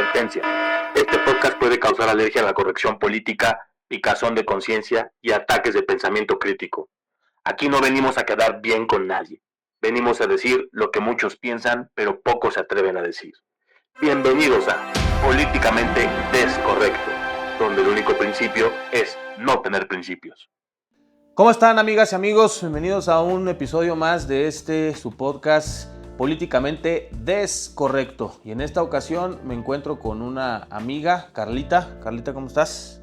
Advertencia. Este podcast puede causar alergia a la corrección política, picazón de conciencia y ataques de pensamiento crítico. Aquí no venimos a quedar bien con nadie. Venimos a decir lo que muchos piensan, pero pocos se atreven a decir. Bienvenidos a Políticamente Descorrecto, donde el único principio es no tener principios. ¿Cómo están, amigas y amigos? Bienvenidos a un episodio más de su podcast Políticamente Descorrecto. Y en esta ocasión me encuentro con una amiga, Carlita. Carlita, ¿cómo estás?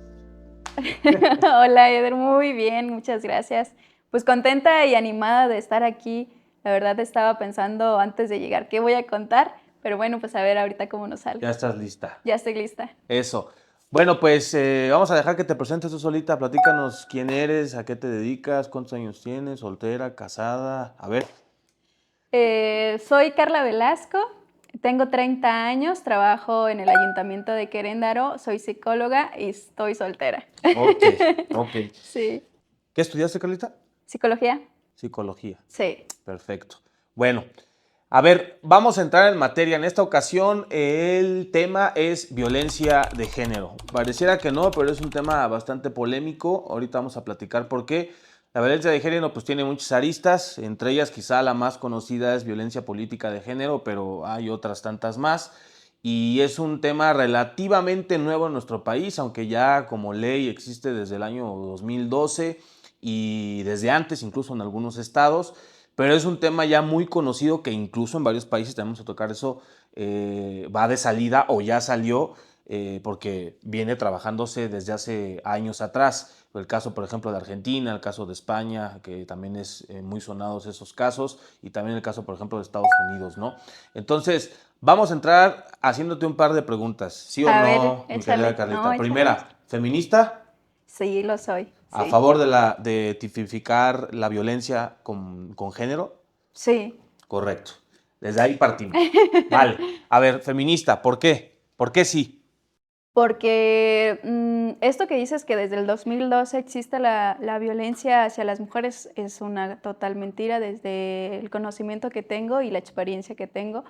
Hola, Eder, muy bien, muchas gracias. Pues contenta y animada de estar aquí. La verdad estaba pensando antes de llegar qué voy a contar, pero bueno, pues a ver ahorita cómo nos sale. Ya estás lista. Ya estoy lista. Eso. Bueno, pues vamos a dejar que te presentes tú solita. Platícanos quién eres, a qué te dedicas, cuántos años tienes, soltera, casada. A ver. Soy Carla Velasco, tengo 30 años, trabajo en el Ayuntamiento de Querétaro, soy psicóloga y estoy soltera. Ok. Sí. ¿Qué estudiaste, Carlita? ¿Psicología? Psicología. Sí. Perfecto. Bueno, a ver, vamos a entrar en materia. En esta ocasión el tema es violencia de género. Pareciera que no, pero es un tema bastante polémico. Ahorita vamos a platicar por qué. La violencia de género pues tiene muchas aristas, entre ellas quizá la más conocida es violencia política de género, pero hay otras tantas más. Y es un tema relativamente nuevo en nuestro país, aunque ya como ley existe desde el año 2012 y desde antes incluso en algunos estados. Pero es un tema ya muy conocido que incluso en varios países, tenemos que tocar eso, va de salida o ya salió porque viene trabajándose desde hace años atrás. El caso, por ejemplo, de Argentina, el caso de España, que también es muy sonados esos casos, y también el caso, por ejemplo, de Estados Unidos, ¿no? Entonces, vamos a entrar haciéndote un par de preguntas, ¿sí o no, mi querida Carlita? No, Primera, ¿feminista? Sí, lo soy. ¿A Sí. favor de tipificar la violencia con género? Sí. Correcto. Desde ahí partimos. Vale. A ver, feminista, ¿por qué? ¿Por qué sí? Porque esto que dices que desde el 2012 existe la violencia hacia las mujeres es una total mentira desde el conocimiento que tengo y la experiencia que tengo.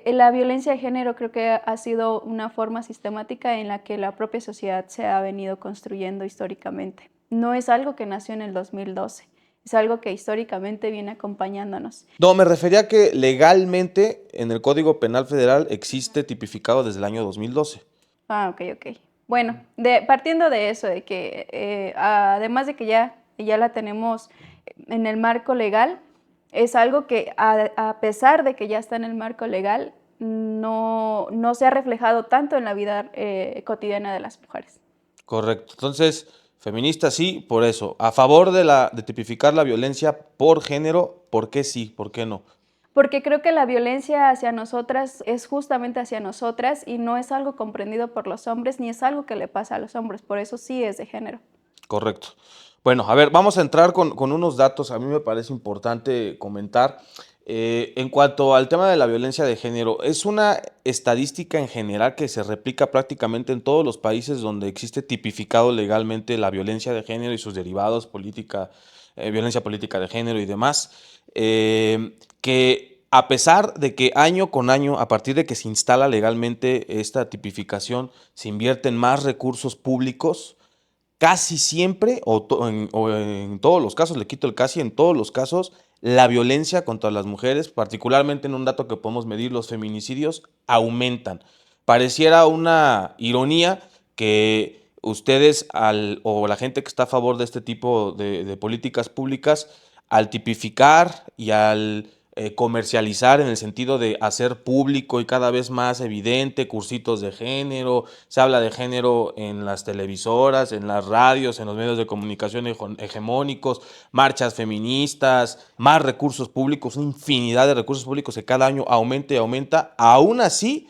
La violencia de género creo que ha sido una forma sistemática en la que la propia sociedad se ha venido construyendo históricamente. No es algo que nació en el 2012, es algo que históricamente viene acompañándonos. No, me refería a que legalmente en el Código Penal Federal existe tipificado desde el año 2012. Ah, ok. Bueno, partiendo de eso, de que además de que ya la tenemos en el marco legal, es algo que a pesar de que ya está en el marco legal, no se ha reflejado tanto en la vida cotidiana de las mujeres. Correcto. Entonces, feminista sí, por eso. A favor de tipificar la violencia por género, ¿por qué sí? ¿Por qué no? Porque creo que la violencia hacia nosotras es justamente hacia nosotras y no es algo comprendido por los hombres ni es algo que le pasa a los hombres, por eso sí es de género. Correcto. Bueno, a ver, vamos a entrar con unos datos, a mí me parece importante comentar. En cuanto al tema de la violencia de género, es una estadística en general que se replica prácticamente en todos los países donde existe tipificado legalmente la violencia de género y sus derivados, violencia política de género y demás, que a pesar de que año con año, a partir de que se instala legalmente esta tipificación, se invierten más recursos públicos, casi siempre, o en todos los casos, le quito el casi, en todos los casos, la violencia contra las mujeres, particularmente en un dato que podemos medir, los feminicidios, aumentan. Pareciera una ironía que ustedes, o la gente que está a favor de este tipo de políticas públicas, al tipificar y al comercializar en el sentido de hacer público y cada vez más evidente cursitos de género, se habla de género en las televisoras, en las radios, en los medios de comunicación hegemónicos, marchas feministas, más recursos públicos, una infinidad de recursos públicos que cada año aumenta y aumenta. Aún así,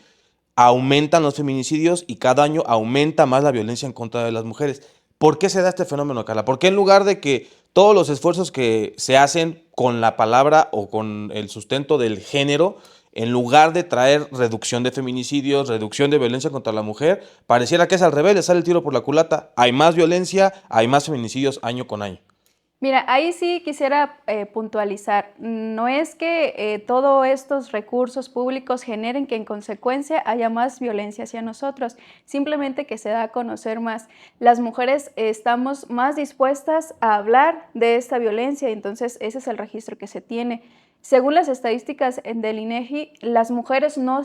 aumentan los feminicidios y cada año aumenta más la violencia en contra de las mujeres. ¿Por qué se da este fenómeno, Carla? ¿Por qué en lugar de que todos los esfuerzos que se hacen con la palabra o con el sustento del género, en lugar de traer reducción de feminicidios, reducción de violencia contra la mujer, pareciera que es al revés, le sale el tiro por la culata? Hay más violencia, hay más feminicidios año con año. Mira, ahí sí quisiera puntualizar. No es que todos estos recursos públicos generen que en consecuencia haya más violencia hacia nosotros, simplemente que se da a conocer más. Las mujeres estamos más dispuestas a hablar de esta violencia, y entonces ese es el registro que se tiene. Según las estadísticas del INEGI, las mujeres no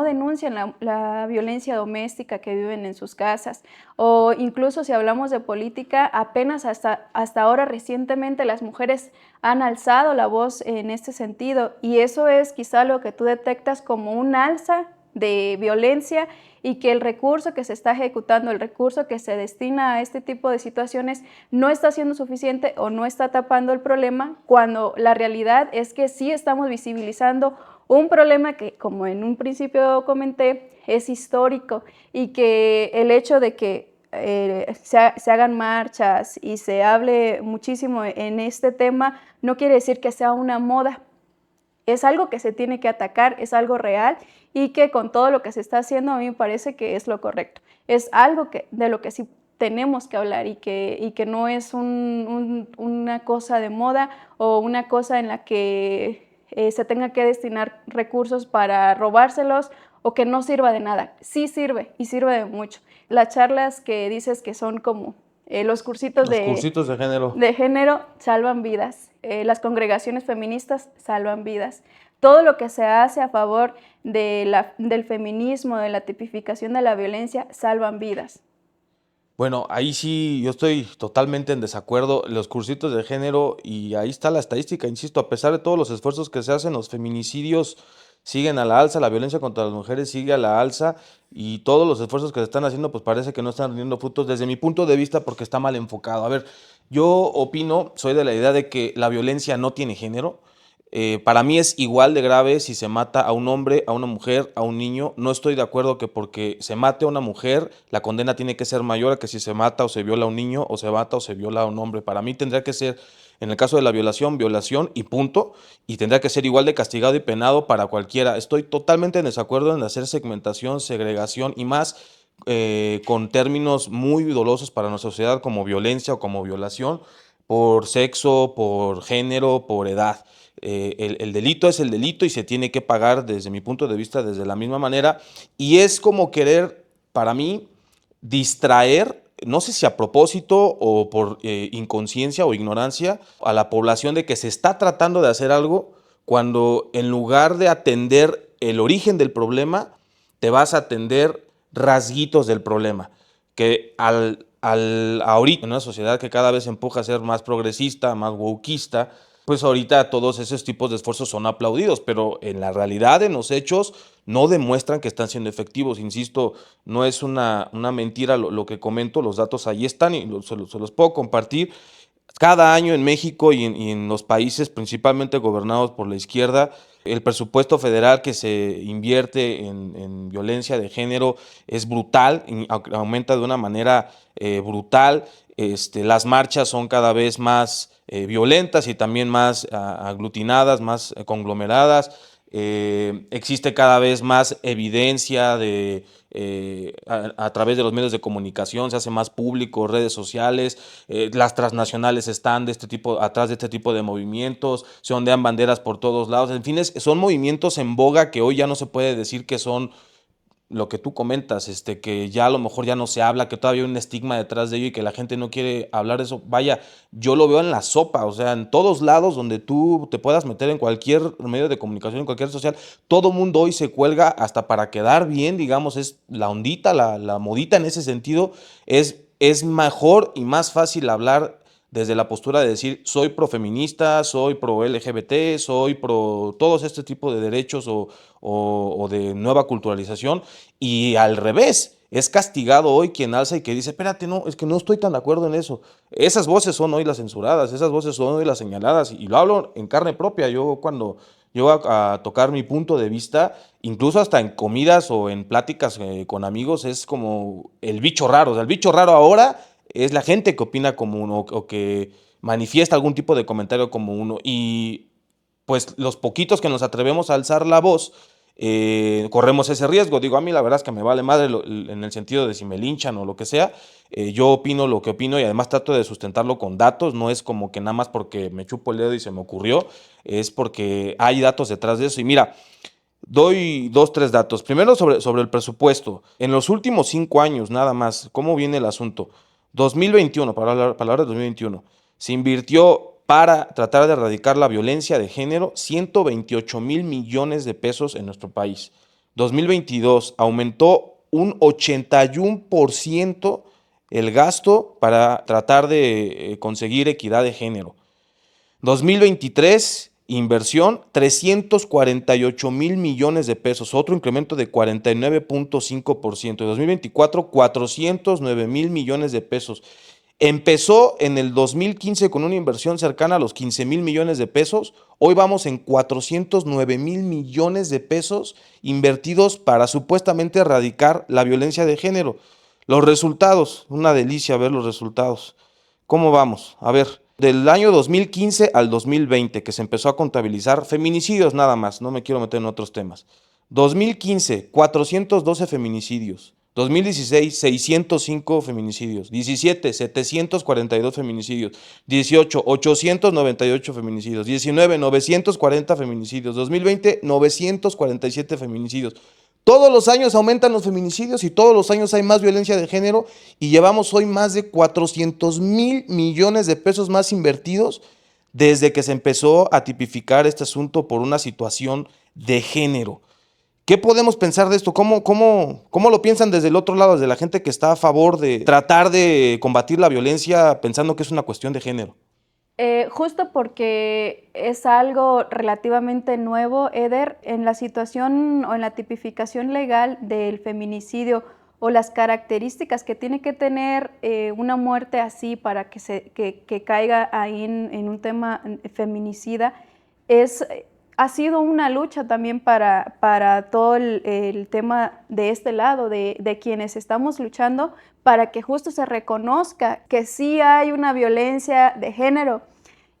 denuncian la violencia doméstica que viven en sus casas, o incluso si hablamos de política, apenas hasta ahora recientemente las mujeres han alzado la voz en este sentido, y eso es quizá lo que tú detectas como un alza de violencia, y que el recurso que se está ejecutando, el recurso que se destina a este tipo de situaciones no está siendo suficiente o no está tapando el problema, cuando la realidad es que sí estamos visibilizando un problema que, como en un principio comenté, es histórico, y que el hecho de que se hagan marchas y se hable muchísimo en este tema no quiere decir que sea una moda. Es algo que se tiene que atacar, es algo real, y que con todo lo que se está haciendo a mí me parece que es lo correcto. Es algo de lo que sí tenemos que hablar, y que no es una cosa de moda o una cosa en la que se tenga que destinar recursos para robárselos o que no sirva de nada. Sí sirve, y sirve de mucho. Las charlas que dices que son como los cursitos Los cursitos de género. de género salvan vidas. Las congregaciones feministas salvan vidas. Todo lo que se hace a favor del feminismo, de la tipificación de la violencia, salvan vidas. Bueno, ahí sí yo estoy totalmente en desacuerdo. Los cursitos de género, y ahí está la estadística, insisto, a pesar de todos los esfuerzos que se hacen, los feminicidios siguen a la alza, la violencia contra las mujeres sigue a la alza, y todos los esfuerzos que se están haciendo, pues parece que no están rindiendo frutos desde mi punto de vista, porque está mal enfocado. A ver, yo opino, soy de la idea de que la violencia no tiene género. Para mí es igual de grave si se mata a un hombre, a una mujer, a un niño. No estoy de acuerdo que porque se mate a una mujer, la condena tiene que ser mayor a que si se mata o se viola a un niño, o se mata o se viola a un hombre. Para mí tendría que ser, en el caso de la violación, violación y punto, y tendría que ser igual de castigado y penado para cualquiera. Estoy totalmente en desacuerdo en hacer segmentación, segregación, y más con términos muy dolosos para nuestra sociedad, como violencia o como violación, por sexo, por género, por edad. El delito es el delito y se tiene que pagar, desde mi punto de vista, desde la misma manera, y es como querer, para mí, distraer, no sé si a propósito o por inconsciencia o ignorancia, a la población de que se está tratando de hacer algo, cuando en lugar de atender el origen del problema, te vas a atender rasguitos del problema, que ahorita, en una sociedad que cada vez empuja a ser más progresista, más wokista, pues ahorita todos esos tipos de esfuerzos son aplaudidos, pero en la realidad, en los hechos, no demuestran que están siendo efectivos. Insisto, no es una mentira lo que comento, los datos ahí están y se los puedo compartir. Cada año en México y en los países principalmente gobernados por la izquierda, el presupuesto federal que se invierte en violencia de género es brutal, aumenta de una manera brutal. Las marchas son cada vez más violentas y también más aglutinadas, más conglomeradas. Existe cada vez más evidencia a través de los medios de comunicación, se hace más público, redes sociales, las transnacionales están atrás de este tipo de movimientos, se ondean banderas por todos lados, en fin, son movimientos en boga que hoy ya no se puede decir que son lo que tú comentas, que ya a lo mejor ya no se habla, que todavía hay un estigma detrás de ello y que la gente no quiere hablar de eso. Vaya, yo lo veo en la sopa, o sea, en todos lados donde tú te puedas meter, en cualquier medio de comunicación, en cualquier social, todo mundo hoy se cuelga hasta para quedar bien, digamos, es la ondita, la modita en ese sentido, es mejor y más fácil hablar desde la postura de decir soy profeminista, soy pro LGBT, soy pro todos este tipo de derechos o de nueva culturalización, y al revés, es castigado hoy quien alza y que dice, espérate, no, es que no estoy tan de acuerdo en eso. Esas voces son hoy las censuradas, esas voces son hoy las señaladas, y lo hablo en carne propia. Yo cuando llego a tocar mi punto de vista, incluso hasta en comidas o en pláticas con amigos, es como el bicho raro. O sea, el bicho raro ahora es la gente que opina como uno o que manifiesta algún tipo de comentario como uno. Y pues los poquitos que nos atrevemos a alzar la voz, corremos ese riesgo. Digo, a mí la verdad es que me vale madre en el sentido de si me linchan o lo que sea. Yo opino lo que opino y además trato de sustentarlo con datos. No es como que nada más porque me chupo el dedo y se me ocurrió, es porque hay datos detrás de eso. Y mira, doy 2, 3 datos. Primero sobre el presupuesto. En los últimos 5 años nada más, ¿cómo viene el asunto? 2021, para hablar de 2021, se invirtió para tratar de erradicar la violencia de género 128 mil millones de pesos en nuestro país. 2022 aumentó un 81% el gasto para tratar de conseguir equidad de género. 2023, inversión 348 mil millones de pesos, otro incremento de 49.5%. 2024, 409 mil millones de pesos. Empezó en el 2015 con una inversión cercana a los 15 mil millones de pesos. Hoy vamos en 409 mil millones de pesos invertidos para supuestamente erradicar la violencia de género. Los resultados, una delicia ver los resultados. ¿Cómo vamos? A ver, del año 2015 al 2020, que se empezó a contabilizar feminicidios nada más, no me quiero meter en otros temas. 2015, 412 feminicidios. 2016, 605 feminicidios. 17, 742 feminicidios. 18, 898 feminicidios. 19, 940 feminicidios. 2020, 947 feminicidios. Todos los años aumentan los feminicidios y todos los años hay más violencia de género y llevamos hoy más de 400 mil millones de pesos más invertidos desde que se empezó a tipificar este asunto por una situación de género. ¿Qué podemos pensar de esto? ¿Cómo lo piensan desde el otro lado, desde la gente que está a favor de tratar de combatir la violencia pensando que es una cuestión de género? Justo porque es algo relativamente nuevo, Eder, en la situación o en la tipificación legal del feminicidio o las características que tiene que tener una muerte así para que caiga ahí en un tema feminicida, ha sido una lucha también para todo el tema de este lado, de quienes estamos luchando para que justo se reconozca que sí hay una violencia de género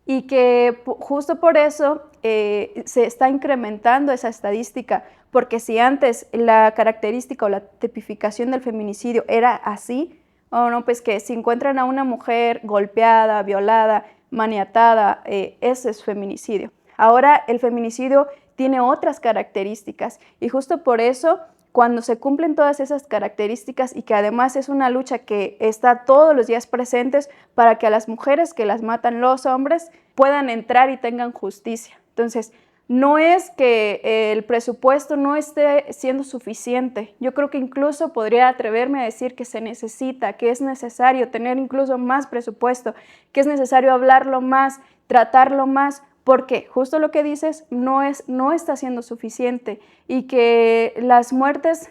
y que justo por eso se está incrementando esa estadística, porque si antes la característica o la tipificación del feminicidio era así, o no, pues que si encuentran a una mujer golpeada, violada, maniatada, ese es feminicidio. Ahora el feminicidio tiene otras características y justo por eso cuando se cumplen todas esas características y que además es una lucha que está todos los días presentes para que a las mujeres que las matan los hombres puedan entrar y tengan justicia. Entonces, no es que el presupuesto no esté siendo suficiente. Yo creo que incluso podría atreverme a decir que se necesita, que es necesario tener incluso más presupuesto, que es necesario hablarlo más, tratarlo más, porque justo lo que dices no está siendo suficiente y que las muertes,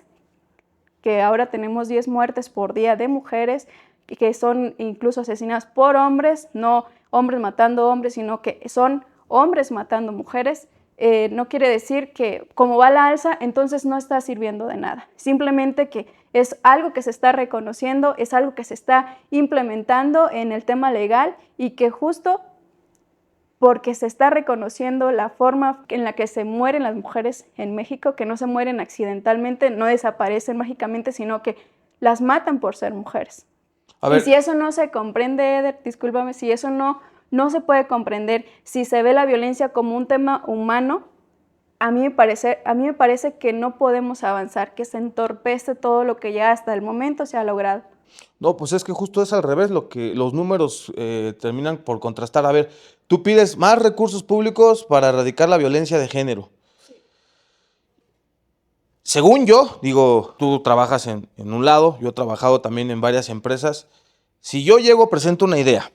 que ahora tenemos 10 muertes por día de mujeres que son incluso asesinadas por hombres, no hombres matando hombres, sino que son hombres matando mujeres, no quiere decir que como va a la alza, entonces no está sirviendo de nada. Simplemente que es algo que se está reconociendo, es algo que se está implementando en el tema legal y que justo porque se está reconociendo la forma en la que se mueren las mujeres en México, que no se mueren accidentalmente, no desaparecen mágicamente, sino que las matan por ser mujeres. Y si eso no se comprende, Eder, discúlpame, si eso no se puede comprender, si se ve la violencia como un tema humano, a mí me parece que no podemos avanzar, que se entorpece todo lo que ya hasta el momento se ha logrado. No, pues es que justo es al revés, lo que los números terminan por contrastar. A ver, tú pides más recursos públicos para erradicar la violencia de género. Sí. Según yo, digo, tú trabajas en un lado, yo he trabajado también en varias empresas. Si yo llego, presento una idea,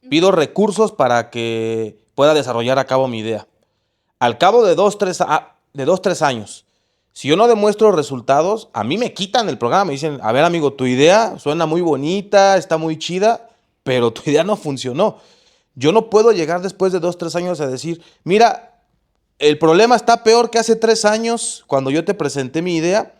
pido recursos para que pueda desarrollar a cabo mi idea. Al cabo de 2-3 años, si yo no demuestro resultados, a mí me quitan el programa. Me dicen, a ver, amigo, tu idea suena muy bonita, está muy chida, pero tu idea no funcionó. Yo no puedo llegar después de 2-3 años a decir, mira, el problema está peor que hace 3 años cuando yo te presenté mi idea,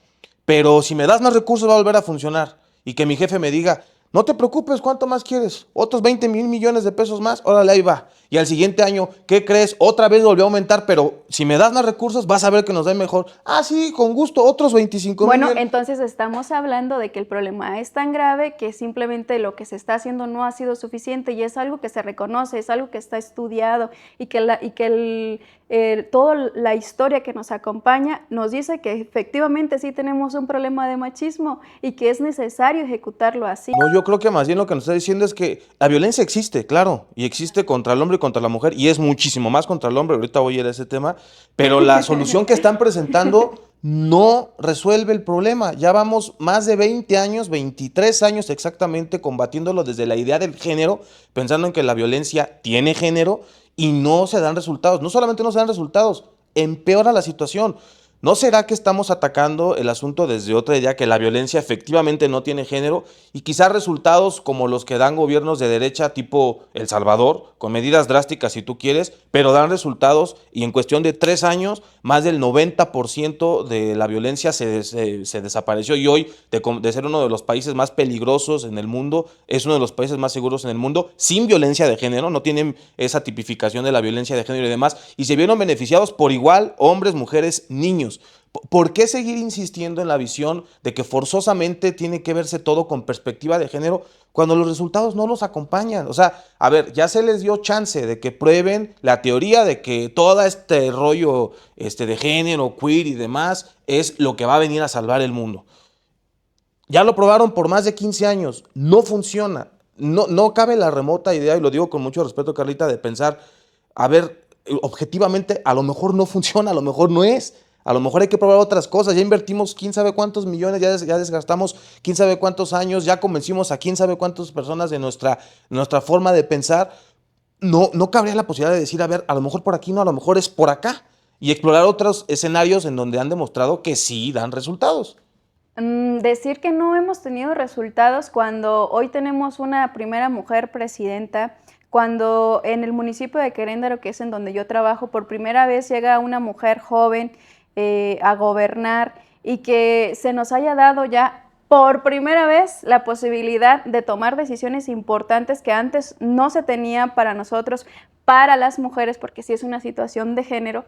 pero si me das más recursos va a volver a funcionar. Y que mi jefe me diga, no te preocupes, ¿cuánto más quieres? ¿Otros 20 mil millones de pesos más? Órale, ahí va. y al siguiente año, ¿qué crees? Otra vez volvió a aumentar, pero si me das más recursos vas a ver que nos da mejor. Ah, sí, con gusto, otros 25,000. Bueno, entonces estamos hablando de que el problema es tan grave que simplemente lo que se está haciendo no ha sido suficiente y es algo que se reconoce, es algo que está estudiado y que toda la historia que nos acompaña nos dice que efectivamente sí tenemos un problema de machismo y que es necesario ejecutarlo así. No, yo creo que más bien lo que nos está diciendo es que la violencia existe, claro, y existe contra el hombre y contra la mujer, y es muchísimo más contra el hombre, ahorita voy a ir a ese tema, pero la solución que están presentando no resuelve el problema. Ya vamos más de 20 años, 23 años exactamente, combatiéndolo desde la idea del género, pensando en que la violencia tiene género, y no se dan resultados. No solamente no se dan resultados, empeora la situación. ¿No será que estamos atacando el asunto desde otra idea, que la violencia efectivamente no tiene género y quizás resultados como los que dan gobiernos de derecha tipo El Salvador, con medidas drásticas si tú quieres, pero dan resultados y en cuestión de 3 años más del 90% de la violencia se desapareció y hoy de ser uno de los países más peligrosos en el mundo, es uno de los países más seguros en el mundo sin violencia de género, no tienen esa tipificación de la violencia de género y demás, y se vieron beneficiados por igual hombres, mujeres, niños. ¿Por qué seguir insistiendo en la visión de que forzosamente tiene que verse todo con perspectiva de género cuando los resultados no los acompañan? O sea, a ver, ya se les dio chance de que prueben la teoría de que todo este rollo de género, queer y demás es lo que va a venir a salvar el mundo. Ya lo probaron por más de 15 años, no funciona. No cabe la remota idea, y lo digo con mucho respeto, Carlita, de pensar, a ver, objetivamente, a lo mejor no funciona, a lo mejor no es. A lo mejor hay que probar otras cosas. Ya invertimos quién sabe cuántos millones, ya desgastamos quién sabe cuántos años, ya convencimos a quién sabe cuántas personas de nuestra forma de pensar. No cabría la posibilidad de decir, a ver, a lo mejor por aquí no, a lo mejor es por acá. Y explorar otros escenarios en donde han demostrado que sí dan resultados. Decir que no hemos tenido resultados cuando hoy tenemos una primera mujer presidenta, cuando en el municipio de Querétaro, que es en donde yo trabajo, por primera vez llega una mujer joven a gobernar y que se nos haya dado ya por primera vez la posibilidad de tomar decisiones importantes que antes no se tenían para nosotros, para las mujeres, porque sí es una situación de género.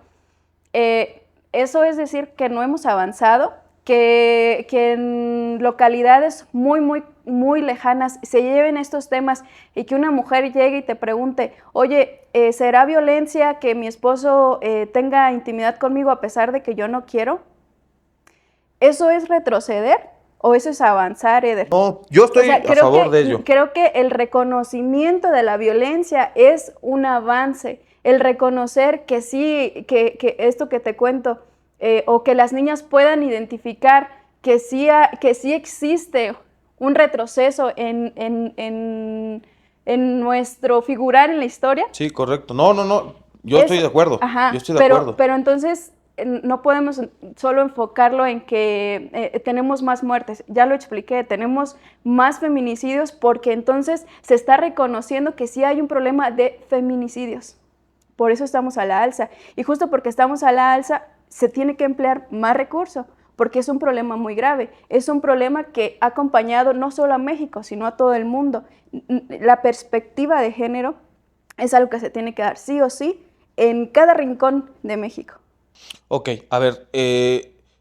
Eso es decir que no hemos avanzado, que en localidades muy lejanas se lleven estos temas y que una mujer llegue y te pregunte, oye, ¿será violencia que mi esposo tenga intimidad conmigo a pesar de que yo no quiero? ¿Eso es retroceder o eso es avanzar, Eder? No, yo estoy a favor de ello. Creo que el reconocimiento de la violencia es un avance, el reconocer que sí, que esto que te cuento, o que las niñas puedan identificar que sí existe un retroceso en nuestro figurar en la historia. Sí, correcto. No. Yo estoy de acuerdo. Ajá, yo estoy de acuerdo. Pero entonces no podemos solo enfocarlo en que tenemos más muertes. Ya lo expliqué, tenemos más feminicidios porque entonces se está reconociendo que sí hay un problema de feminicidios. Por eso estamos a la alza. Y justo porque estamos a la alza, se tiene que emplear más recursos, porque es un problema muy grave. Es un problema que ha acompañado no solo a México, sino a todo el mundo. La perspectiva de género es algo que se tiene que dar sí o sí en cada rincón de México. Ok, a ver,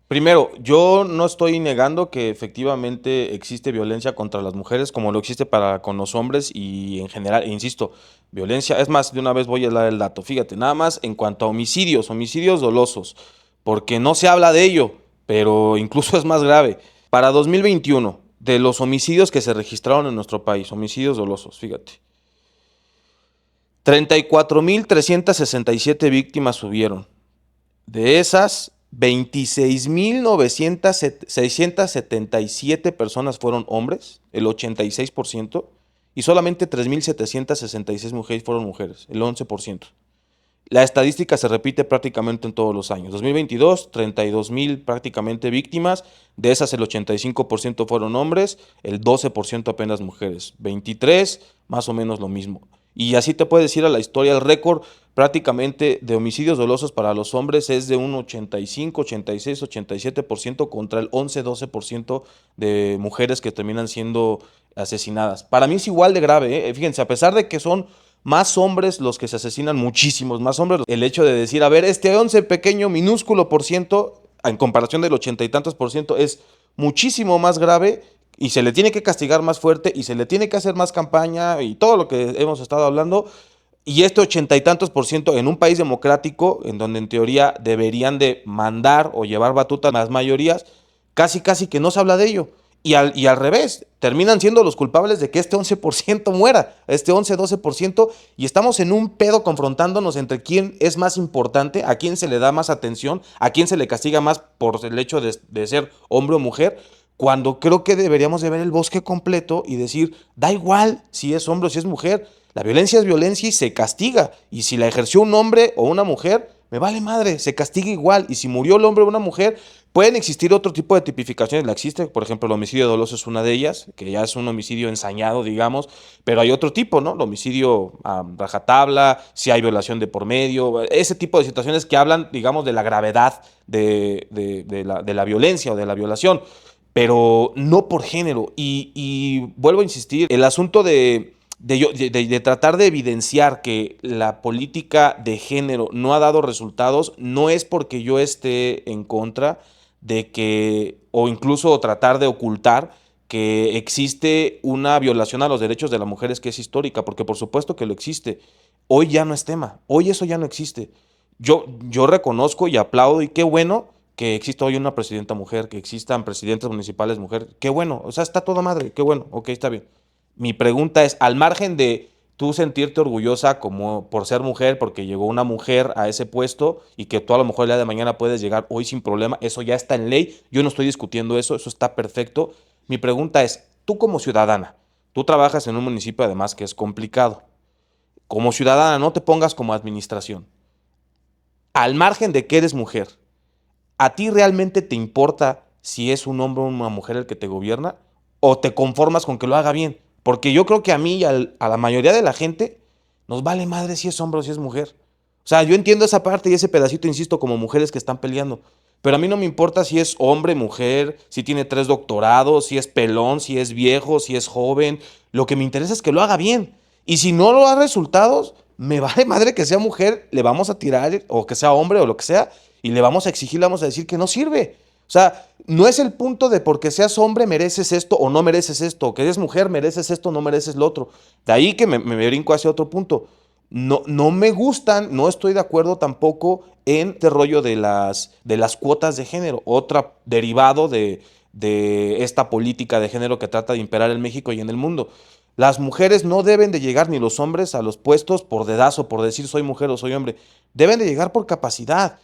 primero, yo no estoy negando que efectivamente existe violencia contra las mujeres como lo existe con los hombres y en general, insisto, violencia, es más, de una vez voy a dar el dato, fíjate, nada más en cuanto a homicidios dolosos, porque no se habla de ello, pero incluso es más grave. Para 2021, de los homicidios que se registraron en nuestro país, homicidios dolosos, fíjate, 34,367 víctimas hubieron. De esas, 26,677 personas fueron hombres, el 86%, y solamente 3,766 mujeres fueron mujeres, el 11%. La estadística se repite prácticamente en todos los años. 2022, 32,000 prácticamente víctimas, de esas el 85% fueron hombres, el 12% apenas mujeres, 23 más o menos lo mismo. Y así te puedes ir a la historia, el récord prácticamente de homicidios dolosos para los hombres es de un 85, 86, 87% contra el 11-12% de mujeres que terminan siendo asesinadas. Para mí es igual de grave, Fíjense, a pesar de que son más hombres los que se asesinan, muchísimos más hombres. El hecho de decir, a ver, este 11 pequeño, minúsculo por ciento, en comparación del 80 y tantos por ciento, es muchísimo más grave y se le tiene que castigar más fuerte y se le tiene que hacer más campaña y todo lo que hemos estado hablando. Y este 80 y tantos por ciento en un país democrático, en donde en teoría deberían de mandar o llevar batuta las mayorías, casi que no se habla de ello. Y al revés, terminan siendo los culpables de que este 11% muera, este 11-12%, y estamos en un pedo confrontándonos entre quién es más importante, a quién se le da más atención, a quién se le castiga más por el hecho de ser hombre o mujer, cuando creo que deberíamos de ver el bosque completo y decir, da igual si es hombre o si es mujer, la violencia es violencia y se castiga, y si la ejerció un hombre o una mujer, me vale madre, se castiga igual, y si murió el hombre o una mujer, pueden existir otro tipo de tipificaciones, la existe, por ejemplo, el homicidio doloso es una de ellas, que ya es un homicidio ensañado, digamos, pero hay otro tipo, ¿no? El homicidio a rajatabla, si hay violación de por medio, ese tipo de situaciones que hablan, digamos, de la gravedad de la violencia o de la violación, pero no por género. Y vuelvo a insistir, el asunto de tratar de evidenciar que la política de género no ha dado resultados, no es porque yo esté en contra de que, o incluso tratar de ocultar que existe una violación a los derechos de las mujeres que es histórica, porque por supuesto que lo existe. Hoy ya no es tema, hoy eso ya no existe. Yo reconozco y aplaudo y qué bueno que exista hoy una presidenta mujer, que existan presidentes municipales mujer, qué bueno, o sea, está toda madre, qué bueno, ok, está bien. Mi pregunta es, al margen de tú sentirte orgullosa como por ser mujer, porque llegó una mujer a ese puesto y que tú a lo mejor el día de mañana puedes llegar hoy sin problema, eso ya está en ley, yo no estoy discutiendo eso, eso está perfecto. Mi pregunta es, tú como ciudadana, tú trabajas en un municipio además que es complicado, como ciudadana no te pongas como administración, al margen de que eres mujer, ¿a ti realmente te importa si es un hombre o una mujer el que te gobierna? ¿O te conformas con que lo haga bien? Porque yo creo que a mí y a la mayoría de la gente nos vale madre si es hombre o si es mujer. O sea, yo entiendo esa parte y ese pedacito, insisto, como mujeres que están peleando. Pero a mí no me importa si es hombre, mujer, si tiene 3 doctorados, si es pelón, si es viejo, si es joven. Lo que me interesa es que lo haga bien. Y si no lo da resultados, me vale madre que sea mujer, le vamos a tirar, o que sea hombre o lo que sea, y le vamos a exigir, le vamos a decir que no sirve. O sea, no es el punto de porque seas hombre mereces esto o no mereces esto, o que eres mujer mereces esto o no mereces lo otro. De ahí que me brinco hacia otro punto. No me gustan, no estoy de acuerdo tampoco en este rollo de las cuotas de género, otro derivado de esta política de género que trata de imperar en México y en el mundo. Las mujeres no deben de llegar, ni los hombres, a los puestos por dedazo, por decir soy mujer o soy hombre. Deben de llegar por capacidad.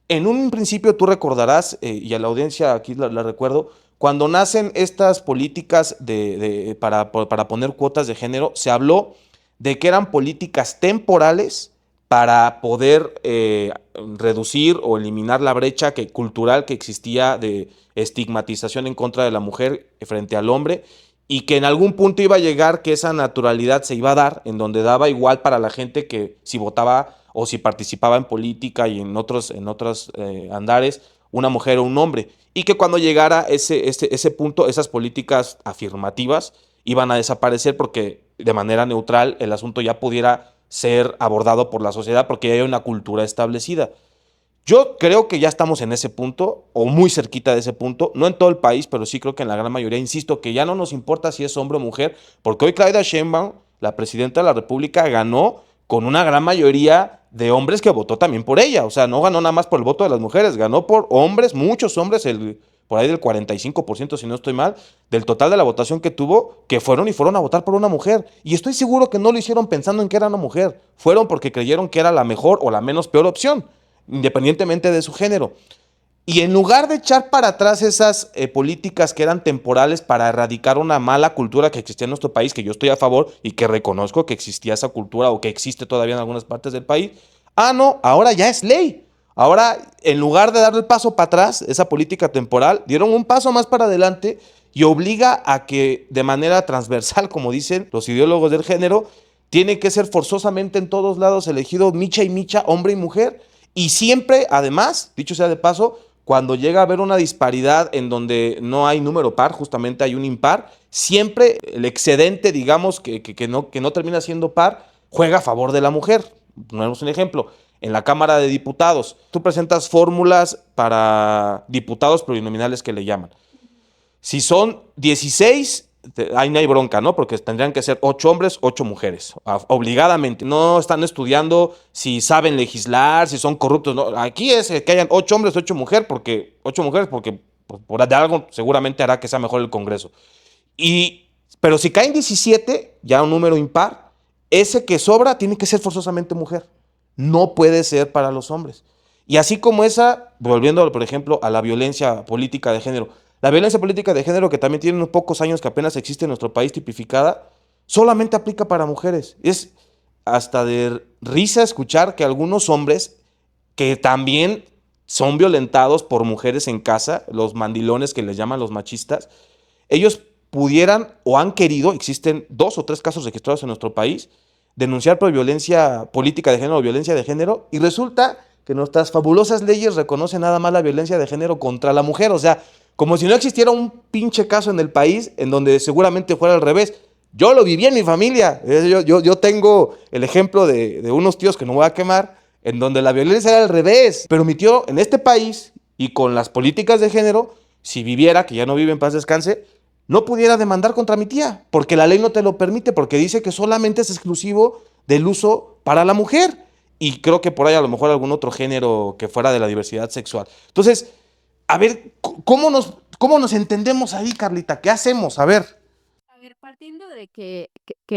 En un principio tú recordarás, y a la audiencia aquí la recuerdo, cuando nacen estas políticas para poner cuotas de género, se habló de que eran políticas temporales para poder reducir o eliminar la brecha cultural que existía de estigmatización en contra de la mujer frente al hombre, y que en algún punto iba a llegar que esa naturalidad se iba a dar, en donde daba igual para la gente que si votaba o si participaba en política y en otros andares, una mujer o un hombre, y que cuando llegara ese punto, esas políticas afirmativas iban a desaparecer porque de manera neutral el asunto ya pudiera ser abordado por la sociedad porque ya hay una cultura establecida. Yo creo que ya estamos en ese punto, o muy cerquita de ese punto, no en todo el país, pero sí creo que en la gran mayoría, insisto, que ya no nos importa si es hombre o mujer, porque hoy Claudia Sheinbaum, la presidenta de la República, ganó con una gran mayoría de hombres que votó también por ella, o sea, no ganó nada más por el voto de las mujeres, ganó por hombres, muchos hombres, por ahí del 45%, si no estoy mal, del total de la votación que tuvo, que fueron a votar por una mujer. Y estoy seguro que no lo hicieron pensando en que era una mujer, fueron porque creyeron que era la mejor o la menos peor opción, independientemente de su género. Y en lugar de echar para atrás esas políticas que eran temporales para erradicar una mala cultura que existía en nuestro país, que yo estoy a favor y que reconozco que existía esa cultura o que existe todavía en algunas partes del país, no, ahora ya es ley. Ahora, en lugar de darle el paso para atrás, esa política temporal, dieron un paso más para adelante y obliga a que de manera transversal, como dicen los ideólogos del género, tiene que ser forzosamente en todos lados elegido micha y micha, hombre y mujer. Y siempre, además, dicho sea de paso, cuando llega a haber una disparidad en donde no hay número par, justamente hay un impar, siempre el excedente, digamos, que no termina siendo par, juega a favor de la mujer. Ponemos un ejemplo. En la Cámara de Diputados, tú presentas fórmulas para diputados plurinominales que le llaman. Si son 16, ahí no hay bronca, ¿no? Porque tendrían que ser 8 hombres, 8 mujeres, obligadamente. No están estudiando si saben legislar, si son corruptos. No. Aquí es que hayan 8 hombres, 8 mujeres, porque por de algo seguramente hará que sea mejor el Congreso. Pero si caen 17, ya un número impar, ese que sobra tiene que ser forzosamente mujer. No puede ser para los hombres. Y así como esa, volviendo, por ejemplo, a la violencia política de género. La violencia política de género, que también tiene unos pocos años que apenas existe en nuestro país tipificada, solamente aplica para mujeres. Es hasta de risa escuchar que algunos hombres que también son violentados por mujeres en casa, los mandilones que les llaman los machistas, ellos pudieran o han querido, existen 2 o 3 casos registrados en nuestro país, denunciar por violencia política de género o violencia de género, y resulta que nuestras fabulosas leyes reconocen nada más la violencia de género contra la mujer. O sea, como si no existiera un pinche caso en el país en donde seguramente fuera al revés. Yo lo viví en mi familia. Yo tengo el ejemplo de unos tíos que no voy a quemar, en donde la violencia era al revés. Pero mi tío en este país y con las políticas de género, si viviera, que ya no vive, en paz descanse, no pudiera demandar contra mi tía, porque la ley no te lo permite, porque dice que solamente es exclusivo del uso para la mujer. Y creo que por ahí a lo mejor algún otro género que fuera de la diversidad sexual. Entonces, a ver, ¿cómo nos entendemos ahí, Carlita? ¿Qué hacemos? A ver. A ver, partiendo de que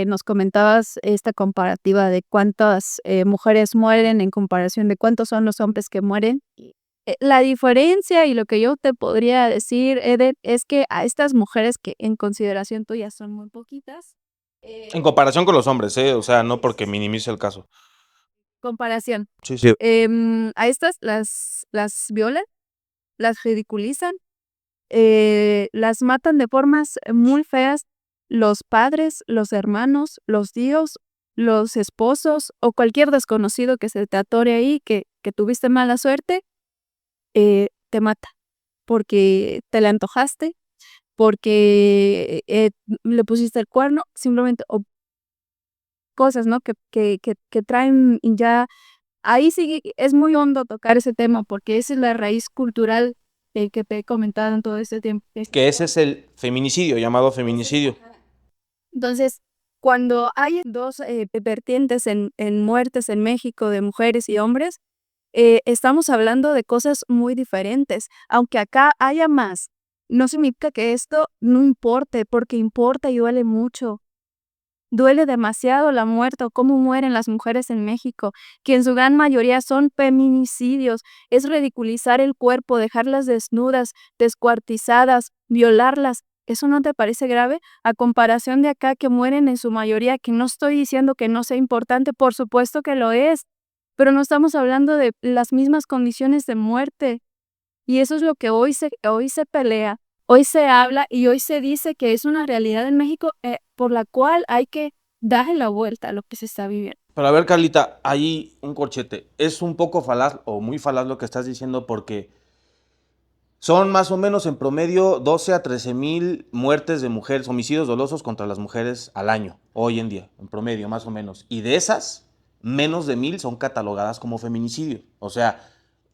nos comentabas esta comparativa de cuántas mujeres mueren en comparación de cuántos son los hombres que mueren, la diferencia y lo que yo te podría decir, Eden, es que a estas mujeres que en consideración tuya son muy poquitas, En comparación con los hombres, o sea, no porque minimice el caso. comparación, Sí, sí. a estas las violan, las ridiculizan, las matan de formas muy feas los padres, los hermanos, los tíos, los esposos o cualquier desconocido que se te atore ahí, que tuviste mala suerte, te mata porque te la antojaste, porque le pusiste el cuerno, simplemente, o cosas, ¿no? Que traen ya. Ahí sí es muy hondo tocar ese tema porque esa es la raíz cultural que te he comentado en todo este tiempo. Que ese es el feminicidio, llamado feminicidio. Entonces, cuando hay dos vertientes en muertes en México de mujeres y hombres, estamos hablando de cosas muy diferentes. Aunque acá haya más, no significa que esto no importe, porque importa y duele mucho. Duele demasiado la muerte o cómo mueren las mujeres en México, que en su gran mayoría son feminicidios. Es ridiculizar el cuerpo, dejarlas desnudas, descuartizadas, violarlas. ¿Eso no te parece grave? A comparación de acá que mueren en su mayoría, que no estoy diciendo que no sea importante, por supuesto que lo es, pero no estamos hablando de las mismas condiciones de muerte. Y eso es lo que hoy se pelea. Hoy se habla y hoy se dice que es una realidad en México por la cual hay que darle la vuelta a lo que se está viviendo. Pero a ver, Carlita, ahí un corchete. Es un poco falaz o muy falaz lo que estás diciendo porque son más o menos en promedio 12 a 13 mil muertes de mujeres, homicidios dolosos contra las mujeres al año, hoy en día, en promedio más o menos. Y de esas, menos de 1000 son catalogadas como feminicidio. O sea,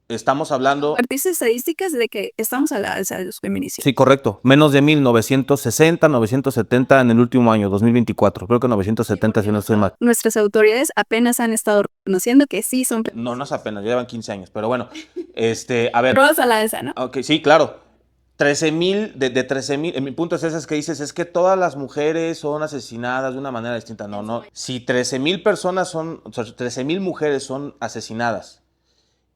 estamos hablando... Partiste estadísticas de que estamos a la alza de los feminicidios. Sí, correcto. Menos de 1960, 970 en el último año, 2024. Creo que 970 si no estoy mal. Nuestras autoridades apenas han estado reconociendo que sí son... No, no es apenas, llevan 15 años. Pero bueno, a ver. Todos a la alza, ¿no? Ok, sí, claro. 13,000, de 13,000, mi punto es ese, es que dices, es que todas las mujeres son asesinadas de una manera distinta. No, no. Si 13,000 personas son, o sea, 13,000 mujeres son asesinadas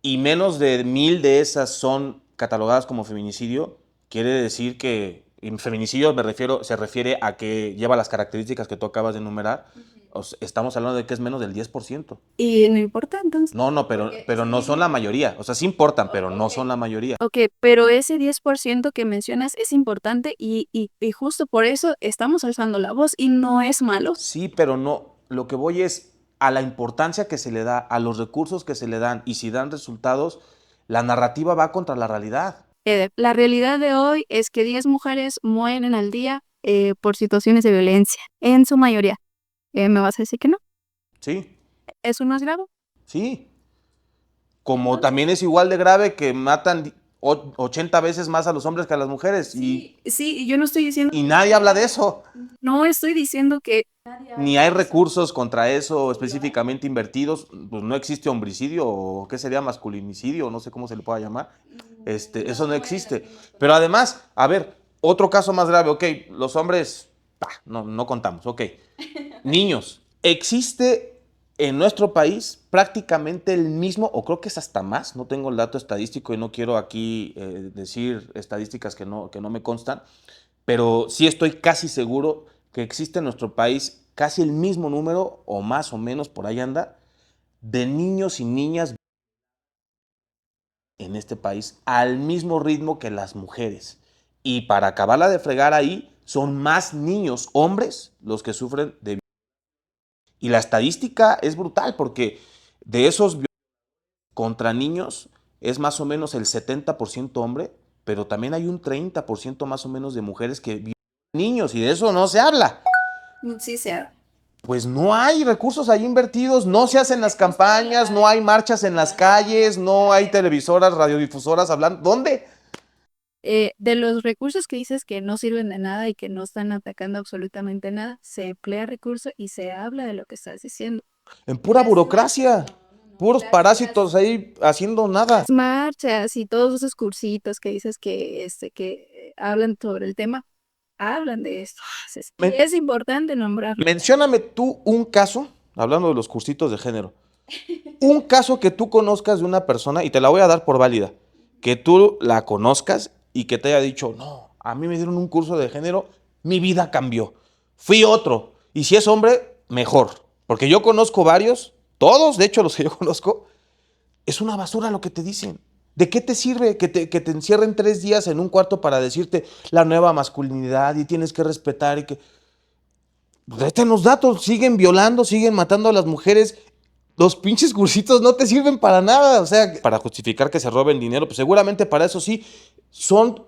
y menos de 1000 de esas son catalogadas como feminicidio, quiere decir que en feminicidio se refiere a que lleva las características que tú acabas de enumerar. O sea, estamos hablando de que es menos del 10%. Y no importa entonces. No, pero no son la mayoría. O sea, sí importan, pero no son la mayoría. Ok, pero ese 10% que mencionas es importante y justo por eso estamos alzando la voz y no es malo. Sí, pero no. Lo que voy es a la importancia que se le da, a los recursos que se le dan, y si dan resultados, la narrativa va contra la realidad. La realidad de hoy es que 10 mujeres mueren al día por situaciones de violencia, en su mayoría. ¿Me vas a decir que no? Sí, ¿Eso no es grave? sí. Como también es igual de grave que matan 80 veces más a los hombres que a las mujeres Sí, yo no estoy diciendo, y nadie habla de eso. no estoy diciendo que Ni hay recursos contra eso específicamente invertidos. Pues no existe homicidio o qué sería masculinicidio, no sé cómo se le pueda llamar. Eso no existe. Pero además, a ver, otro caso más grave, ok, los hombres, no contamos, ok. Niños, existe en nuestro país prácticamente el mismo, o creo que es hasta más, no tengo el dato estadístico y no quiero aquí decir estadísticas que no me constan, pero sí estoy casi seguro que existe en nuestro país casi el mismo número, o más o menos por ahí anda, de niños y niñas en este país al mismo ritmo que las mujeres. Y para acabarla de fregar ahí, son más niños, hombres, los que sufren de violencia. Y la estadística es brutal porque de esos contra niños es más o menos el 70% hombre, pero también hay un 30% más o menos de mujeres que violan niños y de eso no se habla. sí sea. Pues no hay recursos ahí invertidos, no se hacen las campañas, no hay marchas en las calles, no hay televisoras, radiodifusoras hablando. ¿Dónde? De los recursos que dices que no sirven de nada y que no están atacando absolutamente nada, se emplea recurso y se habla de lo que estás diciendo. En pura burocracia, puros parásitos ahí haciendo nada. Las marchas y todos esos cursitos que dices que hablan sobre el tema, hablan de esto. Y es importante nombrarlo. Mencióname tú un caso, hablando de los cursitos de género, un caso que tú conozcas de una persona, y te la voy a dar por válida, que tú la conozcas y que te haya dicho, no, a mí me dieron un curso de género, mi vida cambió, fui otro, y si es hombre, mejor, porque yo conozco varios, todos, de hecho los que yo conozco, es una basura lo que te dicen. ¿De qué te sirve que te encierren 3 días en un cuarto para decirte la nueva masculinidad y tienes que respetar y que... Pues ahí están los datos, siguen violando, siguen matando a las mujeres. Los pinches cursitos no te sirven para nada, o sea, para justificar que se roben dinero, pues seguramente para eso sí, son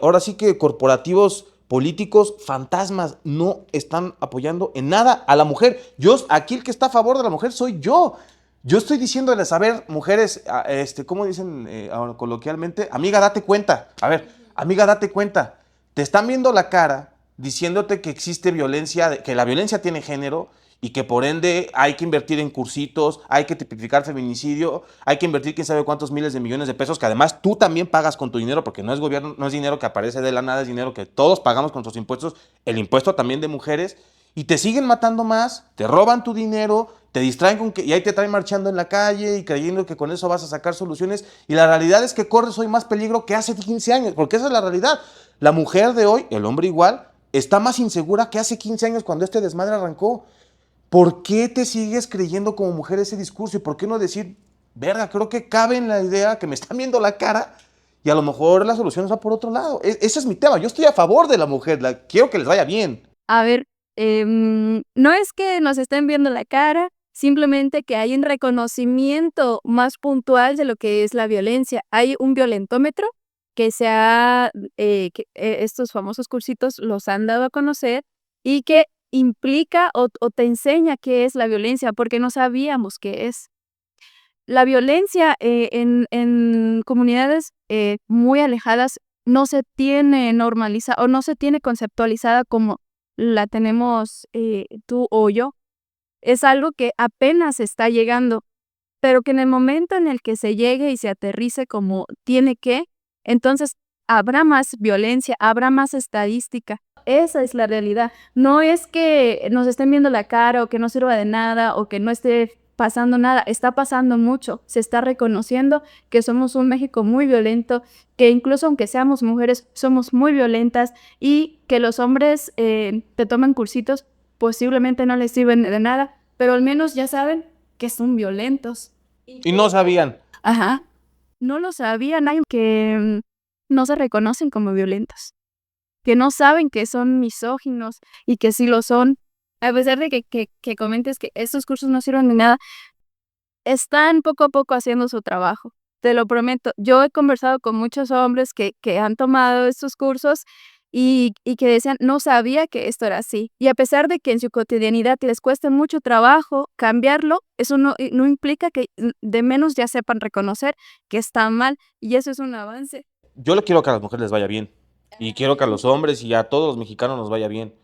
ahora sí que corporativos políticos fantasmas, no están apoyando en nada a la mujer. Yo, aquí el que está a favor de la mujer soy yo. Yo estoy diciéndoles, a ver, mujeres, ¿cómo dicen ahora coloquialmente? Amiga, date cuenta. A ver, amiga, date cuenta. Te están viendo la cara diciéndote que existe violencia, que la violencia tiene género y que por ende hay que invertir en cursitos, hay que tipificar feminicidio, hay que invertir quién sabe cuántos miles de millones de pesos, que además tú también pagas con tu dinero, porque no es gobierno, no es dinero que aparece de la nada, es dinero que todos pagamos con nuestros impuestos, el impuesto también de mujeres, y te siguen matando más, te roban tu dinero, te distraen con que, y ahí te traen marchando en la calle y creyendo que con eso vas a sacar soluciones, y la realidad es que corres hoy más peligro que hace 15 años, porque esa es la realidad. La mujer de hoy, el hombre igual, está más insegura que hace 15 años cuando este desmadre arrancó. ¿Por qué te sigues creyendo como mujer ese discurso? ¿Y por qué no decir, verga, creo que cabe en la idea que me están viendo la cara y a lo mejor la solución va por otro lado? Ese es mi tema. Yo estoy a favor de la mujer, quiero que les vaya bien. A ver, no es que nos estén viendo la cara, simplemente que hay un reconocimiento más puntual de lo que es la violencia. Hay un violentómetro que estos famosos cursitos los han dado a conocer y que implica o te enseña qué es la violencia, porque no sabíamos qué es. La violencia en comunidades muy alejadas no se tiene normalizada o no se tiene conceptualizada como la tenemos tú o yo. Es algo que apenas está llegando, pero que en el momento en el que se llegue y se aterrice como tiene que, entonces habrá más violencia, habrá más estadística. Esa es la realidad. No es que nos estén viendo la cara o que no sirva de nada o que no esté pasando nada. Está pasando mucho. Se está reconociendo que somos un México muy violento, que incluso aunque seamos mujeres, somos muy violentas y que los hombres te toman cursitos, posiblemente no les sirven de nada, pero al menos ya saben que son violentos. Y no sabían. Ajá. No lo sabían, hay que no se reconocen como violentos, que no saben que son misóginos y que sí lo son. A pesar de que comentes que estos cursos no sirven de nada, están poco a poco haciendo su trabajo. Te lo prometo. Yo he conversado con muchos hombres que han tomado estos cursos y que decían, no sabía que esto era así. Y a pesar de que en su cotidianidad les cueste mucho trabajo cambiarlo, eso no implica que de menos ya sepan reconocer que está mal, y eso es un avance. Yo le quiero que a las mujeres les vaya bien. Y quiero que a los hombres y a todos los mexicanos nos vaya bien.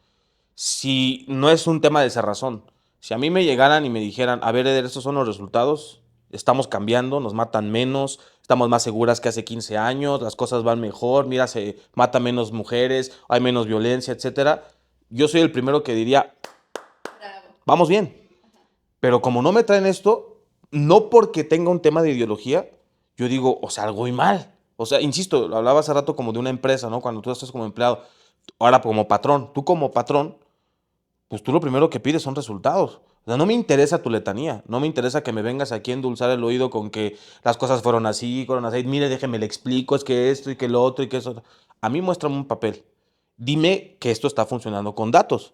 Si no es un tema de cerrazón, si a mí me llegaran y me dijeran, a ver, Eder, estos son los resultados, estamos cambiando, nos matan menos, estamos más seguras que hace 15 años, las cosas van mejor, mira, se mata menos mujeres, hay menos violencia, etcétera. Yo soy el primero que diría, vamos bien. Pero como no me traen esto, no porque tenga un tema de ideología, yo digo, o sea, algo muy mal. O sea, insisto, lo hablaba hace rato como de una empresa, ¿no? Cuando tú estás como empleado, ahora como patrón, tú como patrón, pues tú lo primero que pides son resultados. O sea, no me interesa tu letanía, no me interesa que me vengas aquí a endulzar el oído con que las cosas fueron así, mire, déjeme le explico, es que esto y que lo otro y que eso. A mí muéstrame un papel. Dime que esto está funcionando con datos.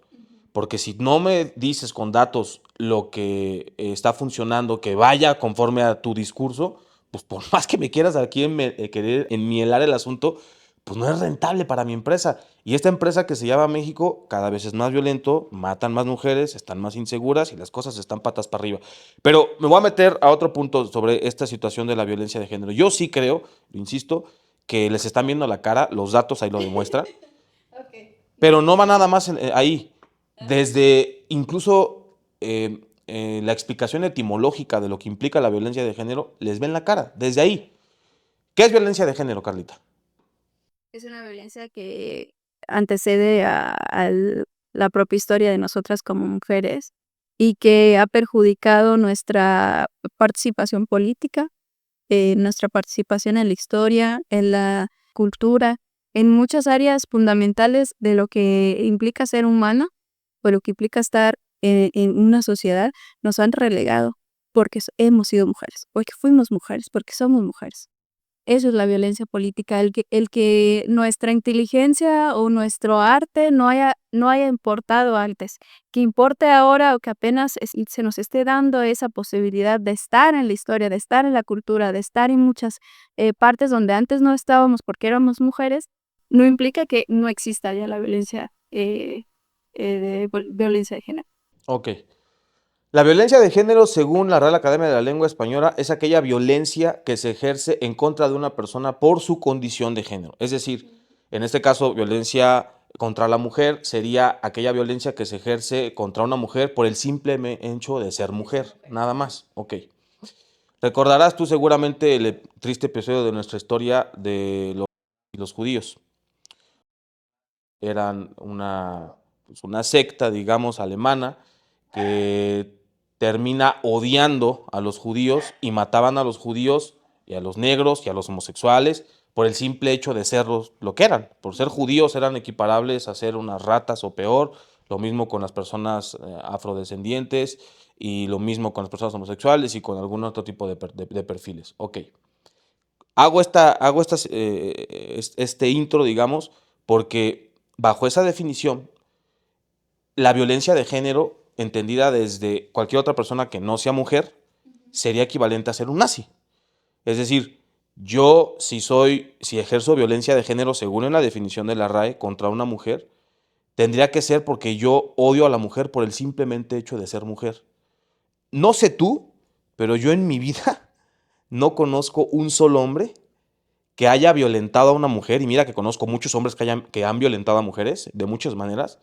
Porque si no me dices con datos lo que está funcionando, que vaya conforme a tu discurso, pues por más que me quieras aquí querer enmielar el asunto, pues no es rentable para mi empresa. Y esta empresa que se llama México cada vez es más violento, matan más mujeres, están más inseguras y las cosas están patas para arriba. Pero me voy a meter a otro punto sobre esta situación de la violencia de género. Yo sí creo, insisto, que les están viendo la cara, los datos ahí lo demuestran, pero no va nada más ahí. Desde incluso la explicación etimológica de lo que implica la violencia de género, les ven la cara, desde ahí. ¿Qué es violencia de género, Carlita? Es una violencia que antecede a la propia historia de nosotras como mujeres y que ha perjudicado nuestra participación política, nuestra participación en la historia, en la cultura, en muchas áreas fundamentales de lo que implica ser humano o lo que implica estar en una sociedad, nos han relegado porque hemos sido mujeres, porque fuimos mujeres, porque somos mujeres. Eso es la violencia política, el que nuestra inteligencia o nuestro arte no haya importado antes, que importe ahora o que apenas se nos esté dando esa posibilidad de estar en la historia, de estar en la cultura, de estar en muchas partes donde antes no estábamos porque éramos mujeres, no implica que no exista ya la violencia violencia de género. Ok. La violencia de género, según la Real Academia de la Lengua Española, es aquella violencia que se ejerce en contra de una persona por su condición de género. Es decir, en este caso, violencia contra la mujer sería aquella violencia que se ejerce contra una mujer por el simple hecho de ser mujer, nada más. Ok. Recordarás tú seguramente el triste episodio de nuestra historia de los judíos. Eran una secta, digamos, alemana, que termina odiando a los judíos y mataban a los judíos y a los negros y a los homosexuales por el simple hecho de ser lo que eran. Por ser judíos eran equiparables a ser unas ratas o peor, lo mismo con las personas afrodescendientes y lo mismo con las personas homosexuales y con algún otro tipo de perfiles. Ok. Hago este intro, digamos, porque bajo esa definición, la violencia de género, entendida desde cualquier otra persona que no sea mujer, sería equivalente a ser un nazi. Es decir, yo si ejerzo violencia de género según en la definición de la RAE contra una mujer, tendría que ser porque yo odio a la mujer por el simplemente hecho de ser mujer. No sé tú, pero yo en mi vida no conozco un solo hombre que haya violentado a una mujer, y mira que conozco muchos hombres que han violentado a mujeres de muchas maneras,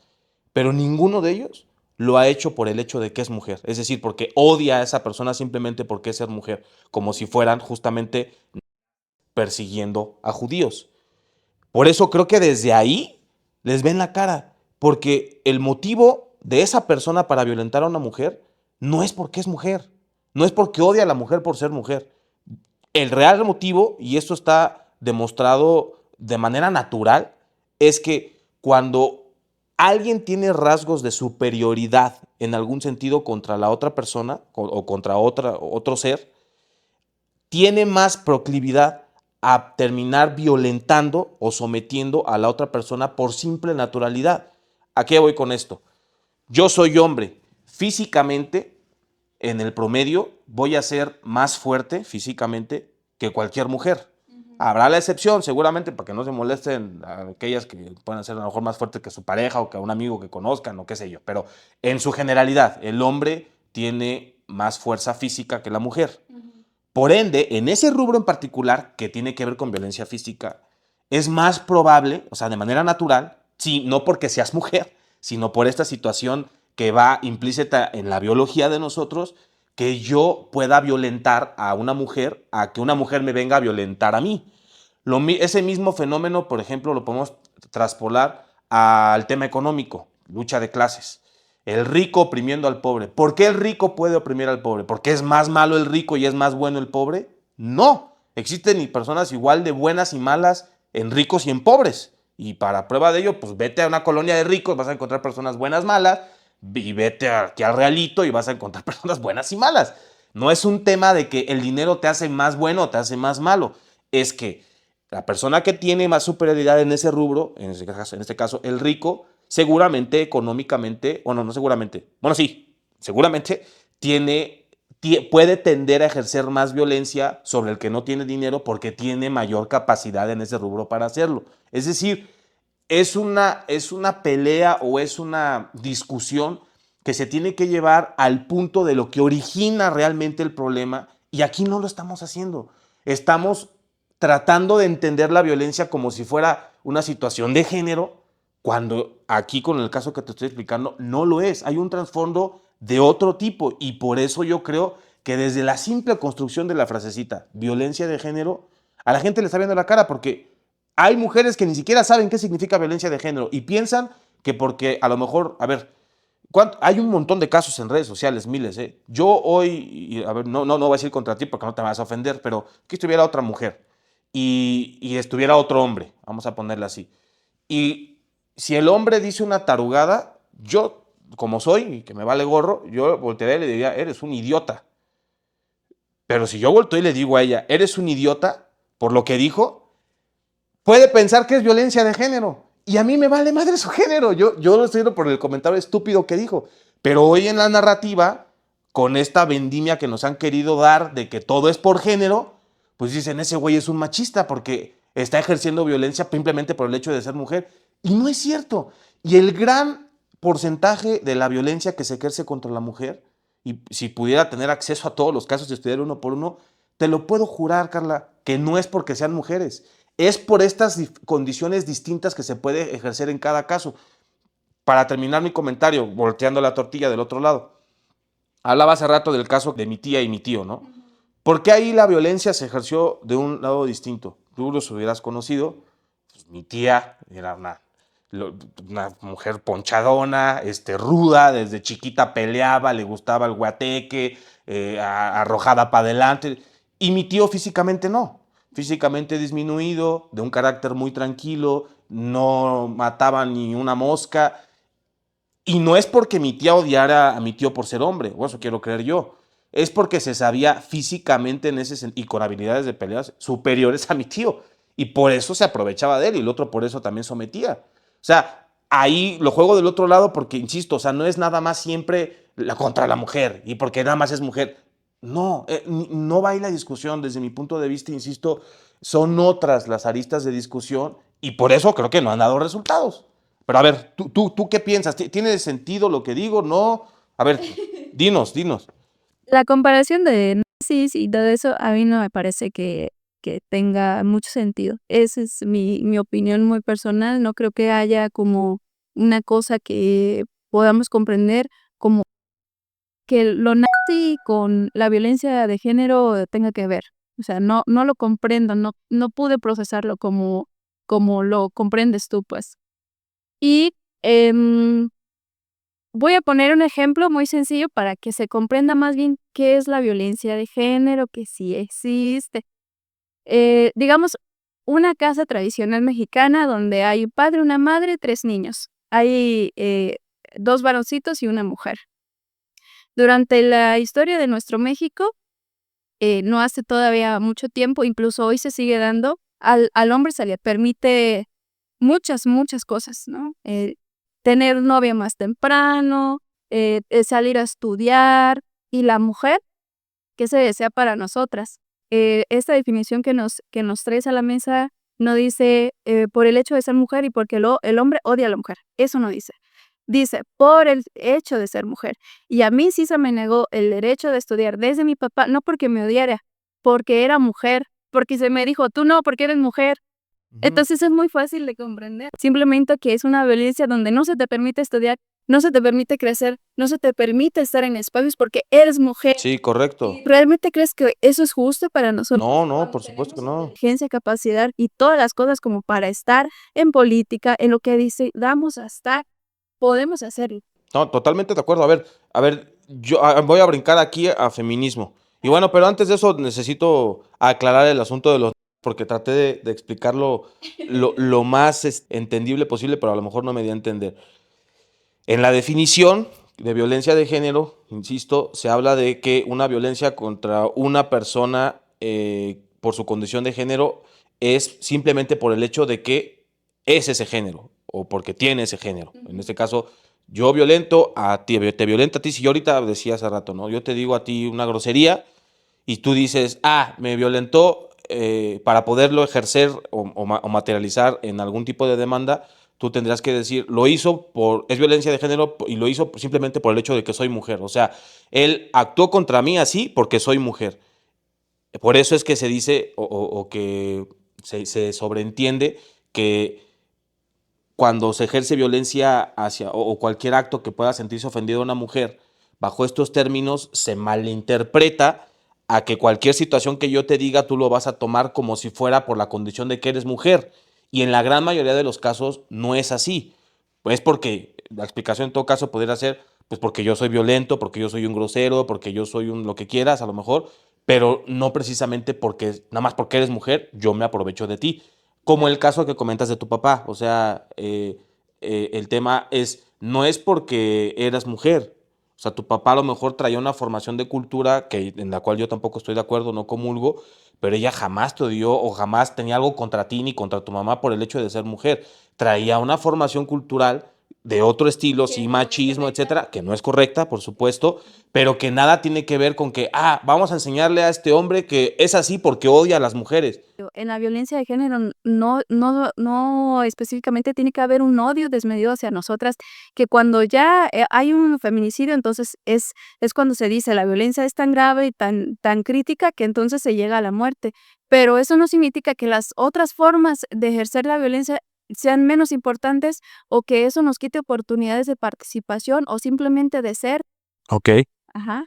pero ninguno de ellos lo ha hecho por el hecho de que es mujer. Es decir, porque odia a esa persona simplemente porque es ser mujer, como si fueran justamente persiguiendo a judíos. Por eso creo que desde ahí les ven la cara, porque el motivo de esa persona para violentar a una mujer no es porque es mujer, no es porque odia a la mujer por ser mujer. El real motivo, y esto está demostrado de manera natural, es que cuando alguien tiene rasgos de superioridad en algún sentido contra la otra persona o contra otro ser, tiene más proclividad a terminar violentando o sometiendo a la otra persona por simple naturalidad. ¿A qué voy con esto? Yo soy hombre, físicamente, en el promedio, voy a ser más fuerte físicamente que cualquier mujer. Habrá la excepción, seguramente, para que no se molesten a aquellas que puedan ser a lo mejor más fuertes que su pareja o que a un amigo que conozcan o qué sé yo. Pero en su generalidad, el hombre tiene más fuerza física que la mujer. Por ende, en ese rubro en particular, que tiene que ver con violencia física, es más probable, o sea, de manera natural, sí, no porque seas mujer, sino por esta situación que va implícita en la biología de nosotros, que yo pueda violentar a una mujer, a que una mujer me venga a violentar a mí. Ese mismo fenómeno, por ejemplo, lo podemos traspolar al tema económico, lucha de clases. El rico oprimiendo al pobre. ¿Por qué el rico puede oprimir al pobre? ¿Porque es más malo el rico y es más bueno el pobre? No. Existen personas igual de buenas y malas en ricos y en pobres. Y para prueba de ello, pues vete a una colonia de ricos, vas a encontrar personas buenas, malas, y vete aquí al realito y vas a encontrar personas buenas y malas. No es un tema de que el dinero te hace más bueno o te hace más malo. Es que la persona que tiene más superioridad en ese rubro, en este caso el rico, seguramente económicamente, bueno, no seguramente, bueno, sí, seguramente puede tender a ejercer más violencia sobre el que no tiene dinero porque tiene mayor capacidad en ese rubro para hacerlo. Es decir, es una pelea o es una discusión que se tiene que llevar al punto de lo que origina realmente el problema, y aquí no lo estamos haciendo. Estamos tratando de entender la violencia como si fuera una situación de género, cuando aquí con el caso que te estoy explicando no lo es. Hay un trasfondo de otro tipo, y por eso yo creo que desde la simple construcción de la frasecita violencia de género, a la gente le está viendo la cara, porque hay mujeres que ni siquiera saben qué significa violencia de género y piensan que porque a lo mejor, a ver, hay un montón de casos en redes sociales, miles, ¿eh? Yo hoy, a ver, no voy a decir contra ti porque no te vas a ofender, pero que estuviera otra mujer y estuviera otro hombre, vamos a ponerle así. Y si el hombre dice una tarugada, yo, como soy, y que me vale gorro, yo voltearía y le diría, eres un idiota. Pero si yo volteo y le digo a ella, eres un idiota por lo que dijo, puede pensar que es violencia de género. Y a mí me vale madre su género. Yo lo estoy diciendo por el comentario estúpido que dijo. Pero hoy en la narrativa, con esta vendimia que nos han querido dar de que todo es por género, pues dicen, ese güey es un machista porque está ejerciendo violencia simplemente por el hecho de ser mujer. Y no es cierto. Y el gran porcentaje de la violencia que se ejerce contra la mujer, y si pudiera tener acceso a todos los casos y estudiar uno por uno, te lo puedo jurar, Carla, que no es porque sean mujeres. Es por estas condiciones distintas que se puede ejercer en cada caso. Para terminar mi comentario, volteando la tortilla del otro lado, hablaba hace rato del caso de mi tía y mi tío, ¿no? ¿Por qué ahí la violencia se ejerció de un lado distinto? Tú los hubieras conocido. Pues, mi tía era una mujer ponchadona, ruda, desde chiquita peleaba, le gustaba el guateque, arrojada para adelante. Y mi tío físicamente no. Físicamente disminuido, de un carácter muy tranquilo, no mataba ni una mosca. Y no es porque mi tía odiara a mi tío por ser hombre, o eso quiero creer yo. Es porque se sabía físicamente en ese y con habilidades de peleas superiores a mi tío. Y por eso se aprovechaba de él y el otro por eso también sometía. O sea, ahí lo juego del otro lado porque, insisto, o sea, no es nada más siempre contra la mujer y porque nada más es mujer. No, no va ahí la discusión. Desde mi punto de vista, insisto, son otras las aristas de discusión y por eso creo que no han dado resultados. Pero a ver, ¿tú qué piensas? ¿Tiene sentido lo que digo? ¿No? A ver, dinos. La comparación de nazis y todo eso, a mí no me parece que tenga mucho sentido. Esa es mi opinión muy personal. No creo que haya como una cosa que podamos comprender como que lo nazi con la violencia de género tenga que ver. O sea, no lo comprendo, no pude procesarlo como lo comprendes tú, pues. Y voy a poner un ejemplo muy sencillo para que se comprenda más bien qué es la violencia de género, que sí existe. Digamos, una casa tradicional mexicana donde hay un padre, una madre, 3 niños. Hay 2 varoncitos y una mujer. Durante la historia de nuestro México, no hace todavía mucho tiempo, incluso hoy se sigue dando, al hombre se le permite muchas cosas, ¿no? Tener novia más temprano, salir a estudiar, y la mujer, ¿qué se desea para nosotras? esta definición que nos traes a la mesa no dice por el hecho de ser mujer y porque el hombre odia a la mujer. Eso no dice. Dice por el hecho de ser mujer. Y a mí sí se me negó el derecho de estudiar desde mi papá, no porque me odiara, porque era mujer, porque se me dijo, tú no, porque eres mujer. Entonces es muy fácil de comprender. Simplemente que es una violencia donde no se te permite estudiar, no se te permite crecer, no se te permite estar en espacios porque eres mujer. Sí, correcto. ¿Realmente crees que eso es justo para nosotros? No, por supuesto que no. Inteligencia, capacidad y todas las cosas como para estar en política, en lo que dice, damos a estar, podemos hacerlo. No, totalmente de acuerdo. A ver, yo voy a brincar aquí a feminismo. Y bueno, pero antes de eso necesito aclarar el asunto de los porque traté de explicarlo lo más entendible posible, pero a lo mejor no me di a entender. En la definición de violencia de género, insisto, se habla de que una violencia contra una persona por su condición de género es simplemente por el hecho de que es ese género o porque tiene ese género. En este caso, yo violento a ti, te violento a ti. Si yo ahorita decía hace rato, ¿no? Yo te digo a ti una grosería y tú dices, me violentó para poderlo ejercer o materializar en algún tipo de demanda, tú tendrás que decir, es violencia de género y lo hizo simplemente por el hecho de que soy mujer. O sea, él actuó contra mí así porque soy mujer. Por eso es que se dice o que se sobreentiende que cuando se ejerce violencia hacia o cualquier acto que pueda sentirse ofendido a una mujer, bajo estos términos se malinterpreta a que cualquier situación que yo te diga tú lo vas a tomar como si fuera por la condición de que eres mujer. Y en la gran mayoría de los casos no es así. Pues porque la explicación en todo caso podría ser pues porque yo soy violento, porque yo soy un grosero, porque yo soy un lo que quieras a lo mejor, pero no precisamente porque, nada más porque eres mujer, yo me aprovecho de ti. Como el caso que comentas de tu papá, o sea, el tema no es porque eras mujer, o sea, tu papá a lo mejor traía una formación de cultura en la cual yo tampoco estoy de acuerdo, no comulgo, pero ella jamás te odió o jamás tenía algo contra ti ni contra tu mamá por el hecho de ser mujer. Traía una formación cultural de otro estilo, sí, machismo, etcétera, que no es correcta, por supuesto, pero que nada tiene que ver con que, vamos a enseñarle a este hombre que es así porque odia a las mujeres. En la violencia de género no específicamente tiene que haber un odio desmedido hacia nosotras, que cuando ya hay un feminicidio, entonces es cuando se dice la violencia es tan grave y tan crítica que entonces se llega a la muerte. Pero eso no significa que las otras formas de ejercer la violencia sean menos importantes o que eso nos quite oportunidades de participación o simplemente de ser. Ok. Ajá.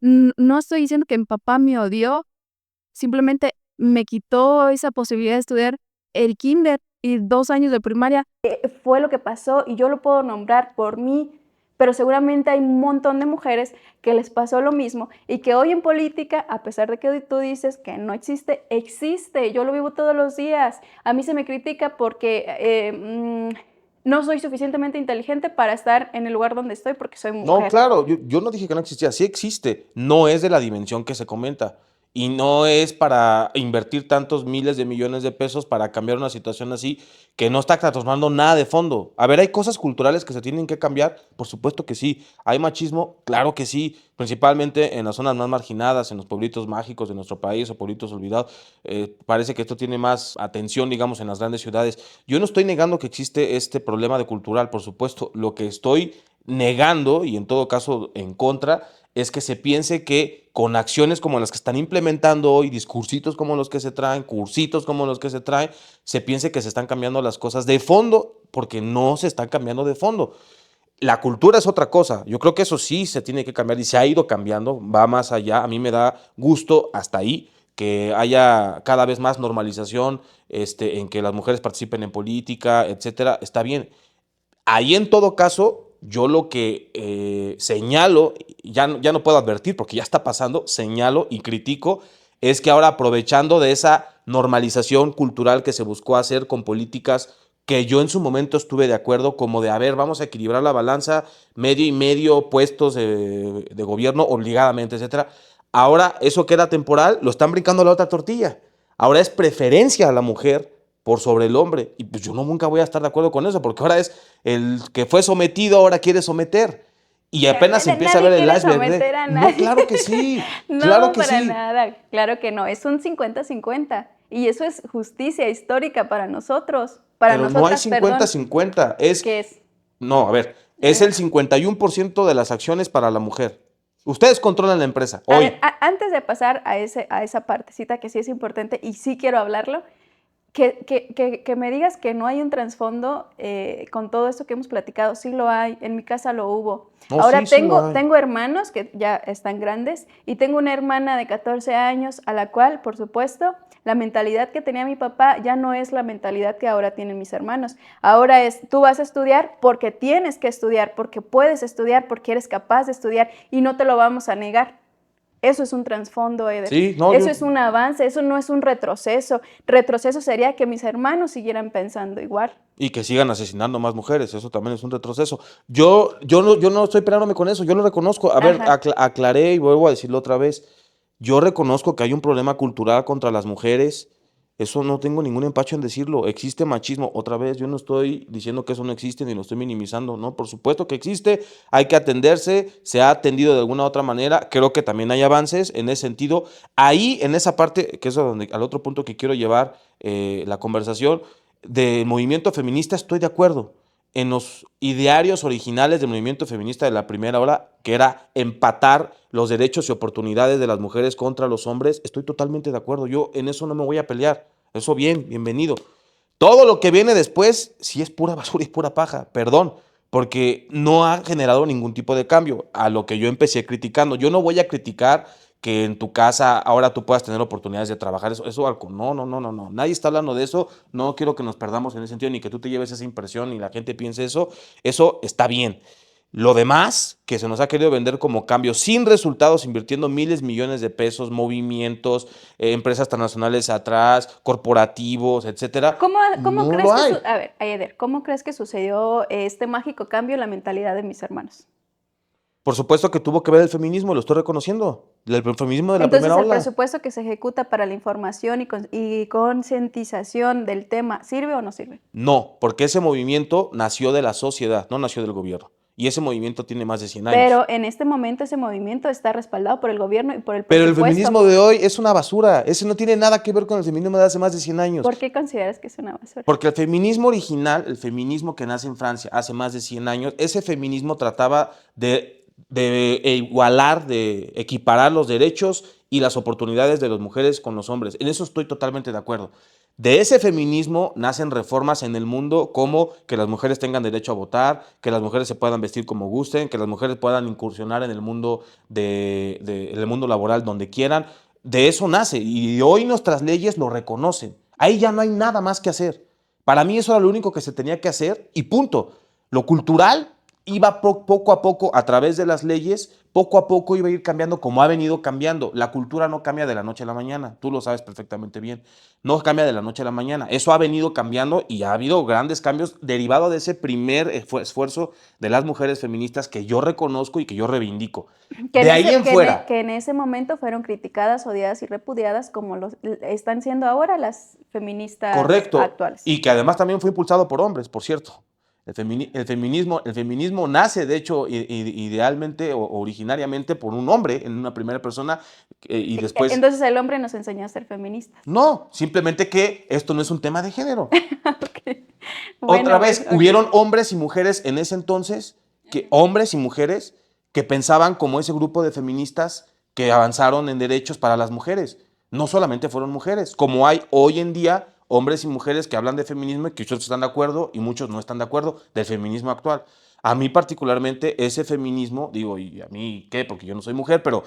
No estoy diciendo que mi papá me odió, simplemente me quitó esa posibilidad de estudiar el kinder y 2 años de primaria. Fue lo que pasó y yo lo puedo nombrar por mí, pero seguramente hay un montón de mujeres que les pasó lo mismo y que hoy en política, a pesar de que hoy tú dices que no existe, existe. Yo lo vivo todos los días. A mí se me critica porque no soy suficientemente inteligente para estar en el lugar donde estoy porque soy mujer. No, claro, yo no dije que no existía, sí existe, no es de la dimensión que se comenta y no es para invertir tantos miles de millones de pesos para cambiar una situación así que no está transformando nada de fondo. A ver, ¿hay cosas culturales que se tienen que cambiar? Por supuesto que sí. ¿Hay machismo? Claro que sí, principalmente en las zonas más marginadas, en los pueblitos mágicos de nuestro país o pueblitos olvidados. Parece que esto tiene más atención, digamos, en las grandes ciudades. Yo no estoy negando que existe este problema de cultural, por supuesto. Lo que estoy negando, y en todo caso en contra, es que se piense que con acciones como las que están implementando hoy, discursitos como los que se traen, cursitos como los que se traen, se piense que se están cambiando las cosas de fondo, porque no se están cambiando de fondo. La cultura es otra cosa. Yo creo que eso sí se tiene que cambiar y se ha ido cambiando, va más allá. A mí me da gusto hasta ahí que haya cada vez más normalización en que las mujeres participen en política, etcétera. Está bien. Ahí en todo caso, yo lo que señalo, ya no puedo advertir porque ya está pasando, señalo y critico, es que ahora aprovechando de esa normalización cultural que se buscó hacer con políticas que yo en su momento estuve de acuerdo, como de, a ver, vamos a equilibrar la balanza, medio y medio puestos de gobierno obligadamente, etcétera. Ahora eso que era temporal, lo están brincando a la otra tortilla. Ahora es preferencia a la mujer por sobre el hombre. Y pues yo nunca voy a estar de acuerdo con eso, porque ahora es el que fue sometido, ahora quiere someter. Y apenas se empieza a ver Nadie el quiere iceberg someter a No, nadie. claro que sí, No, claro que para sí. nada, claro que no, es un 50-50 y eso es justicia histórica para nosotros, para Pero no hay nosotras, perdón, 50-50. ¿qué es? No, a ver, es el 51% de las acciones para la mujer. Ustedes controlan la empresa, A ver, hoy. antes de pasar a esa partecita que sí es importante y sí quiero hablarlo, que me digas que no hay un trasfondo con todo esto que hemos platicado, sí lo hay, en mi casa lo hubo. No, Ahora sí lo hay. tengo hermanos que ya están grandes y tengo una hermana de 14 años a la cual, por supuesto, la mentalidad que tenía mi papá ya no es la mentalidad que ahora tienen mis hermanos. Ahora es, tú vas a estudiar porque tienes que estudiar, porque puedes estudiar, porque eres capaz de estudiar y no te lo vamos a negar. Eso es un trasfondo, Eder. Sí, no, Eso es un avance, eso no es un retroceso. Retroceso sería que mis hermanos siguieran pensando igual. Y que sigan asesinando más mujeres, eso también es un retroceso. Yo no estoy peleándome con eso, yo lo reconozco. A ver, Ajá. aclaré y vuelvo a decirlo otra vez. Yo reconozco que hay un problema cultural contra las mujeres. Eso no tengo ningún empacho en decirlo. Existe machismo. Otra vez, yo no estoy diciendo que eso no existe ni lo estoy minimizando. No, por supuesto que existe. Hay que atenderse. Se ha atendido de alguna u otra manera. Creo que también hay avances en ese sentido. Ahí, en esa parte, que es al otro punto que quiero llevar la conversación, del movimiento feminista, estoy de acuerdo. En los idearios originales del movimiento feminista de la primera ola, que era empatar los derechos y oportunidades de las mujeres contra los hombres, estoy totalmente de acuerdo. Yo en eso no me voy a pelear. Eso bien, bienvenido. Todo lo que viene después, sí es pura basura y pura paja, perdón, porque no ha generado ningún tipo de cambio a lo que yo empecé criticando. Yo no voy a criticar que en tu casa ahora tú puedas tener oportunidades de trabajar. No. Nadie está hablando de eso. No quiero que nos perdamos en ese sentido, ni que tú te lleves esa impresión, ni la gente piense eso. Eso está bien. Lo demás, que se nos ha querido vender como cambio sin resultados, invirtiendo miles, millones de pesos, movimientos, empresas transnacionales atrás, corporativos, etcétera, ¿Cómo no crees lo que hay. a ver, Eder, ¿cómo crees que sucedió este mágico cambio en la mentalidad de mis hermanos? Por supuesto que tuvo que ver el feminismo, lo estoy reconociendo. El feminismo de la Entonces, primera el ola. presupuesto que se ejecuta para la información y concientización del tema, ¿sirve o no sirve? No, porque ese movimiento nació de la sociedad, no nació del gobierno. Y ese movimiento tiene más de 100 años. Pero en este momento ese movimiento está respaldado por el gobierno y por el Pero el presupuesto. feminismo de hoy es una basura. Ese no tiene nada que ver con el feminismo de hace más de 100 años. ¿Por qué consideras que es una basura? Porque el feminismo original, el feminismo que nace en Francia hace más de 100 años, ese feminismo trataba de igualar, de equiparar los derechos y las oportunidades de las mujeres con los hombres. En eso estoy totalmente de acuerdo. De ese feminismo nacen reformas en el mundo como que las mujeres tengan derecho a votar, que las mujeres se puedan vestir como gusten, que las mujeres puedan incursionar en el mundo, en el mundo laboral donde quieran. De eso nace y hoy nuestras leyes lo reconocen. Ahí ya no hay nada más que hacer. Para mí eso era lo único que se tenía que hacer y punto. Lo cultural iba poco a poco a través de las leyes, poco a poco iba a ir cambiando como ha venido cambiando. La cultura no cambia de la noche a la mañana, tú lo sabes perfectamente bien. No cambia de la noche a la mañana. Eso ha venido cambiando y ha habido grandes cambios derivados de ese primer esfuerzo de las mujeres feministas que yo reconozco y que yo reivindico. De ahí en fuera. Que en ese momento fueron criticadas, odiadas y repudiadas como están siendo ahora las feministas Correcto. actuales. Y que además también fue impulsado por hombres, por cierto. El feminismo nace, de hecho, idealmente o originariamente por un hombre en una primera persona y después... Entonces el hombre nos enseñó a ser feministas. No, simplemente que esto no es un tema de género. Okay. Bueno, Otra vez, okay. hubieron hombres y mujeres en ese entonces, hombres y mujeres que pensaban como ese grupo de feministas que avanzaron en derechos para las mujeres. No solamente fueron mujeres, como hay hoy en día hombres y mujeres que hablan de feminismo y que muchos están de acuerdo y muchos no están de acuerdo del feminismo actual. A mí particularmente ese feminismo, digo, ¿y a mí qué? Porque yo no soy mujer, pero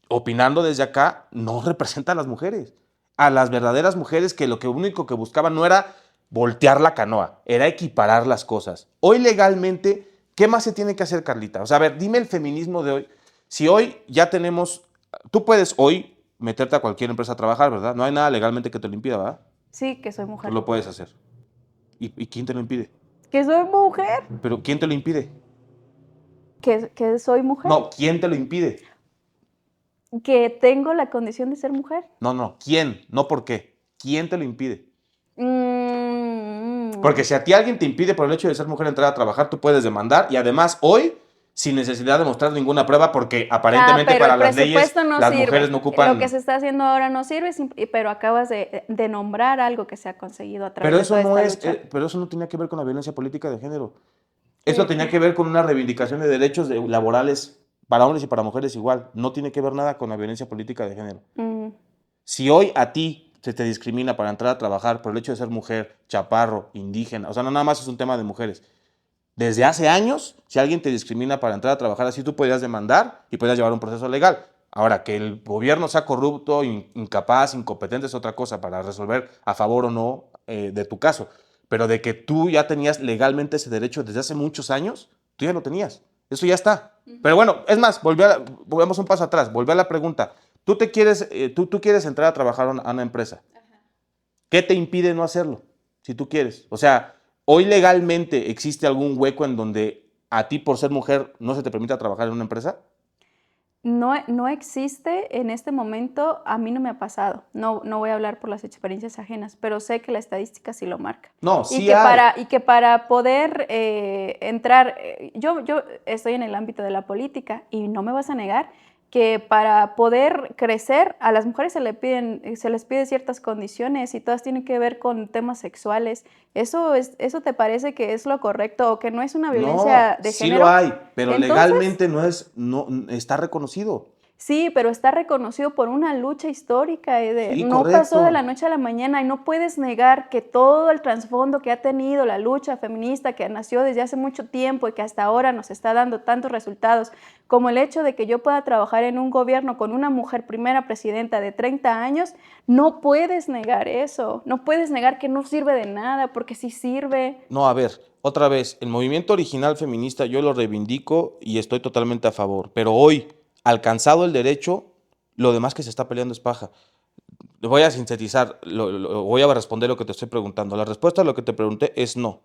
opinando desde acá, no representa a las mujeres. A las verdaderas mujeres que lo único que buscaban no era voltear la canoa, era equiparar las cosas. Hoy legalmente, ¿qué más se tiene que hacer, Carlita? O sea, a ver, dime el feminismo de hoy. Si hoy ya tenemos, tú puedes hoy meterte a cualquier empresa a trabajar, ¿verdad? No hay nada legalmente que te lo impida, ¿verdad? Sí, que soy mujer. Tú lo puedes hacer. ¿Y quién te lo impide? ¿Que soy mujer? ¿Pero quién te lo impide? ¿Que soy mujer? No, ¿quién te lo impide? ¿Que tengo la condición de ser mujer? No, ¿quién? No por qué. ¿Quién te lo impide? Mm. Porque si a ti alguien te impide por el hecho de ser mujer entrar a trabajar, tú puedes demandar y además hoy sin necesidad de mostrar ninguna prueba, porque aparentemente pero para el las leyes presupuesto no las sirve. mujeres no ocupan... Lo que se está haciendo ahora no sirve, pero acabas de nombrar algo que se ha conseguido a través Pero de eso toda no esta es, lucha. pero eso no tenía que ver con la violencia política de género. Eso tenía que ver con una reivindicación de derechos laborales para hombres y para mujeres igual. No tiene que ver nada con la violencia política de género. Mm. Si hoy a ti se te discrimina para entrar a trabajar por el hecho de ser mujer, chaparro, indígena, o sea, no nada más es un tema de mujeres. Desde hace años, si alguien te discrimina para entrar a trabajar así, tú podías demandar y podías llevar un proceso legal. Ahora, que el gobierno sea corrupto, incapaz, incompetente es otra cosa para resolver a favor o no de tu caso. Pero de que tú ya tenías legalmente ese derecho desde hace muchos años, tú ya lo tenías. Eso ya está. Pero bueno, es más, volvemos un paso atrás, volví a la pregunta. Tú quieres entrar a trabajar a una empresa. ¿Qué te impide no hacerlo? Si tú quieres. O sea, ¿hoy legalmente existe algún hueco en donde a ti por ser mujer no se te permita trabajar en una empresa? No existe en este momento, a mí no me ha pasado. No voy a hablar por las experiencias ajenas, pero sé que la estadística sí lo marca. No, Y sí que hay. para poder entrar, yo estoy en el ámbito de la política y no me vas a negar que para poder crecer a las mujeres se les pide ciertas condiciones y todas tienen que ver con temas sexuales. ¿Eso te parece que es lo correcto o que no es una violencia No, de sí género? lo hay, pero Entonces, legalmente no está reconocido. sí, pero está reconocido por una lucha histórica, Eder. Sí, No pasó de la correcto. noche a la mañana y no puedes negar que todo el trasfondo que ha tenido la lucha feminista que nació desde hace mucho tiempo y que hasta ahora nos está dando tantos resultados, como el hecho de que yo pueda trabajar en un gobierno con una mujer primera presidenta de 30 años, no puedes negar eso. No puedes negar que no sirve de nada, porque sí sirve. No, a ver, otra vez, el movimiento original feminista yo lo reivindico y estoy totalmente a favor, pero hoy, alcanzado el derecho, lo demás que se está peleando es paja. Voy a sintetizar, voy a responder lo que te estoy preguntando. La respuesta a lo que te pregunté es no.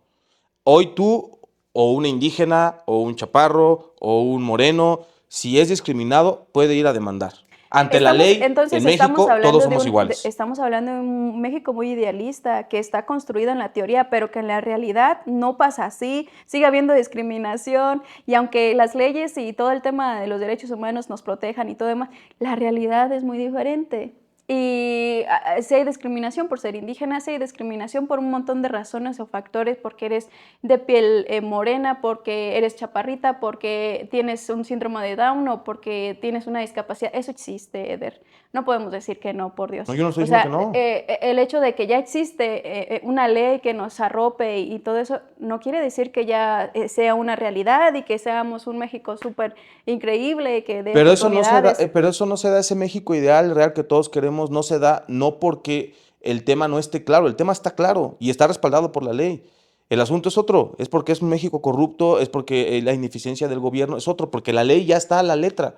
Hoy tú, o una indígena, o un chaparro, o un moreno, si es discriminado, puede ir a demandar. Ante la ley, en México, todos somos iguales. Estamos hablando de un México muy idealista, que está construido en la teoría, pero que en la realidad no pasa así, sigue habiendo discriminación, y aunque las leyes y todo el tema de los derechos humanos nos protejan y todo demás, la realidad es muy diferente. Y si hay discriminación por ser indígena, si hay discriminación por un montón de razones o factores, porque eres de piel morena, porque eres chaparrita, porque tienes un síndrome de Down o porque tienes una discapacidad. Eso existe, Eder. No podemos decir que no, por Dios. No, yo no estoy O diciendo sea, que no. el hecho de que ya existe una ley que nos arrope y todo eso, no quiere decir que ya sea una realidad y que seamos un México súper increíble, que dé Pero oportunidades. pero eso no se da, ese México ideal, real que todos queremos, no se da, no porque el tema no esté claro, el tema está claro y está respaldado por la ley. El asunto es otro, es porque es un México corrupto, es porque la ineficiencia del gobierno es otro, porque la ley ya está a la letra.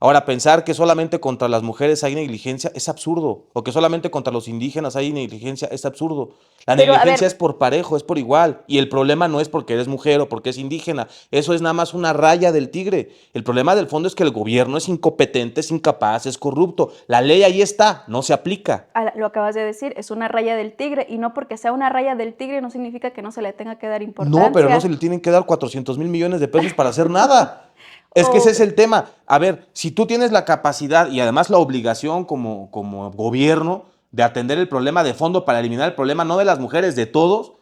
Ahora, pensar que solamente contra las mujeres hay negligencia es absurdo, o que solamente contra los indígenas hay negligencia es absurdo. La Pero a negligencia ver, es por parejo, es por igual, y el problema no es porque eres mujer o porque es indígena, eso es nada más una raya del tigre. El problema del fondo es que el gobierno es incompetente, es incapaz, es corrupto. La ley ahí está, no se aplica. lo acabas de decir, es una raya del tigre y no porque sea una raya del tigre no significa que no se le tenga que dar No, pero no se importancia. le tienen que dar 400,000 millones de pesos para hacer nada. Es que ese O, es el tema. A ver, si tú tienes la capacidad y además la obligación como gobierno de atender el problema de fondo para eliminar el problema no de las mujeres, de todos,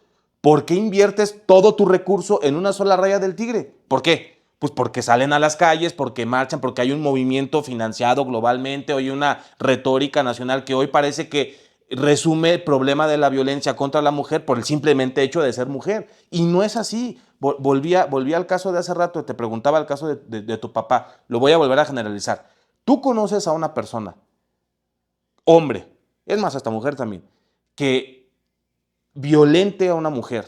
¿por qué inviertes todo tu recurso en una sola raya del tigre? ¿Por qué? Pues porque salen a las calles, porque marchan, porque hay un movimiento financiado globalmente, hay una retórica nacional que hoy parece que resume el problema de la violencia contra la mujer por el simplemente hecho de ser mujer. Y no es así. Volví al caso de hace rato, te preguntaba el caso de tu papá. Lo voy a volver a generalizar. Tú conoces a una persona, hombre, es más, hasta mujer también, que violente a una mujer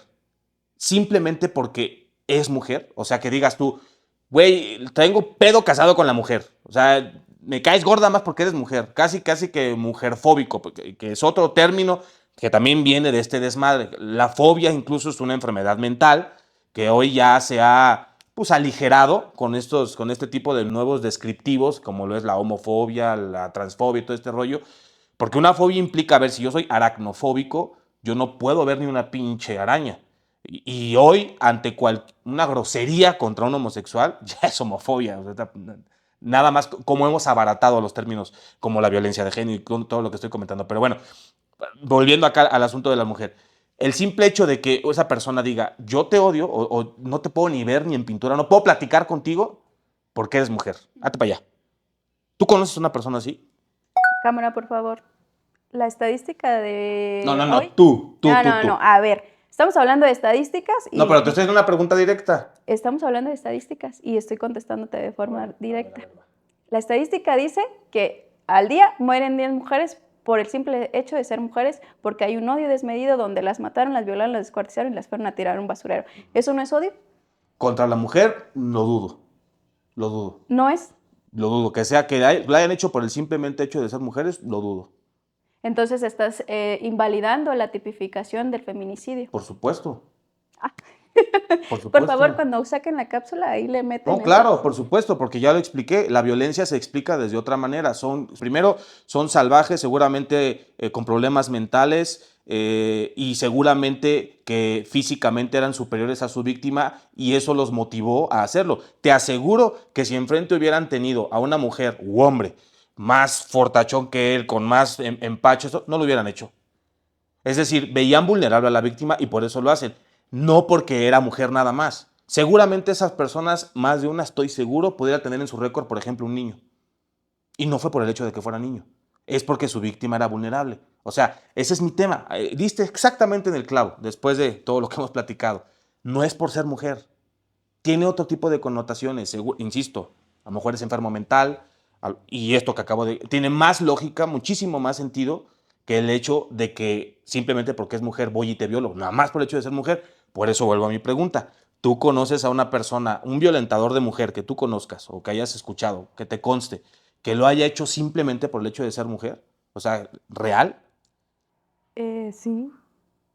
simplemente porque es mujer. O sea, que digas tú, güey, tengo pedo casado con la mujer. O sea, me caes gorda más porque eres mujer. Casi que mujerfóbico, que es otro término que también viene de este desmadre. La fobia incluso es una enfermedad mental que hoy ya se ha pues aligerado con este tipo de nuevos descriptivos, como lo es la homofobia, la transfobia y todo este rollo. Porque una fobia implica, a ver, si yo soy aracnofóbico, yo no puedo ver ni una pinche araña. Y hoy, ante una grosería contra un homosexual, ya es homofobia. O sea, nada más como hemos abaratado los términos como la violencia de género y todo lo que estoy comentando. Pero bueno, volviendo acá al asunto de la mujer. El simple hecho de que esa persona diga, yo te odio o no te puedo ni ver ni en pintura, no puedo platicar contigo porque eres mujer. Hazte para allá. ¿Tú conoces a una persona así? Cámara, por favor. La estadística de No, hoy. tú. No. A ver, estamos hablando de estadísticas y No, pero te estoy haciendo una pregunta directa. estamos hablando de estadísticas y estoy contestándote de forma directa. La estadística dice que al día mueren 10 mujeres por el simple hecho de ser mujeres, porque hay un odio desmedido donde las mataron, las violaron, las descuartizaron y las fueron a tirar a un basurero. ¿Eso no es odio? Contra la mujer, lo dudo. Lo dudo. ¿No es? Lo dudo. Que sea que la hayan hecho por el simplemente hecho de ser mujeres, lo dudo. Entonces estás invalidando la tipificación del feminicidio. Por supuesto. Por supuesto. Por favor, cuando saquen la cápsula, ahí le meten. No, claro, por supuesto, porque ya lo expliqué. La violencia se explica desde otra manera. Primero, son salvajes, seguramente con problemas mentales y seguramente que físicamente eran superiores a su víctima y eso los motivó a hacerlo. Te aseguro que si enfrente hubieran tenido a una mujer u hombre más fortachón que él, con más empacho, no lo hubieran hecho. Es decir, veían vulnerable a la víctima y por eso lo hacen. No porque era mujer nada más. Seguramente esas personas, más de una, estoy seguro, podría tener en su récord, por ejemplo, un niño. Y no fue por el hecho de que fuera niño. Es porque su víctima era vulnerable. O sea, ese es mi tema. Diste exactamente en el clavo, después de todo lo que hemos platicado. No es por ser mujer. Tiene otro tipo de connotaciones. Insisto, a lo mejor es enfermo mental. Y esto que acabo de... Tiene más lógica, muchísimo más sentido que el hecho de que simplemente porque es mujer voy y te violo. Nada más por el hecho de ser mujer. Por eso vuelvo a mi pregunta. ¿Tú conoces a una persona, un violentador de mujer que tú conozcas o que hayas escuchado, que te conste, que lo haya hecho simplemente por el hecho de ser mujer? O sea, ¿real? Sí.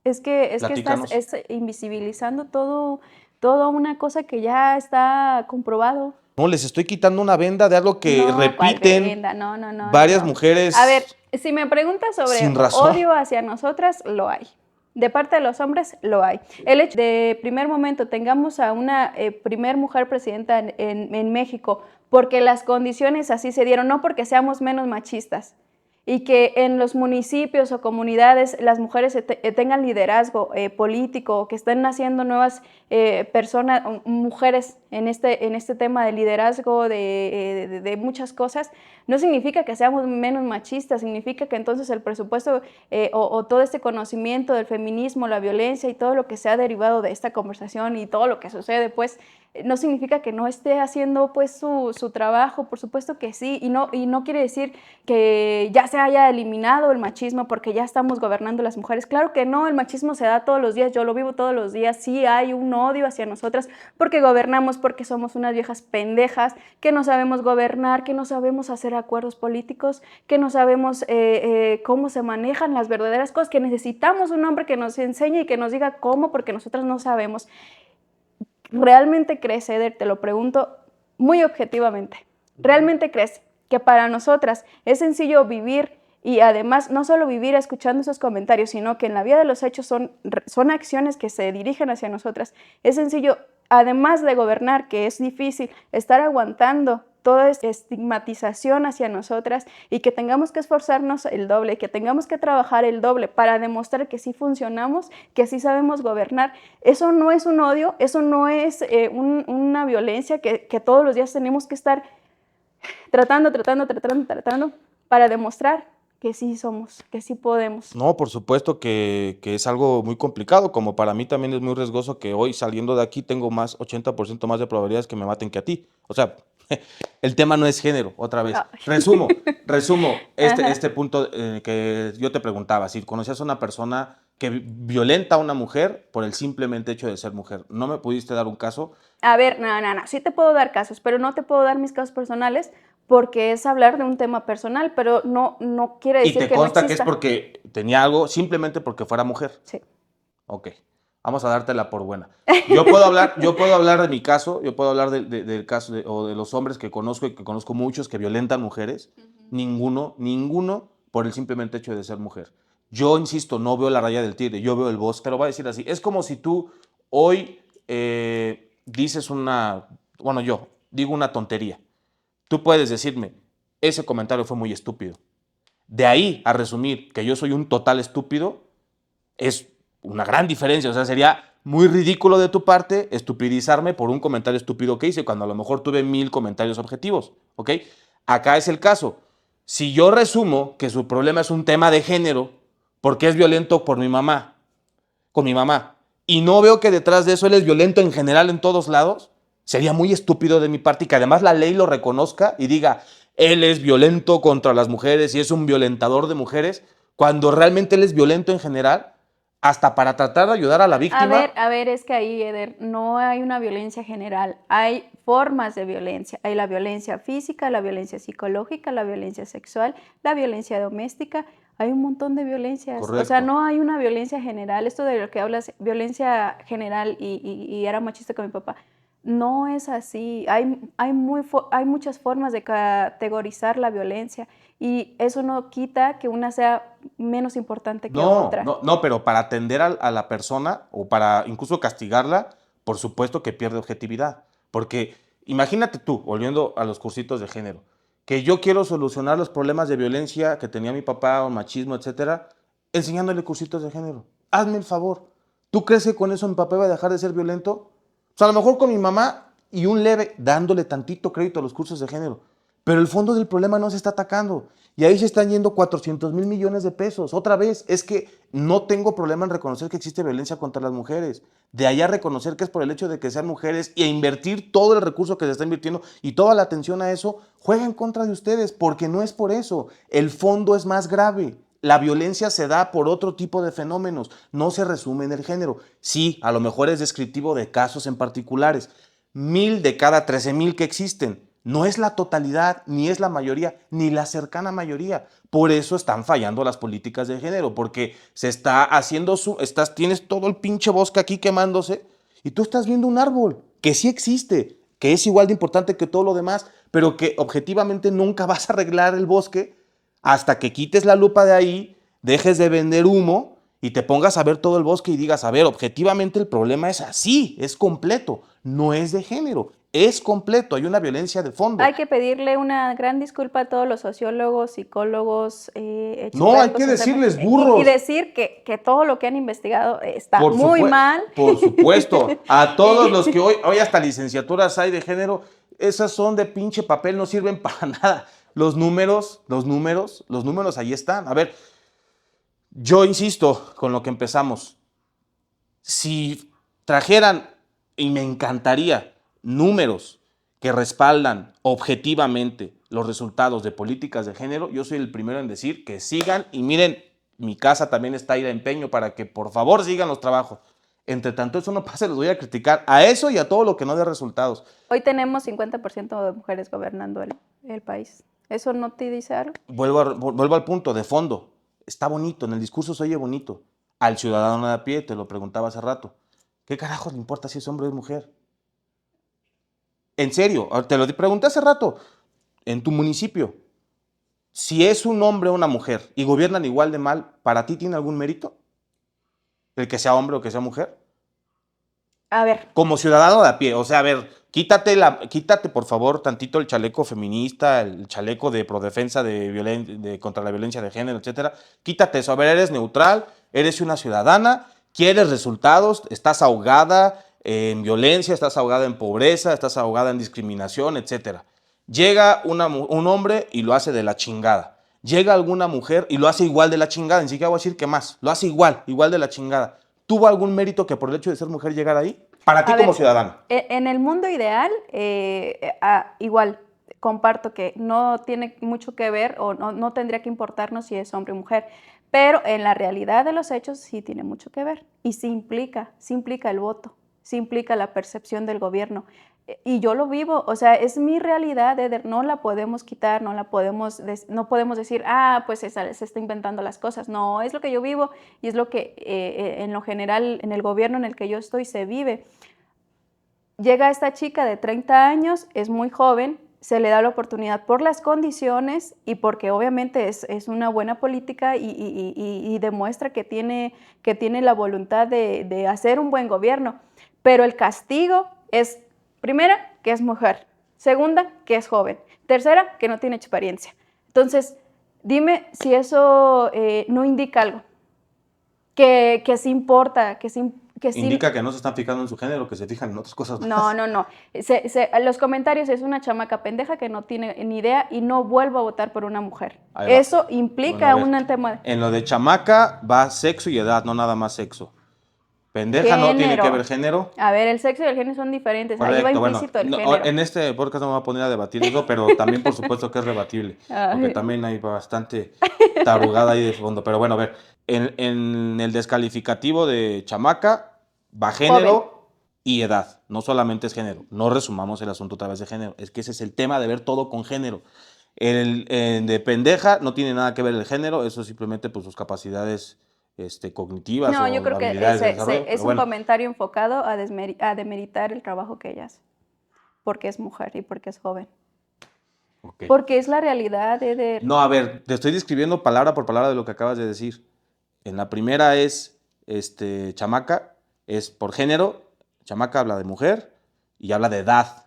Es que Platícanos. estás invisibilizando toda una cosa que ya está comprobado. No, les estoy quitando una venda de algo que No, ¿cuál repiten venda? No, varias no. mujeres. A ver, si me preguntas sobre sin razón. odio hacia nosotras, lo hay. De parte de los hombres, lo hay. El hecho de primer momento tengamos a una primer mujer presidenta en México porque las condiciones así se dieron, no porque seamos menos machistas, y que en los municipios o comunidades las mujeres tengan liderazgo político, que estén naciendo nuevas personas, mujeres en este tema de liderazgo, de muchas cosas, no significa que seamos menos machistas, significa que entonces el presupuesto o todo este conocimiento del feminismo, la violencia y todo lo que se ha derivado de esta conversación y todo lo que sucede, pues, no significa que no esté haciendo pues su trabajo, por supuesto que sí, y no quiere decir que ya se haya eliminado el machismo porque ya estamos gobernando las mujeres. Claro que no, el machismo se da todos los días, yo lo vivo todos los días, sí hay un odio hacia nosotras porque gobernamos, porque somos unas viejas pendejas, que no sabemos gobernar, que no sabemos hacer acuerdos políticos, que no sabemos cómo se manejan las verdaderas cosas, que necesitamos un hombre que nos enseñe y que nos diga cómo, porque nosotras no sabemos. ¿Realmente crees, Eder? Te lo pregunto muy objetivamente. ¿Realmente crees que para nosotras es sencillo vivir y además no solo vivir escuchando esos comentarios, sino que en la vida de los hechos son acciones que se dirigen hacia nosotras? Es sencillo, además de gobernar, que es difícil, estar aguantando toda esta estigmatización hacia nosotras y que tengamos que esforzarnos el doble, que tengamos que trabajar el doble para demostrar que sí funcionamos, que sí sabemos gobernar. Eso no es un odio, eso no es una violencia que todos los días tenemos que estar tratando para demostrar que sí somos, que sí podemos. No, por supuesto que es algo muy complicado, como para mí también es muy riesgoso que hoy saliendo de aquí tengo 80% más de probabilidades que me maten que a ti. O sea, el tema no es género, otra vez. Resumo este punto que yo te preguntaba, si conocías a una persona que violenta a una mujer por el simplemente hecho de ser mujer. ¿No me pudiste dar un caso? A ver, no, sí te puedo dar casos, pero no te puedo dar mis casos personales porque es hablar de un tema personal, pero no quiere decir que no exista. ¿Y te consta que es porque tenía algo simplemente porque fuera mujer? Sí. Ok, vamos a dártela por buena. Yo puedo hablar de mi caso, yo puedo hablar del caso o de los hombres que conozco y que conozco muchos que violentan mujeres. Ninguno por el simplemente hecho de ser mujer. Yo insisto, no veo la raya del tigre, yo veo el bosque. Te lo voy a decir así. Es como si tú hoy dices bueno, yo digo una tontería. Tú puedes decirme, ese comentario fue muy estúpido. De ahí a resumir que yo soy un total estúpido, es una gran diferencia. O sea, sería muy ridículo de tu parte estupidizarme por un comentario estúpido que hice, cuando a lo mejor tuve 1000 comentarios objetivos, ¿ok? Acá es el caso. Si yo resumo que su problema es un tema de género, porque es violento con mi mamá, y no veo que detrás de eso él es violento en general en todos lados, sería muy estúpido de mi parte y que además la ley lo reconozca y diga, él es violento contra las mujeres y es un violentador de mujeres, cuando realmente él es violento en general, hasta para tratar de ayudar a la víctima. A ver, es que ahí, Eder, no hay una violencia general, hay formas de violencia. Hay la violencia física, la violencia psicológica, la violencia sexual, la violencia doméstica. Hay un montón de violencias. Correcto. O sea, no hay una violencia general. Esto de lo que hablas, violencia general y era machista con mi papá, no es así. Hay muchas formas de categorizar la violencia y eso no quita que una sea menos importante que otra. No, pero para atender a la persona o para incluso castigarla, por supuesto que pierde objetividad. Porque imagínate tú, volviendo a los cursitos de género, que yo quiero solucionar los problemas de violencia que tenía mi papá, o machismo, etcétera, enseñándole cursitos de género. Hazme el favor. ¿Tú crees que con eso mi papá va a dejar de ser violento? O sea, a lo mejor con mi mamá y un leve, dándole tantito crédito a los cursos de género. Pero el fondo del problema no se está atacando. Y ahí se están yendo 400,000 millones de pesos. Otra vez, es que no tengo problema en reconocer que existe violencia contra las mujeres. De allá reconocer que es por el hecho de que sean mujeres y a invertir todo el recurso que se está invirtiendo y toda la atención a eso, juega en contra de ustedes, porque no es por eso. El fondo es más grave. La violencia se da por otro tipo de fenómenos, no se resume en el género. Sí, a lo mejor es descriptivo de casos en particulares. 1000 de cada 13,000 que existen. No es la totalidad, ni es la mayoría, ni la cercana mayoría. Por eso están fallando las políticas de género, porque se está haciendo tienes todo el pinche bosque aquí quemándose y tú estás viendo un árbol que sí existe, que es igual de importante que todo lo demás, pero que objetivamente nunca vas a arreglar el bosque hasta que quites la lupa de ahí, dejes de vender humo y te pongas a ver todo el bosque y digas, a ver, objetivamente el problema es así, es completo, no es de género. Es completo, hay una violencia de fondo. Hay que pedirle una gran disculpa a todos los sociólogos, psicólogos, no, hay que decirles burros. Y decir que todo lo que han investigado está muy mal. Por supuesto. A todos los que hoy hasta licenciaturas hay de género, esas son de pinche papel, no sirven para nada. Los números ahí están. A ver, yo insisto con lo que empezamos. Si trajeran, y me encantaría, números que respaldan objetivamente los resultados de políticas de género, yo soy el primero en decir que sigan y miren, mi casa también está ahí de empeño para que por favor sigan los trabajos. Entre tanto eso no pase, los voy a criticar a eso y a todo lo que no dé resultados. Hoy tenemos 50% de mujeres gobernando el país. ¿Eso no te dice algo? Vuelvo al punto de fondo. Está bonito, en el discurso se oye bonito. Al ciudadano de a pie, te lo preguntaba hace rato. ¿Qué carajos le importa si es hombre o es mujer? En serio, te lo pregunté hace rato. En tu municipio, si es un hombre o una mujer y gobiernan igual de mal, ¿para ti tiene algún mérito? ¿El que sea hombre o que sea mujer? A ver. Como ciudadano de a pie, o sea, a ver, quítate por favor tantito el chaleco feminista, el chaleco de prodefensa contra la violencia de género, etcétera. Quítate eso, a ver, eres neutral, eres una ciudadana, quieres resultados, estás ahogada en violencia, estás ahogada en pobreza, estás ahogada en discriminación, etcétera. Llega un hombre y lo hace de la chingada. Llega alguna mujer y lo hace igual de la chingada, ni siquiera voy a decir que más, lo hace igual de la chingada. ¿Tuvo algún mérito que por el hecho de ser mujer llegara ahí? Para ti como ciudadana. En el mundo ideal, igual, comparto que no tiene mucho que ver o no tendría que importarnos si es hombre o mujer, pero en la realidad de los hechos sí tiene mucho que ver y sí implica el voto, sí implica la percepción del gobierno. Y yo lo vivo, o sea, es mi realidad, Eder, no la podemos quitar, no podemos decir, pues se está inventando las cosas. No, es lo que yo vivo y es lo que en lo general, en el gobierno en el que yo estoy, se vive. Llega esta chica de 30 años, es muy joven, se le da la oportunidad por las condiciones y porque obviamente es una buena política y demuestra que tiene la voluntad de hacer un buen gobierno. pero el castigo es, primera, que es mujer, segunda, que es joven, tercera, que no tiene experiencia. Entonces, dime si eso no indica algo, que sí importa, que sí... Indica que no se están fijando en su género, que se fijan en otras cosas más. No. Los comentarios es una chamaca pendeja que no tiene ni idea y no vuelvo a votar por una mujer. Eso implica un tema... En lo de chamaca va sexo y edad, no nada más sexo. Pendeja no tiene que ver género. A ver, el sexo y el género son diferentes. Correcto, ahí va implícito el género. En este podcast no me voy a poner a debatir eso, pero también por supuesto que es rebatible. Porque también hay bastante tarugada ahí de fondo. Pero bueno, a ver, en el descalificativo de chamaca va género Joven. y edad. No solamente es género. No resumamos el asunto a través de género. Es que ese es el tema de ver todo con género. El de pendeja no tiene nada que ver el género, eso simplemente pues sus capacidades cognitivas No, o yo creo que habilidades de desarrollo. es un comentario enfocado a demeritar el trabajo que ella hace, porque es mujer y porque es joven. Okay. Porque es la realidad, Eder. No, a ver, te estoy describiendo palabra por palabra de lo que acabas de decir. En la primera es chamaca, es por género, chamaca habla de mujer y habla de edad.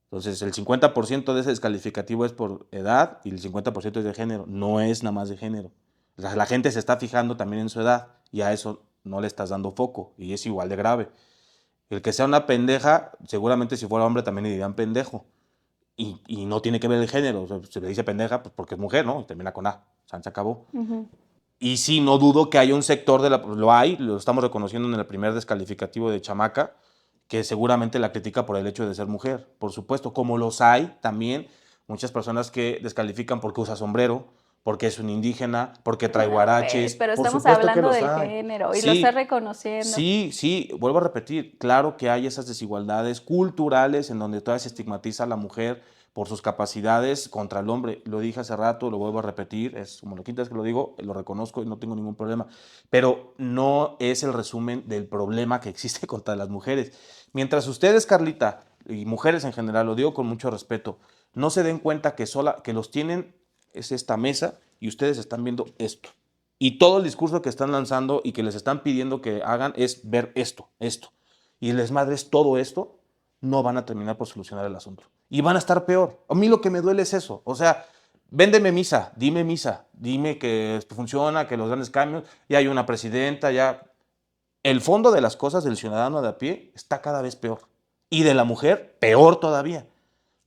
Entonces, el 50% de ese descalificativo es por edad y el 50% es de género. No es nada más de género. O sea, la gente se está fijando también en su edad y a eso no le estás dando foco y es igual de grave. El que sea una pendeja, seguramente si fuera hombre también le dirían pendejo. Y no tiene que ver el género. O sea, se le dice pendeja pues porque es mujer, ¿no? Termina con A. Se acabó. Y sí, no dudo que haya un sector lo estamos reconociendo en el primer descalificativo de chamaca, que seguramente la critica por el hecho de ser mujer, por supuesto, como los hay también muchas personas que descalifican porque usa sombrero, porque es un indígena, porque trae guaraches. Pero por estamos supuesto hablando que del hay. género y Sí, lo está reconociendo. Sí, vuelvo a repetir, claro que hay esas desigualdades culturales en donde todavía se estigmatiza a la mujer por sus capacidades contra el hombre. Lo dije hace rato, lo vuelvo a repetir, es como la quinta vez que lo digo, lo reconozco y no tengo ningún problema, pero no es el resumen del problema que existe contra las mujeres. Mientras ustedes, Carlita, y mujeres en general, lo digo con mucho respeto, no se den cuenta que los tienen es esta mesa y ustedes están viendo esto. Y todo el discurso que están lanzando y que les están pidiendo que hagan es ver esto. Y les madres todo esto, no van a terminar por solucionar el asunto. Y van a estar peor. A mí lo que me duele es eso. O sea, véndeme misa, dime que funciona, que los grandes cambios, ya hay una presidenta, ya... El fondo de las cosas del ciudadano de a pie está cada vez peor. Y de la mujer, peor todavía.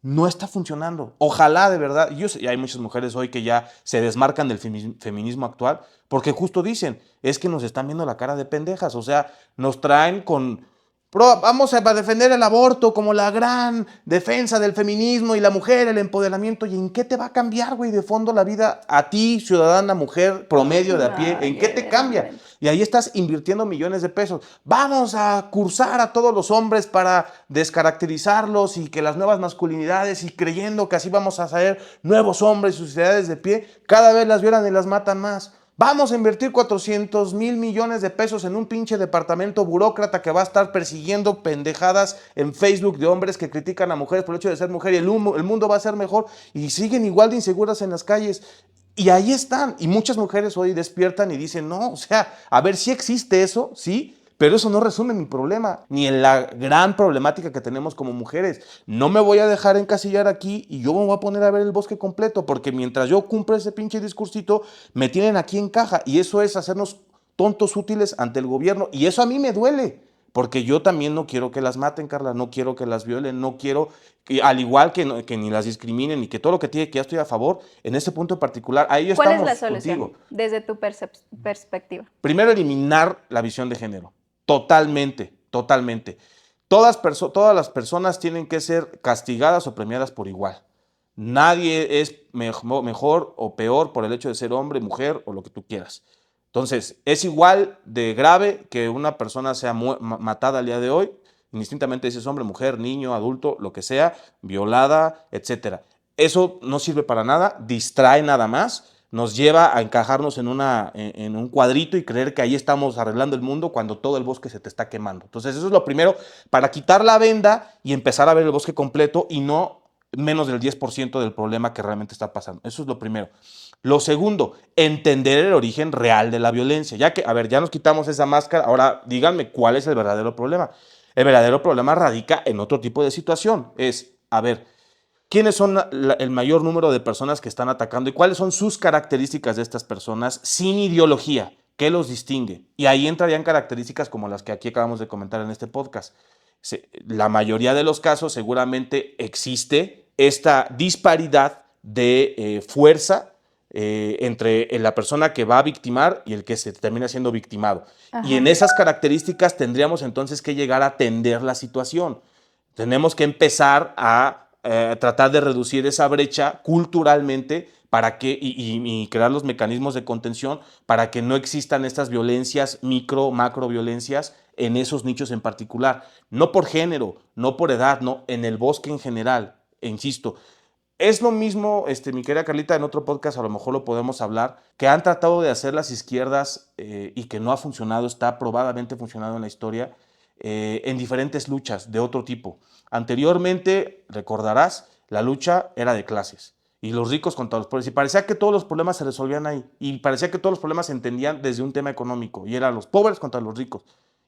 No está funcionando. Ojalá de verdad, y hay muchas mujeres hoy que ya se desmarcan del feminismo actual, porque justo dicen, es que nos están viendo la cara de pendejas, o sea, nos traen con, vamos a defender el aborto como la gran defensa del feminismo y la mujer, el empoderamiento, ¿y en qué te va a cambiar, güey, de fondo la vida a ti, ciudadana, mujer, promedio de a pie? ¿En qué te cambia? Y ahí estás invirtiendo millones de pesos. Vamos a cursar a todos los hombres para descaracterizarlos y que las nuevas masculinidades y creyendo que así vamos a hacer nuevos hombres y sociedades de pie, cada vez las violan y las matan más. Vamos a invertir 400,000 millones de pesos en un pinche departamento burócrata que va a estar persiguiendo pendejadas en Facebook de hombres que critican a mujeres por el hecho de ser mujer y el mundo va a ser mejor y siguen igual de inseguras en las calles. Y ahí están. Y muchas mujeres hoy despiertan y dicen, no, o sea, a ver, sí existe eso, sí, pero eso no resume mi problema, ni en la gran problemática que tenemos como mujeres. No me voy a dejar encasillar aquí y yo me voy a poner a ver el bosque completo, porque mientras yo cumplo ese pinche discursito, me tienen aquí en caja. Y eso es hacernos tontos útiles ante el gobierno. Y eso a mí me duele, porque yo también no quiero que las maten, Carla, no quiero que las violen, no quiero, que, al igual que ni las discriminen y que todo lo que tiene, que ya estoy a favor, en este punto en particular, ahí estamos contigo. ¿Cuál es la solución desde tu perspectiva? Primero, eliminar la visión de género. Totalmente. Todas las personas tienen que ser castigadas o premiadas por igual. Nadie es mejor o peor por el hecho de ser hombre, mujer o lo que tú quieras. Entonces, es igual de grave que una persona sea matada al día de hoy, indistintamente si es hombre, mujer, niño, adulto, lo que sea, violada, etc. Eso no sirve para nada, distrae nada más, nos lleva a encajarnos en un cuadrito y creer que ahí estamos arreglando el mundo cuando todo el bosque se te está quemando. Entonces eso es lo primero, para quitar la venda y empezar a ver el bosque completo y no menos del 10% del problema que realmente está pasando. Eso es lo primero. Lo segundo, entender el origen real de la violencia. Ya que, a ver, ya nos quitamos esa máscara, ahora díganme cuál es el verdadero problema. El verdadero problema radica en otro tipo de situación. Es, a ver, ¿quiénes son el mayor número de personas que están atacando y cuáles son sus características de estas personas sin ideología? ¿Qué los distingue? Y ahí entrarían características como las que aquí acabamos de comentar en este podcast. La mayoría de los casos seguramente existe esta disparidad de fuerza entre la persona que va a victimar y el que se termina siendo victimado. Ajá. Y en esas características tendríamos entonces que llegar a atender la situación. Tenemos que empezar a tratar de reducir esa brecha culturalmente para que, y crear los mecanismos de contención para que no existan estas violencias, macro violencias en esos nichos en particular. No por género, no por edad, no, en el bosque en general. E insisto, es lo mismo, mi querida Carlita, en otro podcast a lo mejor lo podemos hablar, que han tratado de hacer las izquierdas y que no ha funcionado, está probadamente funcionado en la historia, en diferentes luchas de otro tipo. Anteriormente, recordarás, la lucha era de clases y los ricos contra los pobres. Y parecía que todos los problemas se resolvían ahí. Y parecía que todos los problemas se entendían desde un tema económico. Y eran los pobres contra los ricos.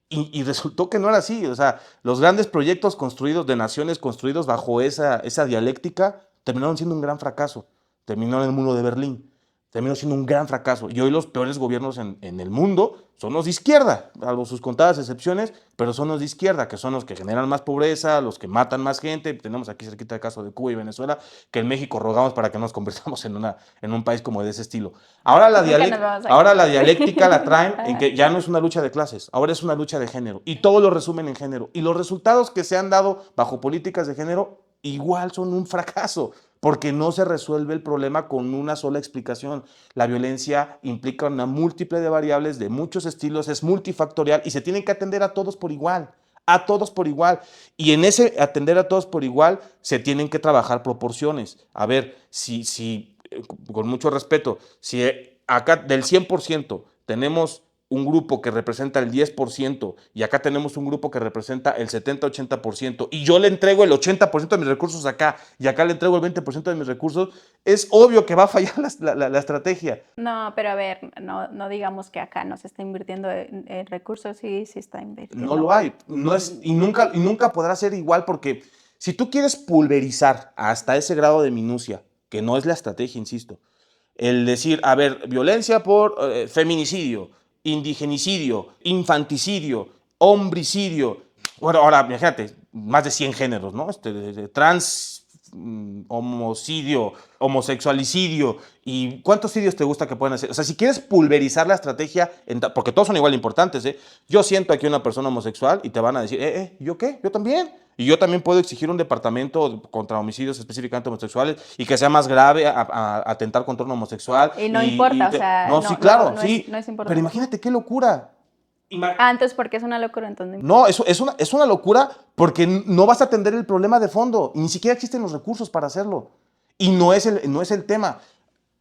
Y resultó que no era así. O sea, los grandes proyectos construidos de naciones, construidos bajo esa dialéctica, terminaron siendo un gran fracaso. Terminó en el muro de Berlín. Terminó siendo un gran fracaso. Y hoy los peores gobiernos en el mundo son los de izquierda, salvo sus contadas excepciones, pero son los de izquierda, que son los que generan más pobreza, los que matan más gente. Tenemos aquí cerquita el caso de Cuba y Venezuela, que en México rogamos para que nos convirtamos en un país como de ese estilo. Ahora la dialéctica la traen en que ya no es una lucha de clases, ahora es una lucha de género. Y todo lo resumen en género. Y los resultados que se han dado bajo políticas de género igual son un fracaso, porque no se resuelve el problema con una sola explicación. La violencia implica una múltiple de variables de muchos estilos, es multifactorial y se tienen que atender a todos por igual, a todos por igual. Y en ese atender a todos por igual se tienen que trabajar proporciones. A ver, si con mucho respeto, si acá del 100% tenemos un grupo que representa el 10% y acá tenemos un grupo que representa el 70-80% y yo le entrego el 80% de mis recursos acá y acá le entrego el 20% de mis recursos, es obvio que va a fallar la estrategia. No, pero a ver, no digamos que acá no se está invirtiendo en recursos, sí se está invirtiendo. No lo hay, y nunca podrá ser igual porque si tú quieres pulverizar hasta ese grado de minucia, que no es la estrategia, insisto, el decir, a ver, violencia por feminicidio, indigenicidio, infanticidio, homicidio. Bueno, ahora, imagínate, más de 100 géneros, ¿no? Trans, homocidio, homosexualicidio. ¿Y cuántos sitios te gusta que puedan hacer? O sea, si quieres pulverizar la estrategia, porque todos son igual importantes, ¿eh? Yo siento aquí una persona homosexual y te van a decir, ¿yo qué? Yo también. Y yo también puedo exigir un departamento contra homicidios específicamente homosexuales y que sea más grave a atentar contra un homosexual. Y no importa, o sea... No, sí, claro, sí. No es importante. Pero imagínate qué locura. Entonces, ¿por qué es una locura? Entonces, No, es una locura porque no vas a atender el problema de fondo. Ni siquiera existen los recursos para hacerlo. Y no es el tema.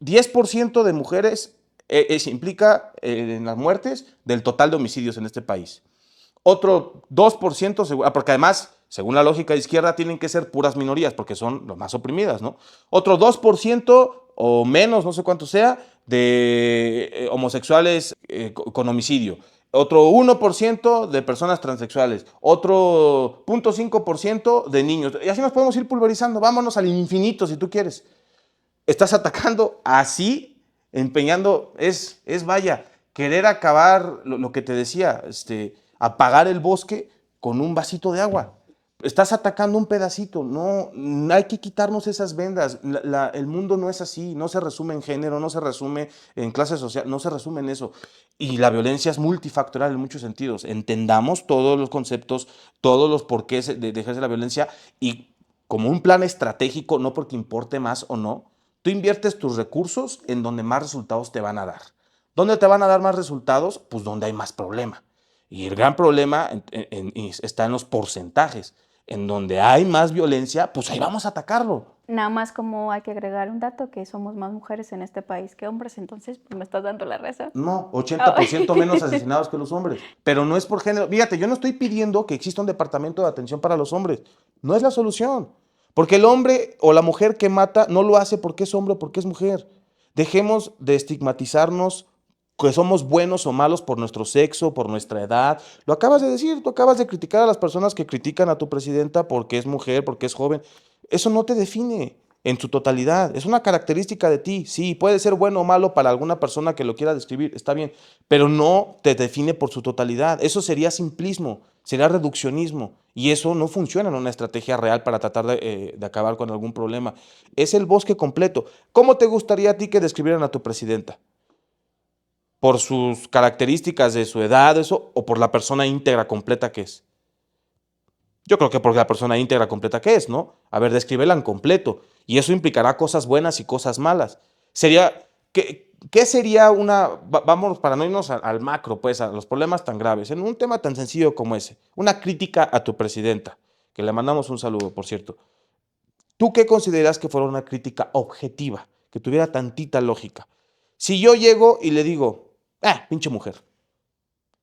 10% de mujeres se implica en las muertes del total de homicidios en este país. Otro 2%, porque además, según la lógica de izquierda, tienen que ser puras minorías, porque son las más oprimidas, ¿no? Otro 2% o menos, no sé cuánto sea, de homosexuales con homicidio. Otro 1% de personas transexuales. Otro 0.5% de niños. Y así nos podemos ir pulverizando. Vámonos al infinito, si tú quieres. Estás atacando así, empeñando, vaya, querer acabar lo que te decía, apagar el bosque con un vasito de agua. Estás atacando un pedacito. No hay que quitarnos esas vendas. El mundo no es así. No se resume en género, no se resume en clase social, no se resume en eso. Y la violencia es multifactorial en muchos sentidos. Entendamos todos los conceptos, todos los porqués de ejercer la violencia y como un plan estratégico, no porque importe más o no, tú inviertes tus recursos en donde más resultados te van a dar. ¿Dónde te van a dar más resultados? Pues donde hay más problema. Y el gran problema está en los porcentajes. En donde hay más violencia, pues ahí vamos a atacarlo. Nada más como hay que agregar un dato, que somos más mujeres en este país que hombres, entonces pues, me estás dando la razón. No, 80% menos asesinados que los hombres. Pero no es por género. Fíjate, yo no estoy pidiendo que exista un departamento de atención para los hombres. No es la solución. Porque el hombre o la mujer que mata no lo hace porque es hombre o porque es mujer. Dejemos de estigmatizarnos que somos buenos o malos por nuestro sexo, por nuestra edad. Lo acabas de decir, tú acabas de criticar a las personas que critican a tu presidenta porque es mujer, porque es joven. Eso no te define en su totalidad, es una característica de ti. Sí, puede ser bueno o malo para alguna persona que lo quiera describir, está bien, pero no te define por su totalidad. Eso sería simplismo, sería reduccionismo, y eso no funciona en una estrategia real para tratar de acabar con algún problema. Es el bosque completo. ¿Cómo te gustaría a ti que describieran a tu presidenta? ¿Por sus características de su edad, eso, o por la persona íntegra completa que es? Yo creo que por la persona íntegra completa que es, ¿no? A ver, descríbela en completo. Y eso implicará cosas buenas y cosas malas. Sería, ¿qué sería vamos, para no irnos al macro, pues, a los problemas tan graves, en un tema tan sencillo como ese, una crítica a tu presidenta, que le mandamos un saludo, por cierto. ¿Tú qué consideras que fuera una crítica objetiva, que tuviera tantita lógica? Si yo llego y le digo, pinche mujer,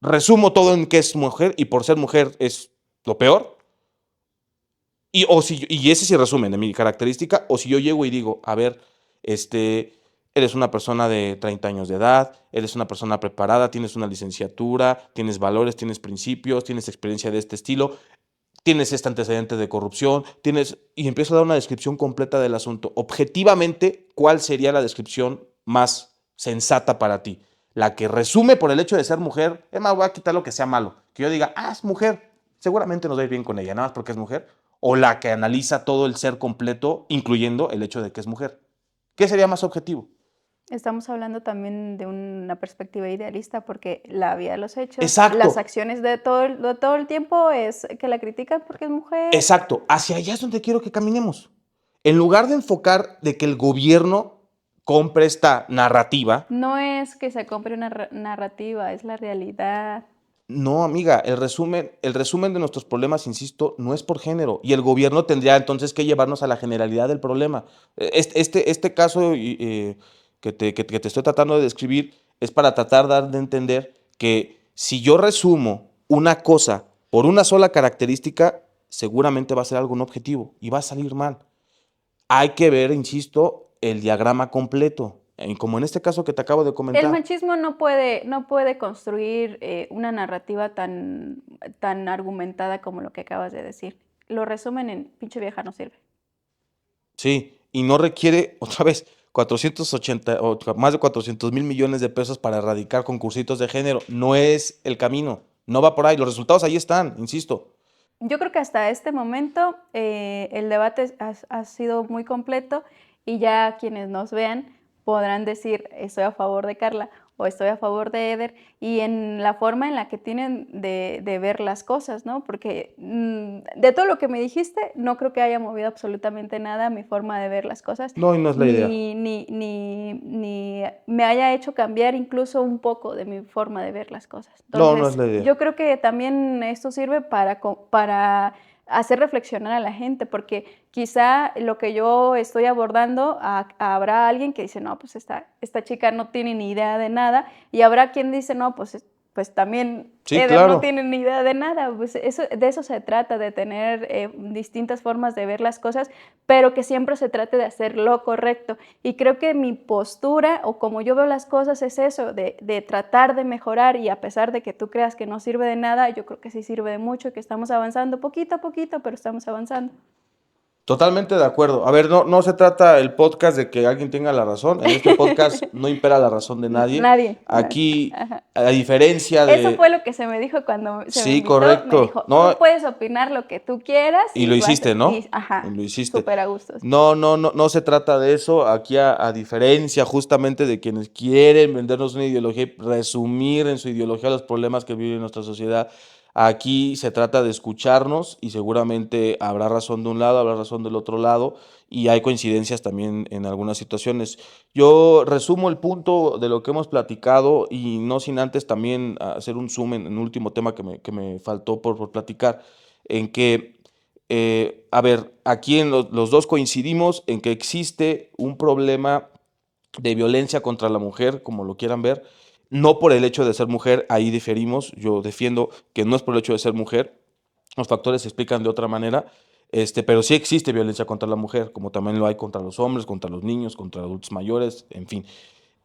resumo todo en que es mujer y por ser mujer es lo peor, y ese sí resumen de mi característica, o si yo llego y digo, a ver, eres una persona de 30 años de edad, eres una persona preparada, tienes una licenciatura, tienes valores, tienes principios, tienes experiencia de este estilo, tienes este antecedente de corrupción, y empiezo a dar una descripción completa del asunto. Objetivamente, ¿cuál sería la descripción más sensata para ti? La que resume por el hecho de ser mujer, es más, voy a quitar lo que sea malo, que yo diga, es mujer, seguramente nos va a ir bien con ella, nada más porque es mujer, o la que analiza todo el ser completo, incluyendo el hecho de que es mujer. ¿Qué sería más objetivo? Estamos hablando también de una perspectiva idealista porque la vida de los hechos, Exacto. las acciones de todo el tiempo es que la critican porque es mujer. Exacto, hacia allá es donde quiero que caminemos. En lugar de enfocar de que el gobierno compre esta narrativa. No es que se compre una narrativa, es la realidad. No, amiga, el resumen de nuestros problemas, insisto, no es por género. Y el gobierno tendría entonces que llevarnos a la generalidad del problema. Este caso que te estoy tratando de describir es para tratar de dar de entender que si yo resumo una cosa por una sola característica, seguramente va a ser algo no objetivo y va a salir mal. Hay que ver, insisto, el diagrama completo. Como en este caso que te acabo de comentar. El machismo no puede construir una narrativa tan argumentada como lo que acabas de decir. Lo resumen en pinche vieja no sirve. Sí, y no requiere, otra vez, 480 o más de 400,000 millones de pesos para erradicar concursitos de género. No es el camino, no va por ahí. Los resultados ahí están, insisto. Yo creo que hasta este momento el debate ha sido muy completo y ya quienes nos vean podrán decir estoy a favor de Carla o estoy a favor de Eder, y en la forma en la que tienen de ver las cosas, ¿no? Porque de todo lo que me dijiste, no creo que haya movido absolutamente nada mi forma de ver las cosas. No, y no es la idea. Ni me haya hecho cambiar incluso un poco de mi forma de ver las cosas. Entonces, no es la idea. Yo creo que también esto sirve para hacer reflexionar a la gente, porque quizá lo que yo estoy abordando, habrá alguien que dice, no, pues esta chica no tiene ni idea de nada, y habrá quien dice, no, pues también sí, Eder claro. no tiene ni idea de nada. Pues de eso se trata, de tener distintas formas de ver las cosas, pero que siempre se trate de hacer lo correcto. Y creo que mi postura, o como yo veo las cosas, es eso, de tratar de mejorar, y a pesar de que tú creas que no sirve de nada, yo creo que sí sirve de mucho y que estamos avanzando poquito a poquito, pero estamos avanzando. Totalmente de acuerdo. A ver, no se trata el podcast de que alguien tenga la razón. En este podcast no impera la razón de nadie. Nadie. Aquí, Ajá. a diferencia de... Eso fue lo que se me dijo cuando se me invitó. Correcto. Me dijo, no, tú puedes opinar lo que tú quieras. Y lo hiciste, ¿no? Ajá, lo hiciste. Súper a gusto. No se trata de eso. Aquí, a diferencia justamente de quienes quieren vendernos una ideología y resumir en su ideología los problemas que vive nuestra sociedad, aquí se trata de escucharnos, y seguramente habrá razón de un lado, habrá razón del otro lado, y hay coincidencias también en algunas situaciones. Yo resumo el punto de lo que hemos platicado, y no sin antes también hacer un zoom en un último tema que me faltó por platicar, en que, a ver, aquí los dos coincidimos en que existe un problema de violencia contra la mujer, como lo quieran ver. No por el hecho de ser mujer, ahí diferimos. Yo defiendo que no es por el hecho de ser mujer. Los factores se explican de otra manera, pero sí existe violencia contra la mujer, como también lo hay contra los hombres, contra los niños, contra adultos mayores, en fin.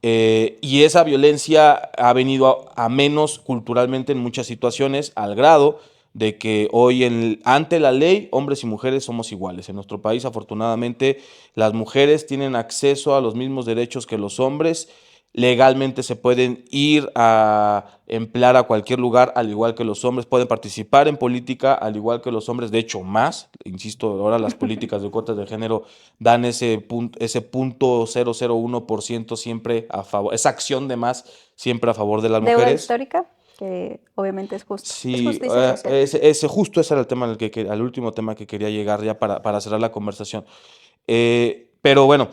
Y esa violencia ha venido a menos culturalmente en muchas situaciones, al grado de que hoy ante la ley, hombres y mujeres somos iguales. En nuestro país, afortunadamente, las mujeres tienen acceso a los mismos derechos que los hombres. Legalmente se pueden ir a emplear a cualquier lugar, al igual que los hombres. Pueden participar en política, al igual que los hombres. De hecho, más. Insisto, ahora las políticas de cuotas de género dan ese punto 001% siempre a favor, esa acción de más siempre a favor de las Deuda mujeres. histórica, que obviamente es justo. Es Sí, justicia social. justo ese era el tema al último tema que quería llegar ya para cerrar la conversación. Pero bueno,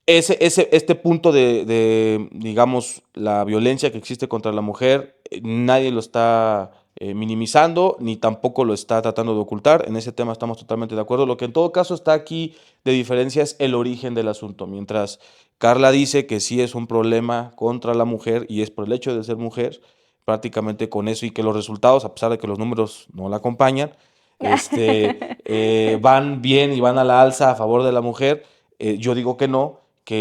este punto digamos, la violencia que existe contra la mujer, nadie lo está minimizando, ni tampoco lo está tratando de ocultar. En ese tema estamos totalmente de acuerdo. Lo que en todo caso está aquí de diferencia es el origen del asunto. Mientras Carla dice que sí es un problema contra la mujer y es por el hecho de ser mujer, prácticamente con eso, y que los resultados, a pesar de que los números no la acompañan, van bien y van a la alza a favor de la mujer. Yo digo que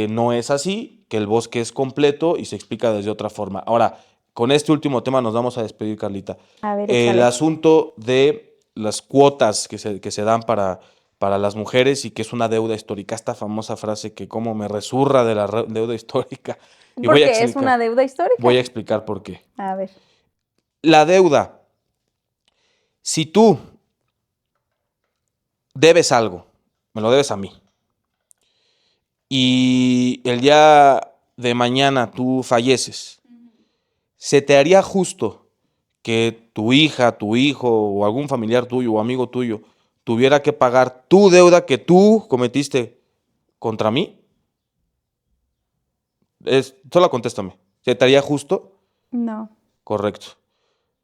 no es así, que el bosque es completo y se explica desde otra forma. Ahora, con este último tema nos vamos a despedir, Carlita. A ver, El échale. asunto de las cuotas que se dan para las mujeres y que es una deuda histórica, esta famosa frase que como me resurra de la deuda histórica. Y voy a Porque es una deuda histórica. voy a explicar por qué. A ver. La deuda, si tú debes algo, me lo debes a mí, y el día de mañana tú falleces, ¿se te haría justo que tu hija, tu hijo o algún familiar tuyo o amigo tuyo tuviera que pagar tu deuda que tú cometiste contra mí? Solo contéstame. ¿Se te haría justo? No. Correcto.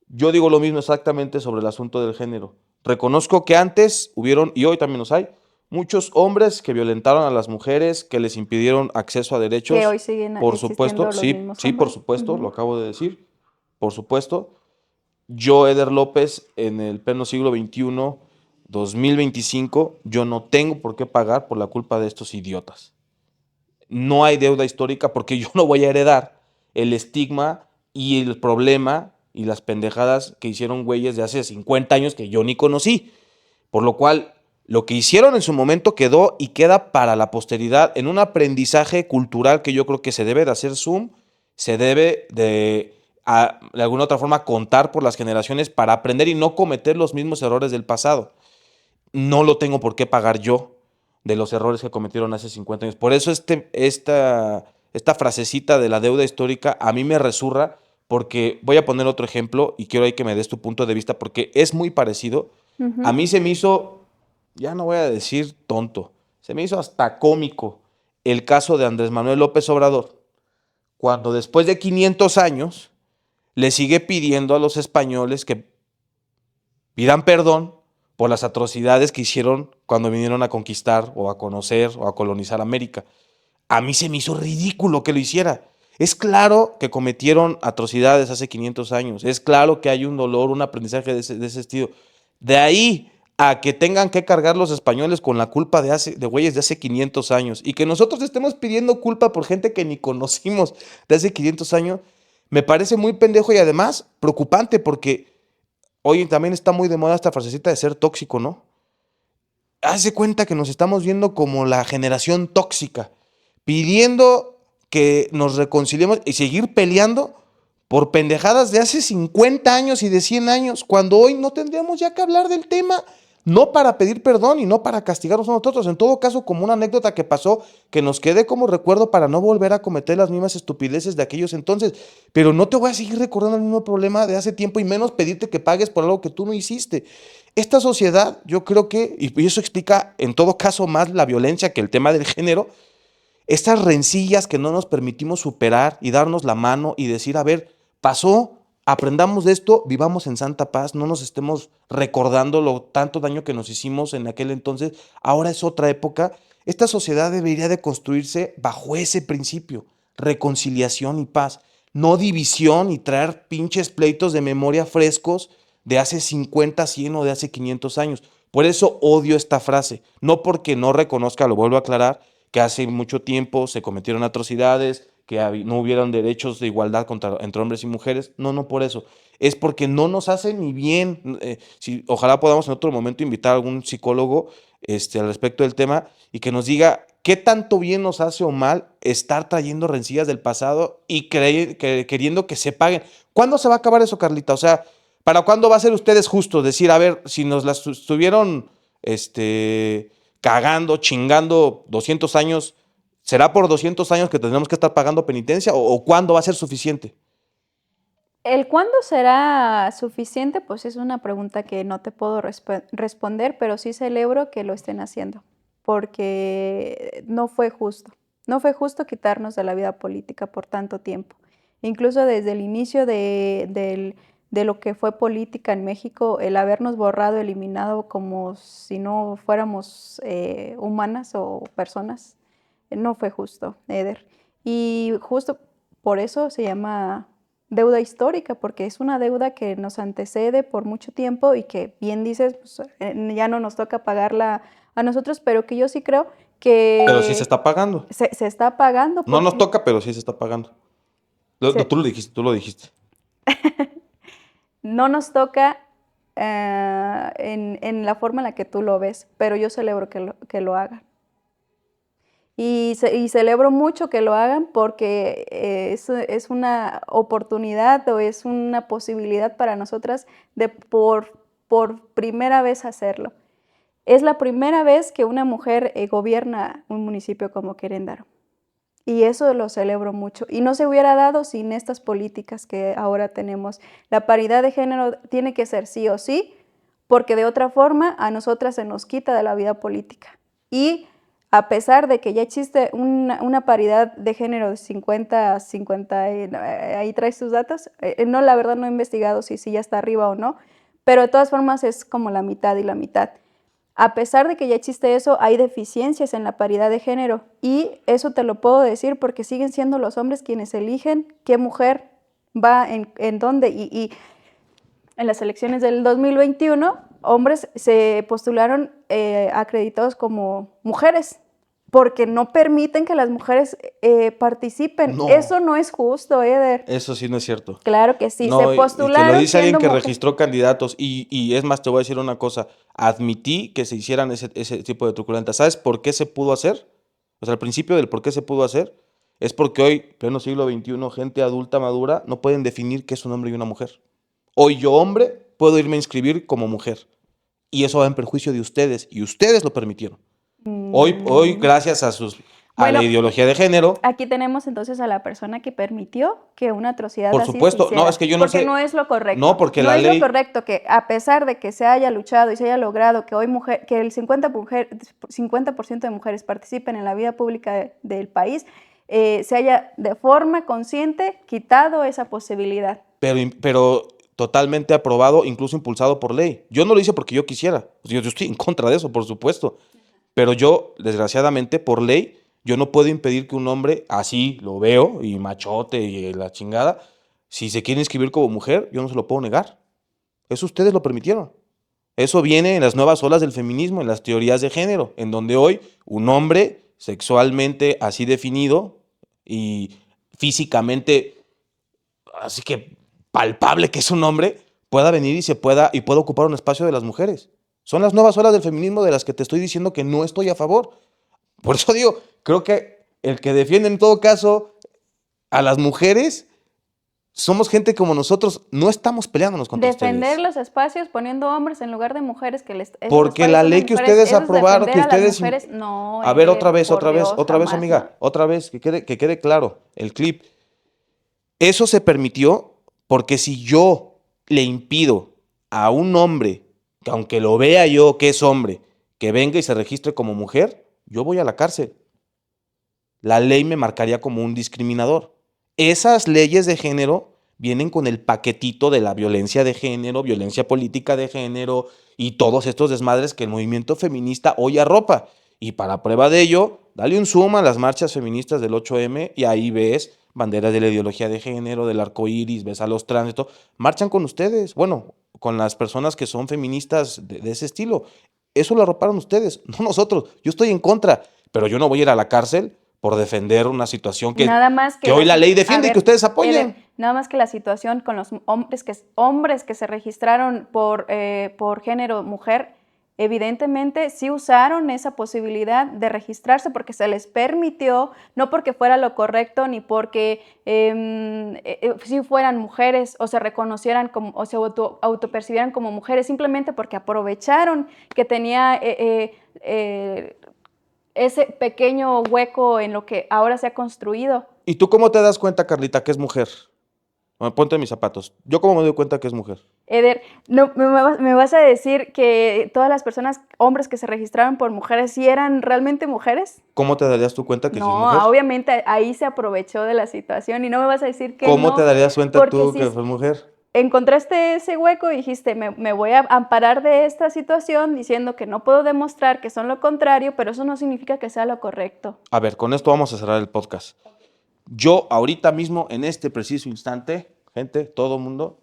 Yo digo lo mismo exactamente sobre el asunto del género. Reconozco que antes hubieron, y hoy también los hay, muchos hombres que violentaron a las mujeres, que les impidieron acceso a derechos. Que hoy siguen Por existiendo supuesto, los sí, mismos sí, por hombres. supuesto, Ujú. lo acabo de decir. Por supuesto. Yo, Eder López, en el pleno siglo XXI, 2025, yo no tengo por qué pagar por la culpa de estos idiotas. No hay deuda histórica porque yo no voy a heredar el estigma y el problema y las pendejadas que hicieron güeyes de hace 50 años que yo ni conocí. Por lo cual, lo que hicieron en su momento quedó y queda para la posteridad en un aprendizaje cultural que yo creo que se debe de hacer zoom, se debe de alguna otra forma contar por las generaciones para aprender y no cometer los mismos errores del pasado. No lo tengo por qué pagar yo de los errores que cometieron hace 50 años. Por eso esta frasecita de la deuda histórica a mí me resurra, porque voy a poner otro ejemplo y quiero ahí que me des tu punto de vista porque es muy parecido. Ujú. A mí se me hizo, ya no voy a decir tonto, se me hizo hasta cómico el caso de Andrés Manuel López Obrador, cuando después de 500 años le sigue pidiendo a los españoles que pidan perdón por las atrocidades que hicieron cuando vinieron a conquistar o a conocer o a colonizar América. A mí se me hizo ridículo que lo hiciera. Es claro que cometieron atrocidades hace 500 años. Es claro que hay un dolor, un aprendizaje de ese estilo. De ahí a que tengan que cargar los españoles con la culpa de güeyes de hace 500 años y que nosotros estemos pidiendo culpa por gente que ni conocimos de hace 500 años, me parece muy pendejo y además preocupante porque hoy también está muy de moda esta frasecita de ser tóxico, ¿no? Hace cuenta que nos estamos viendo como la generación tóxica, pidiendo que nos reconciliemos y seguir peleando por pendejadas de hace 50 años y de 100 años, cuando hoy no tendríamos ya que hablar del tema, no para pedir perdón y no para castigarnos a nosotros, en todo caso como una anécdota que pasó, que nos quede como recuerdo para no volver a cometer las mismas estupideces de aquellos entonces, pero no te voy a seguir recordando el mismo problema de hace tiempo y menos pedirte que pagues por algo que tú no hiciste. Esta sociedad, yo creo que, y eso explica en todo caso más la violencia que el tema del género, estas rencillas que no nos permitimos superar y darnos la mano y decir, a ver, pasó, aprendamos de esto, vivamos en santa paz, no nos estemos recordando lo tanto daño que nos hicimos en aquel entonces, ahora es otra época. Esta sociedad debería de construirse bajo ese principio, reconciliación y paz, no división y traer pinches pleitos de memoria frescos de hace 50, 100 o de hace 500 años. Por eso odio esta frase, no porque no reconozca, lo vuelvo a aclarar, que hace mucho tiempo se cometieron atrocidades, que no hubieran derechos de igualdad entre hombres y mujeres. No, no por eso. Es porque no nos hace ni bien. Ojalá podamos en otro momento invitar a algún psicólogo al respecto del tema y que nos diga qué tanto bien nos hace o mal estar trayendo rencillas del pasado y queriendo que se paguen. ¿Cuándo se va a acabar eso, Carlita? O sea, ¿para cuándo va a ser ustedes justo decir, a ver, si nos las estuvieron cagando, chingando 200 años, ¿será por 200 años que tendremos que estar pagando penitencia o cuándo va a ser suficiente? El cuándo será suficiente, pues es una pregunta que no te puedo responder, pero sí celebro que lo estén haciendo, porque no fue justo. No fue justo quitarnos de la vida política por tanto tiempo. Incluso desde el inicio de lo que fue política en México, el habernos borrado, eliminado como si no fuéramos humanas o personas, no fue justo, Eder. Y justo por eso se llama deuda histórica, porque es una deuda que nos antecede por mucho tiempo y que, bien dices, pues, ya no nos toca pagarla a nosotros, pero que yo sí creo que... Pero sí se está pagando. Se está pagando. No nos toca, pero sí se está pagando. Tú lo dijiste. No nos toca en la forma en la que tú lo ves, pero yo celebro que lo hagan. Y celebro mucho que lo hagan porque es una oportunidad o es una posibilidad para nosotras de por primera vez hacerlo. Es la primera vez que una mujer gobierna un municipio como Querétaro. Y eso lo celebro mucho. Y no se hubiera dado sin estas políticas que ahora tenemos. La paridad de género tiene que ser sí o sí, porque de otra forma a nosotras se nos quita de la vida política. Y a pesar de que ya existe una paridad de género de 50, ahí traes tus datos. No, la verdad no he investigado si ya está arriba o no, pero de todas formas es como la mitad y la mitad. A pesar de que ya existe eso, hay deficiencias en la paridad de género y eso te lo puedo decir porque siguen siendo los hombres quienes eligen qué mujer va en dónde. Y en las elecciones del 2021, hombres se postularon acreditados como mujeres porque no permiten que las mujeres participen. No. Eso no es justo, Eder. Eso sí no es cierto. Claro que sí, no, se postularon. Y te lo dice alguien que mujer. registró candidatos. Y es más, te voy a decir una cosa. Admití que se hicieran ese tipo de truculentas. ¿Sabes por qué se pudo hacer? O sea, al principio del por qué se pudo hacer es porque hoy, pleno siglo XXI, gente adulta, madura, no pueden definir qué es un hombre y una mujer. Hoy yo, hombre, puedo irme a inscribir como mujer. Y eso va en perjuicio de ustedes. Y ustedes lo permitieron. Hoy, gracias a la ideología de género. Aquí tenemos entonces a la persona que permitió que una atrocidad por así supuesto, se hiciera. No, es que yo no sé. Porque no es lo correcto. No, porque no la es ley. lo correcto que a pesar de que se haya luchado y se haya logrado que hoy que el 50% de mujeres participen en la vida pública del país, se haya de forma consciente quitado esa posibilidad. Pero totalmente aprobado, incluso impulsado por ley. Yo no lo hice porque yo quisiera. Yo estoy en contra de eso, por supuesto. Pero yo, desgraciadamente, por ley, yo no puedo impedir que un hombre, así lo veo, y machote y la chingada, si se quiere inscribir como mujer, yo no se lo puedo negar. Eso ustedes lo permitieron. Eso viene en las nuevas olas del feminismo, en las teorías de género, en donde hoy un hombre sexualmente así definido y físicamente, así que palpable que es un hombre, pueda venir y pueda ocupar un espacio de las mujeres. Son las nuevas olas del feminismo de las que te estoy diciendo que no estoy a favor. Por eso digo, creo que el que defiende en todo caso a las mujeres, somos gente como nosotros, no estamos peleándonos contra defender ustedes. los espacios poniendo hombres en lugar de mujeres que les... Porque la ley que ustedes aprobaron, que ustedes... No, a ver, otra vez, jamás, amiga, ¿no? otra vez, que quede claro, el clip. Eso se permitió porque si yo le impido a un hombre, que aunque lo vea yo que es hombre, que venga y se registre como mujer, yo voy a la cárcel. La ley me marcaría como un discriminador. Esas leyes de género vienen con el paquetito de la violencia de género, violencia política de género y todos estos desmadres que el movimiento feminista hoy arropa. Y para prueba de ello, dale un zoom a las marchas feministas del 8M y ahí ves banderas de la ideología de género, del arco iris, ves a los trans, marchan con ustedes, bueno, con las personas que son feministas de ese estilo. Eso lo arroparon ustedes, no nosotros. Yo estoy en contra, pero yo no voy a ir a la cárcel por defender una situación Nada más que hoy la ley defiende y a que ver, ustedes apoyen. nada más que la situación con los hombres que se registraron por género mujer, evidentemente sí usaron esa posibilidad de registrarse porque se les permitió, no porque fuera lo correcto ni porque si fueran mujeres o se reconocieran como, o se autopercibieran como mujeres, simplemente porque aprovecharon que tenía ese pequeño hueco en lo que ahora se ha construido. ¿Y tú cómo te das cuenta, Carlita, que es mujer? Bueno, ponte mis zapatos. ¿Yo cómo me doy cuenta que es mujer? Eder, no, me vas a decir que todas las personas, hombres que se registraron por mujeres, ¿sí eran realmente mujeres? ¿Cómo te darías tú cuenta que sí es No, mujer? obviamente ahí se aprovechó de la situación y no me vas a decir que ¿Cómo no, te darías cuenta porque tú si que fue mujer? encontraste ese hueco y dijiste, me voy a amparar de esta situación diciendo que no puedo demostrar que son lo contrario, pero eso no significa que sea lo correcto. A ver, con esto vamos a cerrar el podcast. Yo ahorita mismo, en este preciso instante, gente, todo mundo,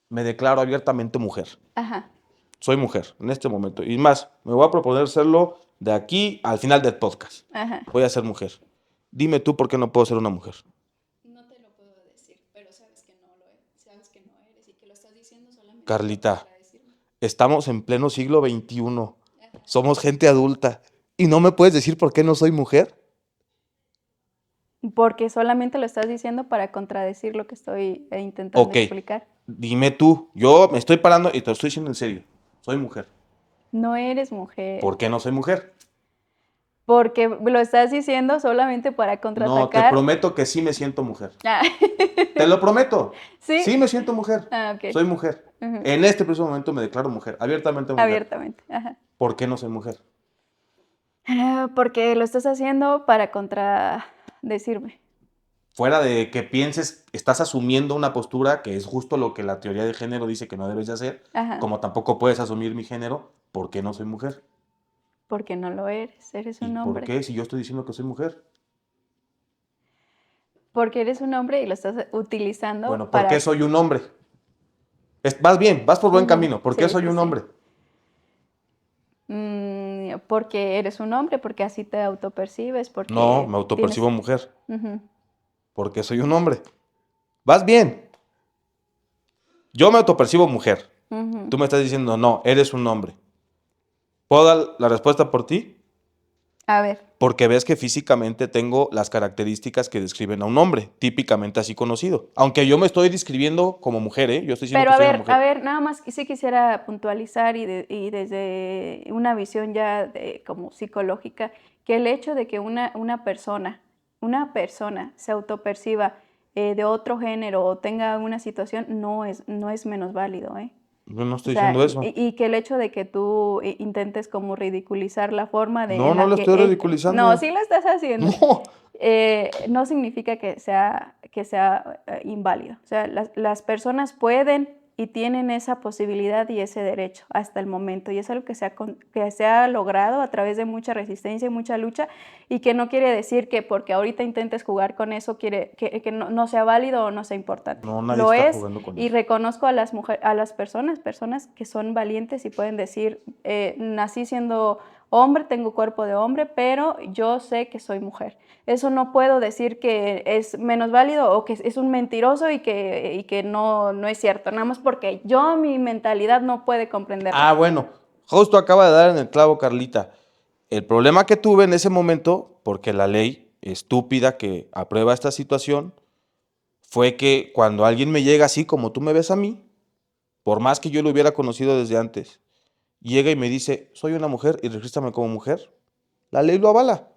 me declaro abiertamente mujer. Ajá. Soy mujer en este momento. Y más, me voy a proponer serlo de aquí al final del podcast. Ajá. Voy a ser mujer. Dime tú por qué no puedo ser una mujer. No te lo puedo decir, pero sabes que no lo eres, sabes que no eres y que lo estás diciendo solamente Carlita, para decirme. estamos en pleno siglo XXI. Somos gente adulta. ¿Y no me puedes decir por qué no soy mujer? Porque solamente lo estás diciendo para contradecir lo que estoy intentando Ok, explicar. dime tú. Yo me estoy parando y te lo estoy diciendo en serio. Soy mujer. No eres mujer. ¿Por qué no soy mujer? Porque lo estás diciendo solamente para No, te contraatacar. prometo que sí me siento mujer. Ah. Te lo prometo. ¿Sí? Sí me siento mujer. Ah, ok. Soy mujer. Ujú. En este preciso momento me declaro mujer. Abiertamente mujer. Abiertamente. Ajá. ¿Por qué no soy mujer? Porque lo estás haciendo para contradecirme. Fuera de que pienses, estás asumiendo una postura que es justo lo que la teoría de género dice que no debes de hacer, Ajá. como tampoco puedes asumir mi género, ¿por qué no soy mujer? Porque no lo eres. Eres ¿Y un por hombre. qué si yo estoy diciendo que soy mujer? Porque eres un hombre y lo estás utilizando Bueno, ¿por para... qué soy un hombre? Vas bien, vas por buen Ujú. camino. ¿Por qué Sí, soy sí, un sí. hombre? Porque eres un hombre, porque así te autopercibes, porque No, me autopercibo tienes... mujer. Ujú. Porque soy un hombre. Vas bien. Yo me autopercibo mujer. Ujú. Tú me estás diciendo, no, eres un hombre. ¿Puedo dar la respuesta por ti? A ver. Porque ves que físicamente tengo las características que describen a un hombre, típicamente así conocido. Aunque yo me estoy describiendo como mujer, ¿eh? Yo estoy diciendo Pero que soy una mujer. a ver, nada más sí quisiera puntualizar y desde una visión ya como psicológica, que el hecho de que una persona se autoperciba de otro género o tenga una situación no es menos válido, ¿eh? Yo no O estoy sea, diciendo eso. y que el hecho de que tú intentes como ridiculizar la forma de No, en la no lo que estoy ridiculizando. no, sí lo estás haciendo. No. No significa que sea inválido. O sea, las personas pueden y tienen esa posibilidad y ese derecho hasta el momento. Y es algo que se ha logrado a través de mucha resistencia y mucha lucha, y que no quiere decir que porque ahorita intentes jugar con eso quiere que no sea válido o no sea importante. No, nadie Lo está es, jugando con y eso. reconozco a las personas que son valientes y pueden decir, nací siendo hombre, tengo cuerpo de hombre, pero yo sé que soy mujer. Eso no puedo decir que es menos válido o que es un mentiroso y que no es cierto, nada más porque mi mentalidad no puede comprenderlo. Ah, bueno, justo acaba de dar en el clavo, Carlita. El problema que tuve en ese momento, porque la ley estúpida que aprueba esta situación, fue que cuando alguien me llega así como tú me ves a mí, por más que yo lo hubiera conocido desde antes, llega y me dice, soy una mujer y regístrame como mujer, la ley lo avala.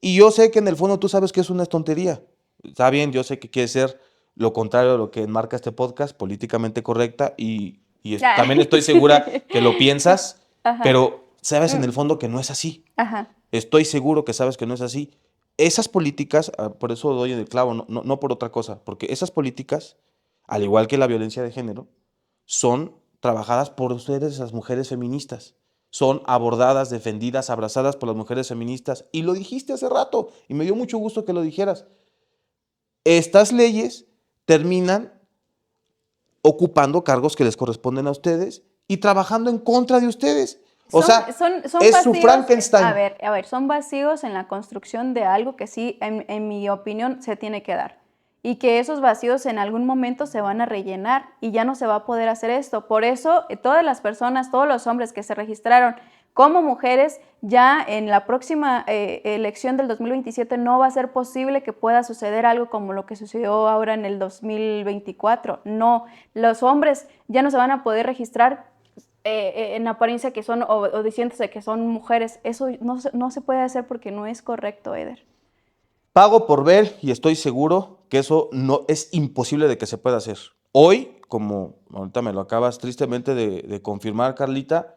Y yo sé que en el fondo tú sabes que es una tontería. Está bien, yo sé que quiere ser lo contrario de lo que enmarca este podcast, políticamente correcta, y también estoy segura que lo piensas, Ajá. pero sabes en el fondo que no es así. Ajá. Estoy seguro que sabes que no es así. Esas políticas, por eso doy en el clavo, no por otra cosa, porque esas políticas, al igual que la violencia de género, son trabajadas por ustedes, las mujeres feministas. Son abordadas, defendidas, abrazadas por las mujeres feministas. Y lo dijiste hace rato, y me dio mucho gusto que lo dijeras. Estas leyes terminan ocupando cargos que les corresponden a ustedes y trabajando en contra de ustedes. O sea, es su Frankenstein. A ver, son vacíos en la construcción de algo que sí, en mi opinión, se tiene que dar. Y que esos vacíos en algún momento se van a rellenar y ya no se va a poder hacer esto. Por eso, todas las personas, todos los hombres que se registraron como mujeres, ya en la próxima elección del 2027 no va a ser posible que pueda suceder algo como lo que sucedió ahora en el 2024. No, los hombres ya no se van a poder registrar en apariencia que son o diciéndose que son mujeres. Eso no se puede hacer porque no es correcto, Eder. Pago por ver y estoy seguro que eso no es imposible de que se pueda hacer. Hoy, como ahorita me lo acabas tristemente de confirmar, Carlita,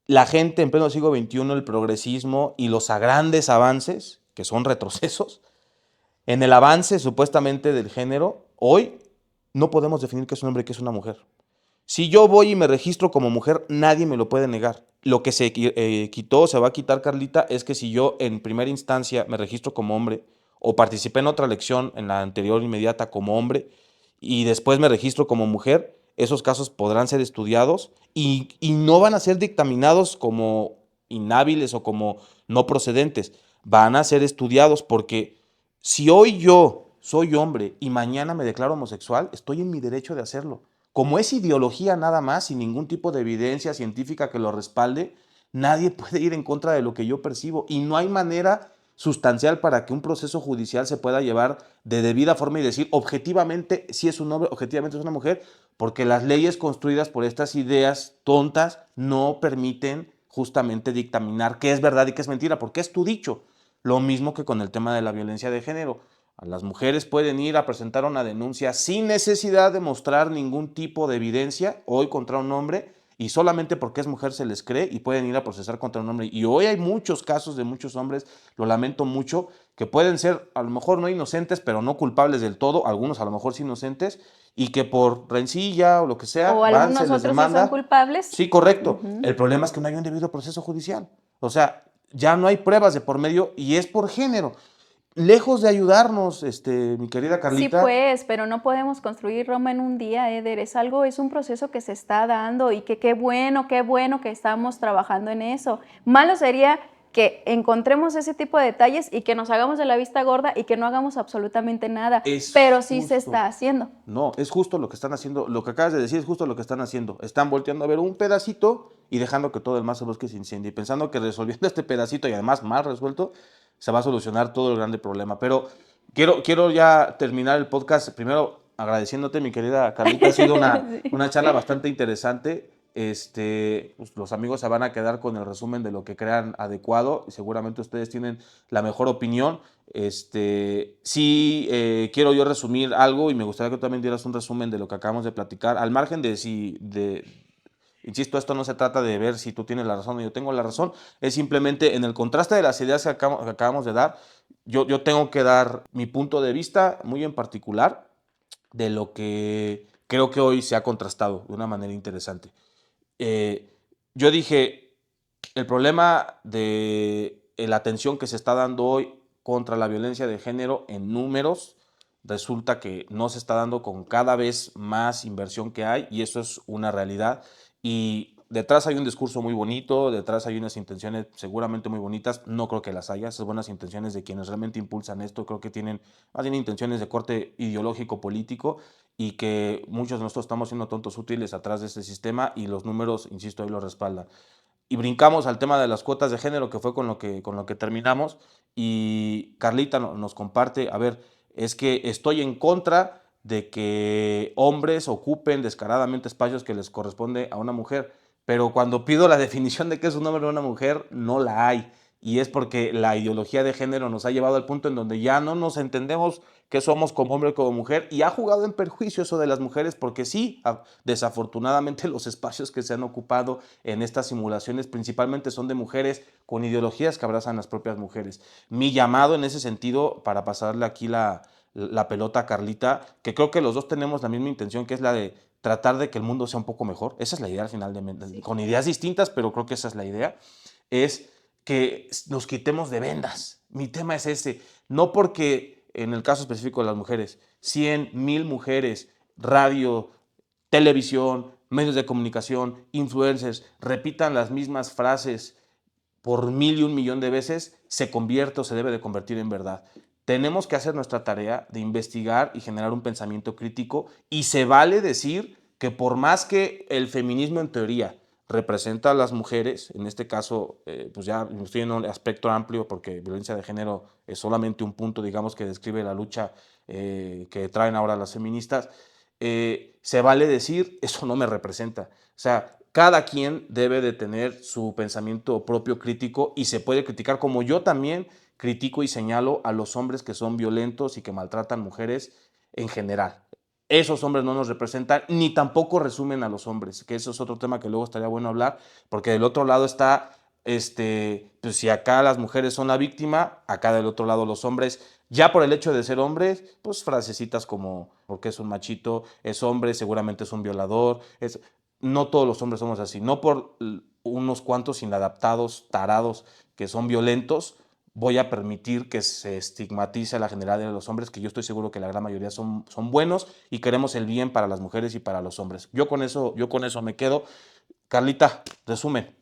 la gente en pleno siglo XXI, el progresismo y los grandes avances, que son retrocesos, en el avance supuestamente del género, hoy no podemos definir qué es un hombre y qué es una mujer. Si yo voy y me registro como mujer, nadie me lo puede negar. Lo que se quitó, se va a quitar, Carlita, es que si yo en primera instancia me registro como hombre o participé en otra elección, en la anterior inmediata como hombre, y después me registro como mujer, esos casos podrán ser estudiados y no van a ser dictaminados como inhábiles o como no procedentes. Van a ser estudiados porque si hoy yo soy hombre y mañana me declaro homosexual, estoy en mi derecho de hacerlo. Como es ideología nada más, sin ningún tipo de evidencia científica que lo respalde, nadie puede ir en contra de lo que yo percibo y no hay manera sustancial para que un proceso judicial se pueda llevar de debida forma y decir objetivamente si es un hombre, objetivamente es una mujer, porque las leyes construidas por estas ideas tontas no permiten justamente dictaminar qué es verdad y qué es mentira, porque es tu dicho. Lo mismo que con el tema de la violencia de género. Las mujeres pueden ir a presentar una denuncia sin necesidad de mostrar ningún tipo de evidencia hoy contra un hombre y solamente porque es mujer se les cree y pueden ir a procesar contra un hombre. Y hoy hay muchos casos de muchos hombres, lo lamento mucho, que pueden ser a lo mejor no inocentes, pero no culpables del todo, algunos a lo mejor sí inocentes, y que por rencilla o lo que sea, O van, algunos se les otros sí demanda. son culpables. Sí, correcto. Ujú. El problema es que no hay un debido proceso judicial. O sea, ya no hay pruebas de por medio y es por género. Lejos de ayudarnos, mi querida Sí, Carlita. pues, pero no podemos construir Roma en un día, Eder. Es un proceso que se está dando y que qué bueno que estamos trabajando en eso. Malo sería que encontremos ese tipo de detalles y que nos hagamos de la vista gorda y que no hagamos absolutamente nada. Pero sí se está haciendo. No, es justo lo que están haciendo. Lo que acabas de decir es justo lo que están haciendo. Están volteando a ver un pedacito y dejando que todo el más bosque se incendie. Y pensando que resolviendo este pedacito y además mal resuelto, se va a solucionar todo el grande problema. Pero quiero ya terminar el podcast. Primero, agradeciéndote, mi querida Carlita. Ha sido Sí. una charla bastante interesante. Pues los amigos se van a quedar con el resumen de lo que crean adecuado y seguramente ustedes tienen la mejor opinión. Sí, quiero yo resumir algo y me gustaría que tú también dieras un resumen de lo que acabamos de platicar, al margen insisto, esto no se trata de ver si tú tienes la razón o yo tengo la razón, es simplemente en el contraste de las ideas que acabamos de dar, yo tengo que dar mi punto de vista muy en particular de lo que creo que hoy se ha contrastado de una manera interesante. Yo dije, el problema de la atención que se está dando hoy contra la violencia de género en números, resulta que no se está dando con cada vez más inversión que hay y eso es una realidad. Y detrás hay un discurso muy bonito, detrás hay unas intenciones seguramente muy bonitas, no creo que las haya, esas buenas intenciones de quienes realmente impulsan esto, creo que tienen más bien intenciones de corte ideológico político y que muchos de nosotros estamos siendo tontos útiles atrás de este sistema y los números, insisto, ahí lo respaldan. Y brincamos al tema de las cuotas de género, que fue con lo que terminamos, y Carlita nos comparte, a ver, es que estoy en contra de que hombres ocupen descaradamente espacios que les corresponde a una mujer, pero cuando pido la definición de qué es un hombre o una mujer, no la hay. Y es porque la ideología de género nos ha llevado al punto en donde ya no nos entendemos qué somos como hombre o como mujer y ha jugado en perjuicio eso de las mujeres porque sí, desafortunadamente los espacios que se han ocupado en estas simulaciones principalmente son de mujeres con ideologías que abrazan las propias mujeres. Mi llamado en ese sentido, para pasarle aquí la pelota a Carlita, que creo que los dos tenemos la misma intención, que es la de tratar de que el mundo sea un poco mejor. Esa es la idea al final, sí, con ideas distintas, pero creo que esa es la idea, es que nos quitemos de vendas. Mi tema es ese, no porque en el caso específico de las mujeres, 100,000 mujeres, radio, televisión, medios de comunicación, influencers, repitan las mismas frases por 1,000 y 1,000,000 de veces, se convierte o se debe de convertir en verdad. Tenemos que hacer nuestra tarea de investigar y generar un pensamiento crítico, y se vale decir que por más que el feminismo en teoría representa a las mujeres, en este caso, pues ya estoy en un aspecto amplio porque violencia de género es solamente un punto, digamos, que describe la lucha que traen ahora las feministas, se vale decir, eso no me representa. O sea, cada quien debe de tener su pensamiento propio crítico y se puede criticar, como yo también critico y señalo a los hombres que son violentos y que maltratan mujeres en general. Esos hombres no nos representan, ni tampoco resumen a los hombres, que eso es otro tema que luego estaría bueno hablar, porque del otro lado está, pues si acá las mujeres son la víctima, acá del otro lado los hombres, ya por el hecho de ser hombres, pues frasecitas como, porque es un machito, es hombre, seguramente es un violador, no todos los hombres somos así, no por unos cuantos inadaptados, tarados, que son violentos, voy a permitir que se estigmatice a la generalidad de los hombres, que yo estoy seguro que la gran mayoría son buenos y queremos el bien para las mujeres y para los hombres. Yo con eso me quedo. Carlita, resumen.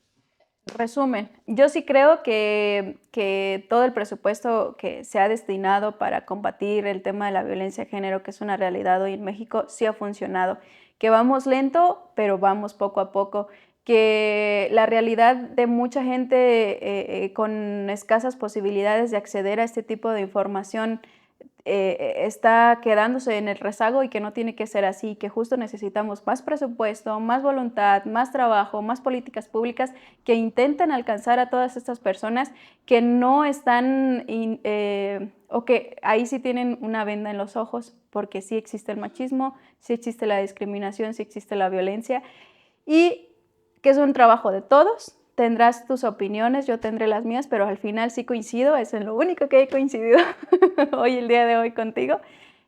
Resumen, yo sí creo que todo el presupuesto que se ha destinado para combatir el tema de la violencia de género, que es una realidad hoy en México, sí ha funcionado. Que vamos lento, pero vamos poco a poco. Que la realidad de mucha gente con escasas posibilidades de acceder a este tipo de información está quedándose en el rezago y que no tiene que ser así, que justo necesitamos más presupuesto, más voluntad, más trabajo, más políticas públicas que intenten alcanzar a todas estas personas que no están o que ahí sí tienen una venda en los ojos, porque sí existe el machismo, sí existe la discriminación, sí existe la violencia, y que es un trabajo de todos. Tendrás tus opiniones, yo tendré las mías, pero al final sí coincido, es en lo único que he coincidido hoy, el día de hoy contigo,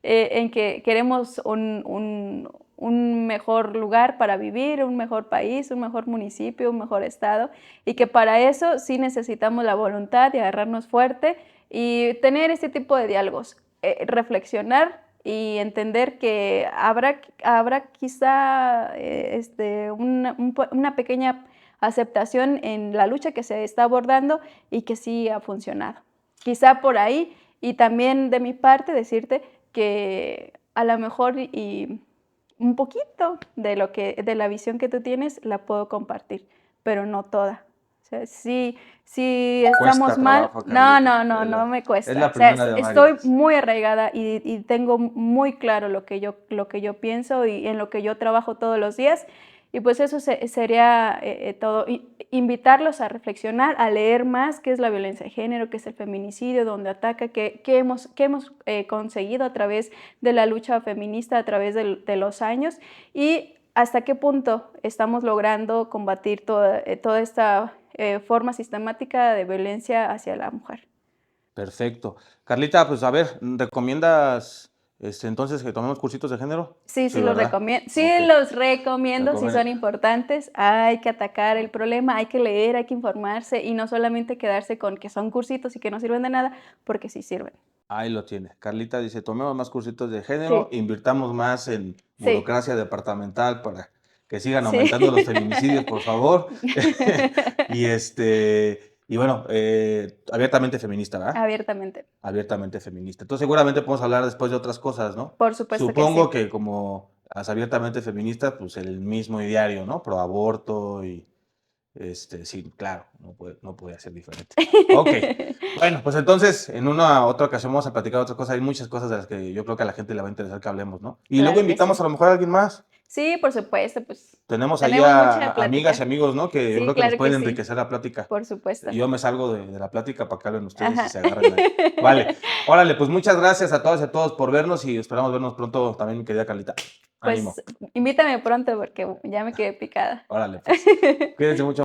en que queremos un mejor lugar para vivir, un mejor país, un mejor municipio, un mejor estado, y que para eso sí necesitamos la voluntad de agarrarnos fuerte y tener este tipo de diálogos, reflexionar y entender que habrá quizá una pequeña aceptación en la lucha que se está abordando y que sí ha funcionado. Quizá por ahí, y también de mi parte decirte que a lo mejor y un poquito de la visión que tú tienes la puedo compartir, pero no toda. O sea, sí estamos mal. No me cuesta. Es la primera de estoy varias. muy arraigada y tengo muy claro lo que yo pienso y en lo que yo trabajo todos los días. Y pues eso sería todo. Invitarlos a reflexionar, a leer más qué es la violencia de género, qué es el feminicidio, dónde ataca, qué hemos conseguido a través de la lucha feminista, a través de los años, y hasta qué punto estamos logrando combatir toda esta forma sistemática de violencia hacia la mujer. Perfecto. Carlita, pues a ver, ¿recomiendas entonces que tomemos cursitos de género? Sí, los recomiendo. Sí, Ok. los recomiendo, sí son importantes. Hay que atacar el problema, hay que leer, hay que informarse y no solamente quedarse con que son cursitos y que no sirven de nada, porque sí sirven. Ahí lo tiene. Carlita dice, tomemos más cursitos de género, Sí. invirtamos más en Sí. burocracia departamental para que sigan Sí. aumentando los feminicidios, por favor. Y bueno, abiertamente feminista, ¿verdad? Abiertamente. Abiertamente feminista. Entonces seguramente podemos hablar después de otras cosas, ¿no? Por supuesto Supongo que sí. que como las abiertamente feministas, pues el mismo ideario, ¿no? Pro aborto y sí, claro, no podía ser diferente. Ok, bueno, pues entonces en una otra ocasión vamos a platicar otras cosas. Hay muchas cosas de las que yo creo que a la gente le va a interesar que hablemos, ¿no? Y Claro luego que invitamos sí. a lo mejor a alguien más. Sí, por supuesto, pues Tenemos ahí tenemos mucha a plática. amigas y amigos, ¿no? Que yo Sí, creo que nos claro pueden que sí. enriquecer la plática. Por supuesto. Yo me salgo de la plática para que hablen ustedes Ajá. y se agarren ahí. Vale, órale, pues muchas gracias a todas y a todos por vernos y esperamos vernos pronto también, mi querida Carlita. Ánimo. Pues invítame pronto porque ya me quedé picada. Órale, pues. Cuídense mucho.